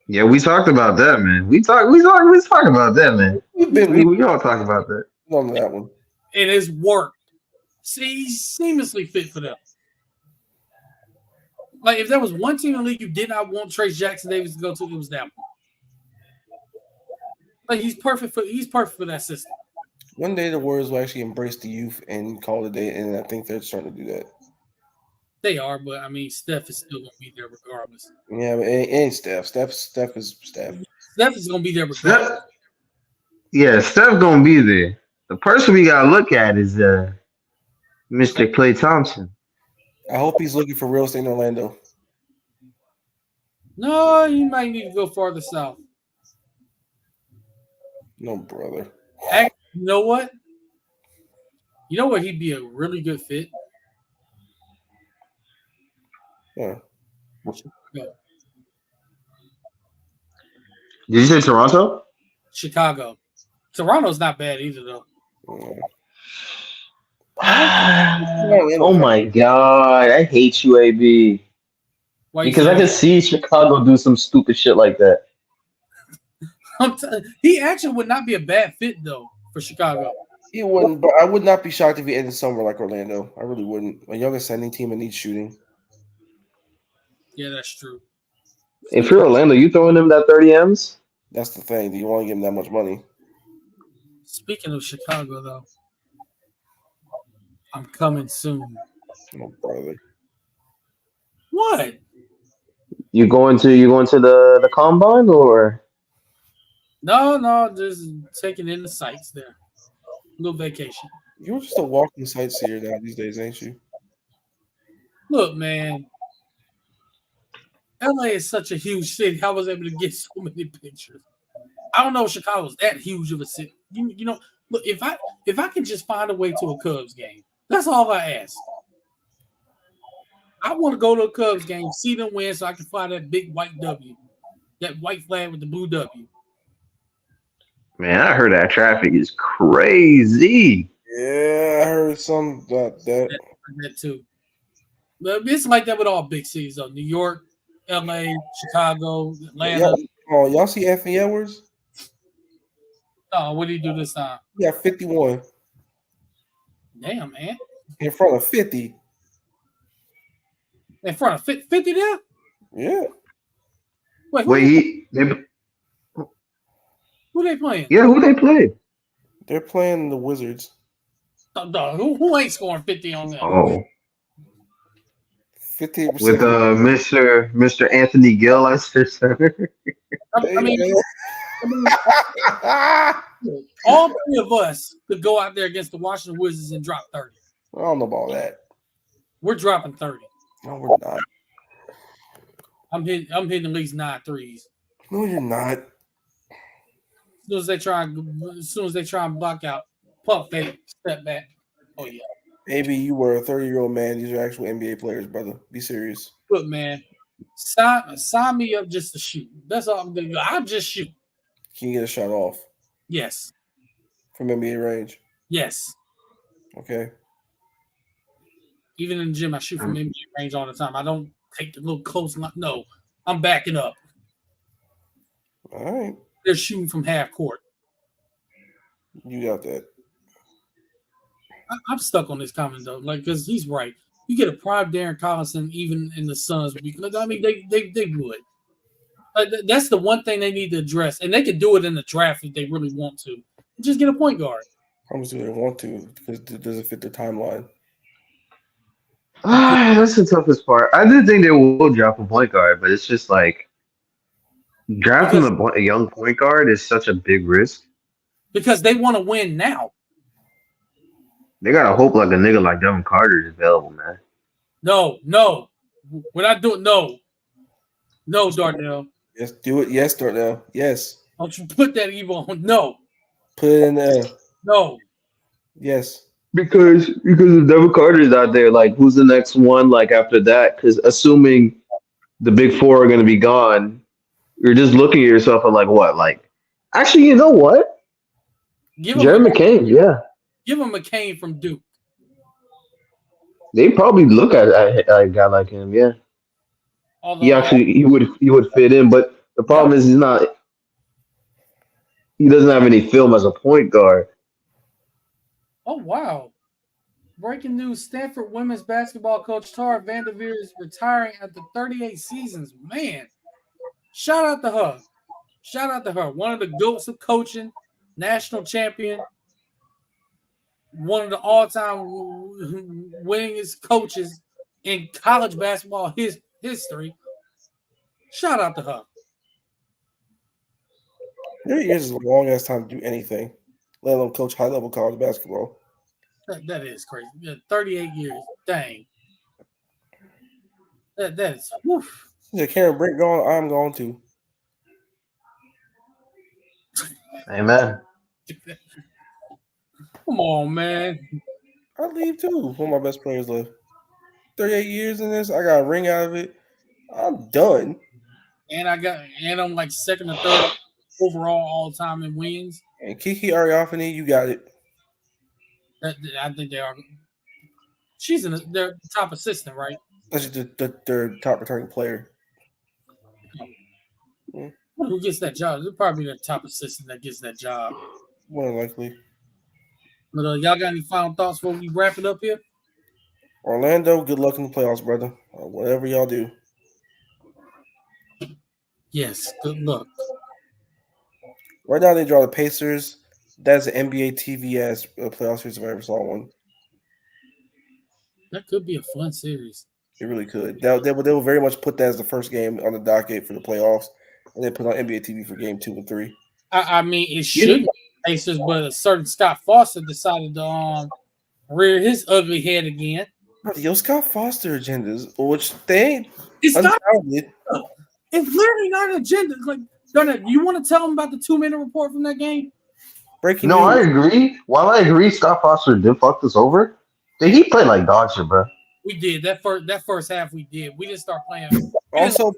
Speaker 4: Yeah, we talked about that, man. We talked about that, man. We,
Speaker 3: We've
Speaker 4: we all talked about that.
Speaker 3: been on that one.
Speaker 1: It has worked. See, he's seamlessly fit for them. Like if there was one team in the league you did not want Trace Jackson Davis to go to, it was that one. Like he's perfect for that system.
Speaker 3: One day the Warriors will actually embrace the youth and call it a day, and I think they're starting to do that.
Speaker 1: They are, but I mean Steph is still gonna be there regardless.
Speaker 3: Yeah, but it ain't Steph. Steph is Steph.
Speaker 1: Steph is gonna be there regardless.
Speaker 4: Steph gonna be there. The person we gotta look at is Mr. Klay Thompson.
Speaker 3: I hope he's looking for real estate in Orlando.
Speaker 1: No, you might need to go farther south.
Speaker 3: No, brother.
Speaker 1: You know what? You know what? He'd be a really good fit.
Speaker 3: Yeah.
Speaker 1: Chicago.
Speaker 4: Did you say Toronto?
Speaker 1: Chicago. Toronto's not bad either, though.
Speaker 4: Oh my god, I hate you, AB.
Speaker 1: Why you
Speaker 4: Because I
Speaker 1: say
Speaker 4: can see Chicago do some stupid shit like that.
Speaker 1: he actually would not be a bad fit though for Chicago.
Speaker 3: He wouldn't, but I would not be shocked if he ended somewhere like Orlando. I really wouldn't. A young ascending team that needs shooting.
Speaker 1: Yeah, that's true.
Speaker 4: If you're Orlando, you throwing them that 30 M's?
Speaker 3: That's the thing. Do you want to give him that much money?
Speaker 1: Speaking of Chicago, though, I'm coming soon.
Speaker 3: Oh, brother.
Speaker 1: What?
Speaker 4: You going to the combine or?
Speaker 1: No, just taking in the sights there. Little vacation.
Speaker 3: You're just a walking sightseer now these days, ain't you?
Speaker 1: Look, man. LA is such a huge city. I was able to get so many pictures. I don't know if Chicago's that huge of a city. You know, look, if I can just find a way to a Cubs game, that's all I ask. I want to go to a Cubs game, see them win, so I can fly that big white W, that white flag with the blue W.
Speaker 4: Man, I heard that traffic is crazy.
Speaker 3: Yeah, I heard some about that.
Speaker 1: That too. But it's like that with all big cities, though. New York, LA, Chicago, Atlanta.
Speaker 3: Y'all see Anthony Edwards?
Speaker 1: Oh, what did he do this time?
Speaker 3: He got 51
Speaker 1: Damn, man.
Speaker 3: in front of 50.
Speaker 1: In front of 50 there?
Speaker 3: Yeah.
Speaker 4: Wait,
Speaker 1: who they playing?
Speaker 4: yeah, who they played?
Speaker 3: They're playing the Wizards.
Speaker 1: Who ain't scoring 50 on them?
Speaker 4: Oh,
Speaker 3: 50%
Speaker 4: with Mr. Anthony Gill as their center.
Speaker 1: I mean, all three of us could go out there against the Washington Wizards and drop 30.
Speaker 3: I don't know about that.
Speaker 1: We're dropping 30.
Speaker 3: No, we're not.
Speaker 1: I'm hitting at least 9 threes.
Speaker 3: No, you're not.
Speaker 1: As soon as they try and block out, pump fake, step back. Oh yeah.
Speaker 3: Maybe you were a 30-year-old man. These are actual NBA players, brother. Be serious.
Speaker 1: Look, man, sign me up just to shoot. That's all I'm gonna do. I'll just shoot.
Speaker 3: Can you get a shot off
Speaker 1: Yes.
Speaker 3: from NBA range?
Speaker 1: Yes.
Speaker 3: Okay.
Speaker 1: Even in the gym, I shoot from NBA range all the time. I don't take the little close. No, I'm backing up.
Speaker 3: All right.
Speaker 1: They're shooting from half court.
Speaker 3: You got that.
Speaker 1: I'm stuck on this comment though, like because he's right. You get a prime Darren Collison even in the Suns. Because I mean, they would. That's the one thing they need to address, and they can do it in the draft if they really want to. Just get a point guard.
Speaker 3: How much do they want to? Because it doesn't fit the timeline.
Speaker 4: That's the toughest part. I do think they will drop a point guard, but it's just like drafting a young point guard is such a big risk.
Speaker 1: Because they want to win now.
Speaker 4: They gotta hope like a nigga like Devin Carter is available, man.
Speaker 1: No. We're not doing no, Darnell.
Speaker 3: Yes, do it. Yes, Darnell. Yes.
Speaker 1: Don't you put that evil on? No.
Speaker 3: Put it in there.
Speaker 1: No.
Speaker 3: Yes.
Speaker 4: Because if Devin Carter's out there, like who's the next one like after that? Because assuming the big four are gonna be gone, you're just looking at yourself and like what? Like actually, you know what? Jerry McCain, yeah.
Speaker 1: Give him McCain from Duke.
Speaker 4: They probably look at a guy like him, yeah.
Speaker 1: Although,
Speaker 4: He would fit in, but The
Speaker 1: Yep.
Speaker 4: problem is he doesn't have any film as a point guard.
Speaker 1: Oh wow. Breaking news: Stanford women's basketball coach Tara Vanderveer is retiring after 38 seasons. Man, shout out to her. Shout out to her. One of the goats of coaching, national champion, one of the all-time winningest coaches in college basketball history. Shout out to her.
Speaker 3: 3 years is a long ass time to do anything, let alone coach high level college basketball.
Speaker 1: That is crazy. Yeah, 38 years. Dang. That is. Woof.
Speaker 3: Yeah, Karen Brink gone, I'm going too.
Speaker 4: Amen.
Speaker 1: Come on, man.
Speaker 3: I'd leave too. One of my best players left. 38 years in this, I got a ring out of it. I'm done.
Speaker 1: And I'm like second or third overall all time in wins.
Speaker 3: And Kiki Ariafani, you got it.
Speaker 1: I think they are. She's their top assistant, right?
Speaker 3: That's just their top returning player.
Speaker 1: Who gets that job? It's probably the top assistant that gets that job.
Speaker 3: More than likely.
Speaker 1: But y'all got any final thoughts before we wrap it up here?
Speaker 3: Orlando, good luck in the playoffs, brother. Whatever y'all do.
Speaker 1: Yes, good luck.
Speaker 3: Right now, they draw the Pacers. That's an NBA TV ass playoff series if I ever saw one.
Speaker 1: That could be a fun series.
Speaker 3: It really could. They will very much put that as the first game on the docket for the playoffs, and then put on NBA TV for game 2 and 3.
Speaker 1: I mean, it should be Pacers, but a certain Scott Foster decided to rear his ugly head again.
Speaker 3: Yo, Scott Foster agendas, which they ain't
Speaker 1: It's not.
Speaker 3: unfounded.
Speaker 1: It's literally not an agenda. Like, you want to tell them about the 2-minute report from that game?
Speaker 3: Breaking
Speaker 4: No, I
Speaker 3: news.
Speaker 4: agree. While I agree, Scott Foster did fuck this over. He played like dog shit, bro.
Speaker 1: We did that first half. We did. We didn't start playing.
Speaker 3: Also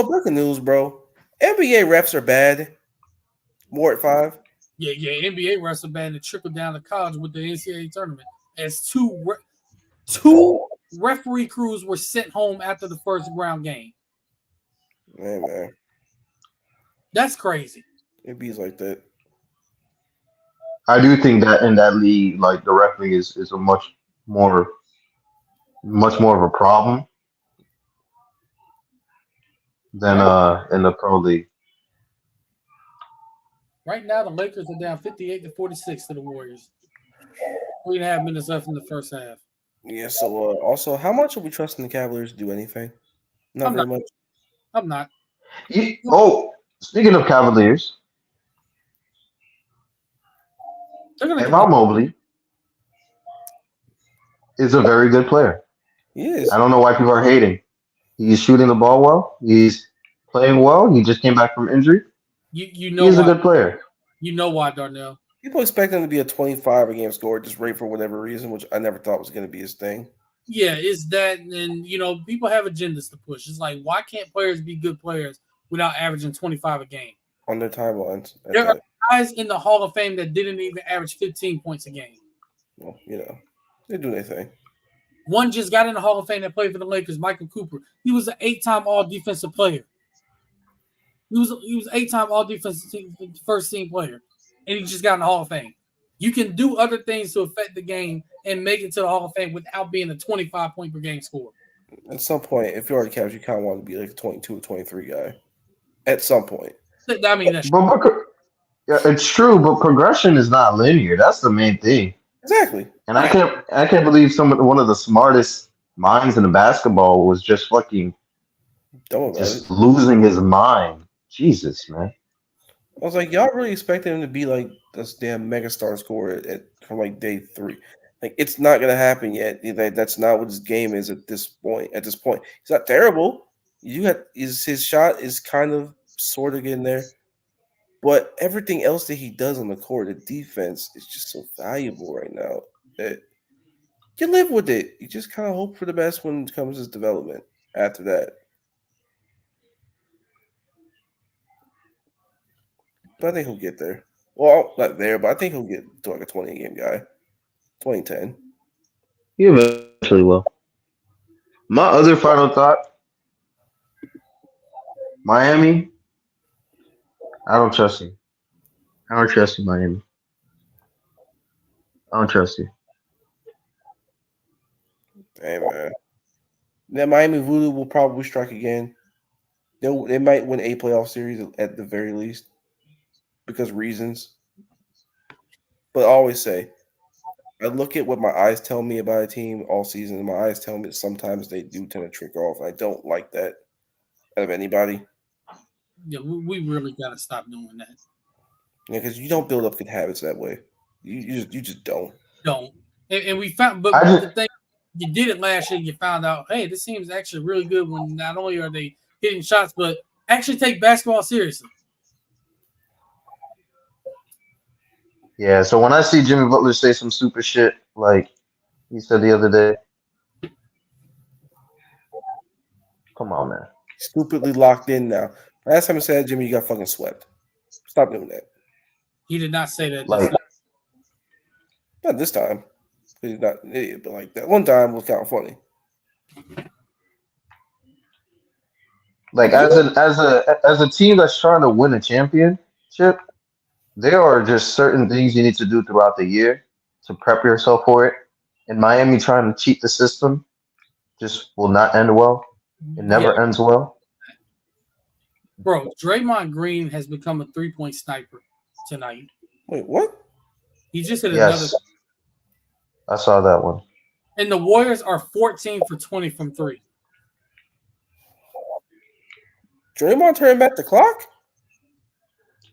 Speaker 3: breaking news, bro. NBA refs are bad. More at 5.
Speaker 1: Yeah. NBA refs are bad and trickled down to college with the NCAA tournament. As two referee crews were sent home after the first round game.
Speaker 3: Man.
Speaker 1: That's crazy.
Speaker 3: It be like that.
Speaker 4: I do think that in that league, like the refereeing is a much more of a problem than in the pro league.
Speaker 1: Right now, the Lakers are down 58-46 to the Warriors. 3.5 minutes left in the first half.
Speaker 3: Yeah, so also, how much are we trusting the Cavaliers to do anything? Not very much.
Speaker 1: I'm not.
Speaker 4: Speaking of Cavaliers, Evan Mobley is a very good player.
Speaker 3: He is.
Speaker 4: I don't know why people are hating. He's shooting the ball well. He's playing well. He just came back from injury.
Speaker 1: You know
Speaker 4: He's
Speaker 1: why.
Speaker 4: a good player.
Speaker 1: You know why, Darnell.
Speaker 3: People expect him to be a 25 a game scorer, just rate for whatever reason, which I never thought was going to be his thing.
Speaker 1: Yeah, it's that, and people have agendas to push. It's like, why can't players be good players without averaging 25 a game?
Speaker 3: On their timelines.
Speaker 1: There are guys in the Hall of Fame that didn't even average 15 points a game.
Speaker 3: Well, they do their thing.
Speaker 1: One just got in the Hall of Fame that played for the Lakers, Michael Cooper. He was an 8-time All-Defensive player. He was 8-time All-Defensive first team player, and he just got in the Hall of Fame. You can do other things to affect the game and make it to the Hall of Fame without being a 25-point per game scorer.
Speaker 3: At some point, if you're the Cavs, you kind of want to be like a 22 or 23 guy. At some point.
Speaker 1: I mean, that's
Speaker 4: yeah, it's true, but progression is not linear. That's the main thing.
Speaker 3: Exactly.
Speaker 4: And I can't believe one of the smartest minds in the basketball was just fucking losing his mind. Jesus, man.
Speaker 3: I was like, y'all really expect him to be like this damn megastar scorer from like day 3. Like, it's not gonna happen yet. That's not what his game is at this point. He's not terrible. His shot is kind of sort of getting there. But everything else that he does on the court, the defense, is just so valuable right now that you live with it. You just kind of hope for the best when it comes to his development after that. But I think he'll get there. Well, not there, but I think he'll get to like a 20-game guy. 2010.
Speaker 4: He eventually will. My other final thought, Miami, I don't trust you. I don't trust you, Miami. I don't trust you.
Speaker 3: Hey man, that Miami Voodoo will probably strike again. They might win a playoff series at the very least because reasons. But I always say, I look at what my eyes tell me about a team all season, and my eyes tell me that sometimes they do tend to trick off. I don't like that out of anybody.
Speaker 1: Yeah, we really got to stop doing that.
Speaker 3: Yeah, because you don't build up good habits that way. You just don't.
Speaker 1: Don't. And we found, but
Speaker 4: I
Speaker 1: the
Speaker 4: just
Speaker 1: thing, you did it last year. You found out, hey, this team is actually really good when not only are they hitting shots, but actually take basketball seriously.
Speaker 4: yeah. So when I see Jimmy Butler say some super shit like he said the other day, come on, man.
Speaker 3: Stupidly locked in now. Last time I said Jimmy, you got fucking swept. Stop doing that.
Speaker 1: He did not say that this
Speaker 4: Like
Speaker 1: time.
Speaker 3: Not this time. He's not an idiot, but like that one time was kind of funny.
Speaker 4: like as a team that's trying to win a championship, there are just certain things you need to do throughout the year to prep yourself for it. And Miami trying to cheat the system just will not end well. It
Speaker 1: Yeah,
Speaker 4: never ends well.
Speaker 1: bro, Draymond Green has become a 3-point sniper tonight.
Speaker 3: Wait, what?
Speaker 1: He just hit another,
Speaker 4: Yes, I saw that one.
Speaker 1: and the Warriors are 14 for 20 from three.
Speaker 3: Draymond turned back the clock?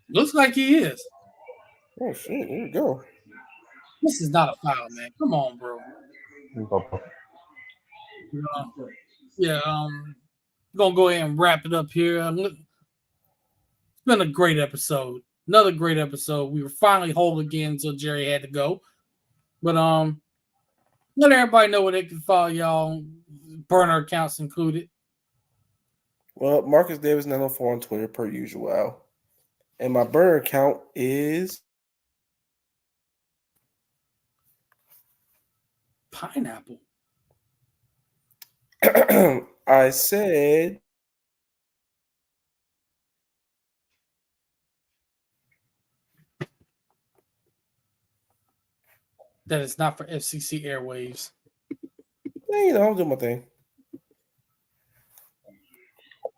Speaker 1: Looks like he is.
Speaker 3: Oh shit! Here we go.
Speaker 1: This is not a foul, man. Come on, bro. Yeah, gonna go ahead and wrap it up here. It's been a great episode. Another great episode. We were finally whole again until Jerry had to go. But let everybody know where they can follow y'all. Burner accounts included.
Speaker 3: Well, Marcus Davis 904 on Twitter per usual, and my burner account is
Speaker 1: Pineapple.
Speaker 3: I said
Speaker 1: That is not for FCC airwaves.
Speaker 3: I'll do my thing.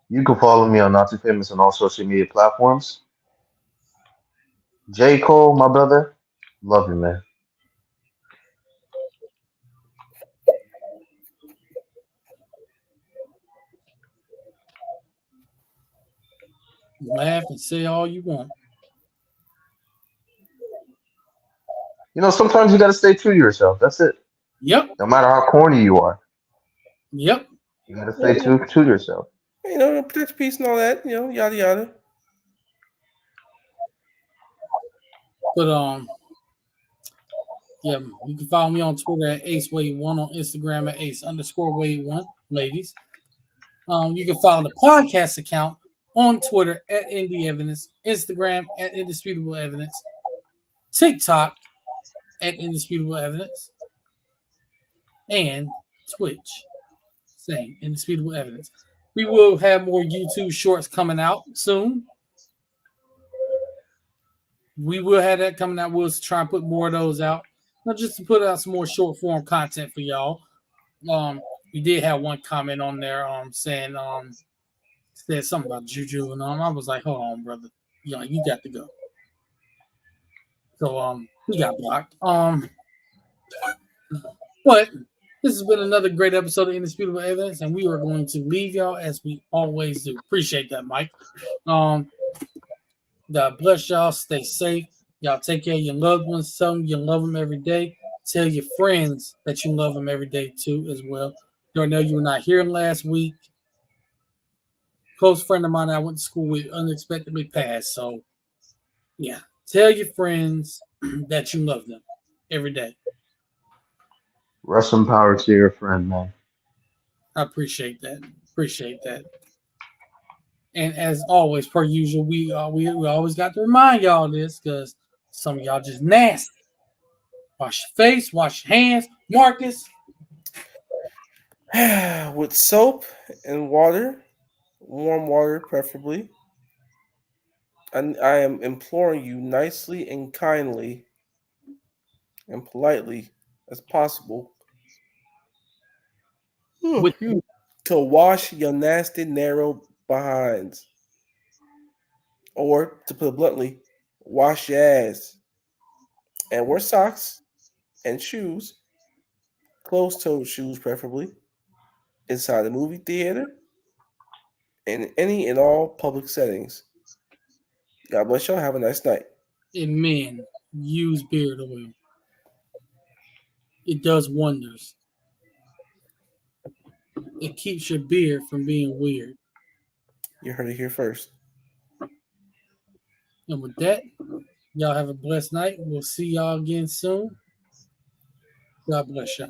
Speaker 4: You can follow me on Not Too Famous on all social media platforms. J. Cole, my brother, love you, man.
Speaker 1: Laugh and say all you want.
Speaker 4: You know, sometimes you got to stay true to yourself. That's it.
Speaker 1: Yep.
Speaker 4: No matter how corny you are,
Speaker 1: Yep.
Speaker 4: you got to stay true to yourself.
Speaker 3: Protect peace and all that. Yada yada.
Speaker 1: But yeah, you can follow me on Twitter at AceWade1, on Instagram at Ace_Wade1, ladies. You can follow the podcast account on Twitter at Indie Evidence, Instagram at Indisputable Evidence, TikTok at Indisputable Evidence, and Twitch, same Indisputable Evidence. We will have more YouTube shorts coming out soon. We will have that coming out. We'll try and put more of those out. Not just to put out some more short form content for y'all. We did have one comment on there saying said something about Juju and I was like, hold on, brother. You got to go. So he got blocked. But this has been another great episode of Indisputable Evidence, and we are going to leave y'all as we always do. Appreciate that, Mike. God bless y'all. Stay safe. Y'all take care of your loved ones. Tell them you love them every day. Tell your friends that you love them every day too, as well. I know you were not here last week. Close friend of mine I went to school with unexpectedly passed. So, yeah, tell your friends that you love them every day.
Speaker 4: Rest some power to your friend, man.
Speaker 1: I appreciate that. Appreciate that. And as always, per usual, we always got to remind y'all this because some of y'all just nasty. Wash your face, wash your hands. Marcus.
Speaker 3: With soap and water, warm water preferably. I am imploring you nicely and kindly and politely as possible
Speaker 1: With
Speaker 3: to wash your nasty, narrow behinds. Or, to put it bluntly, wash your ass. And wear socks and shoes, closed toed shoes preferably, inside the movie theater and in any and all public settings. God bless y'all. Have a nice night.
Speaker 1: and men, use beard oil. It does wonders. It keeps your beard from being weird.
Speaker 3: You heard it here first.
Speaker 1: And with that, y'all have a blessed night. We'll see y'all again soon. God bless y'all.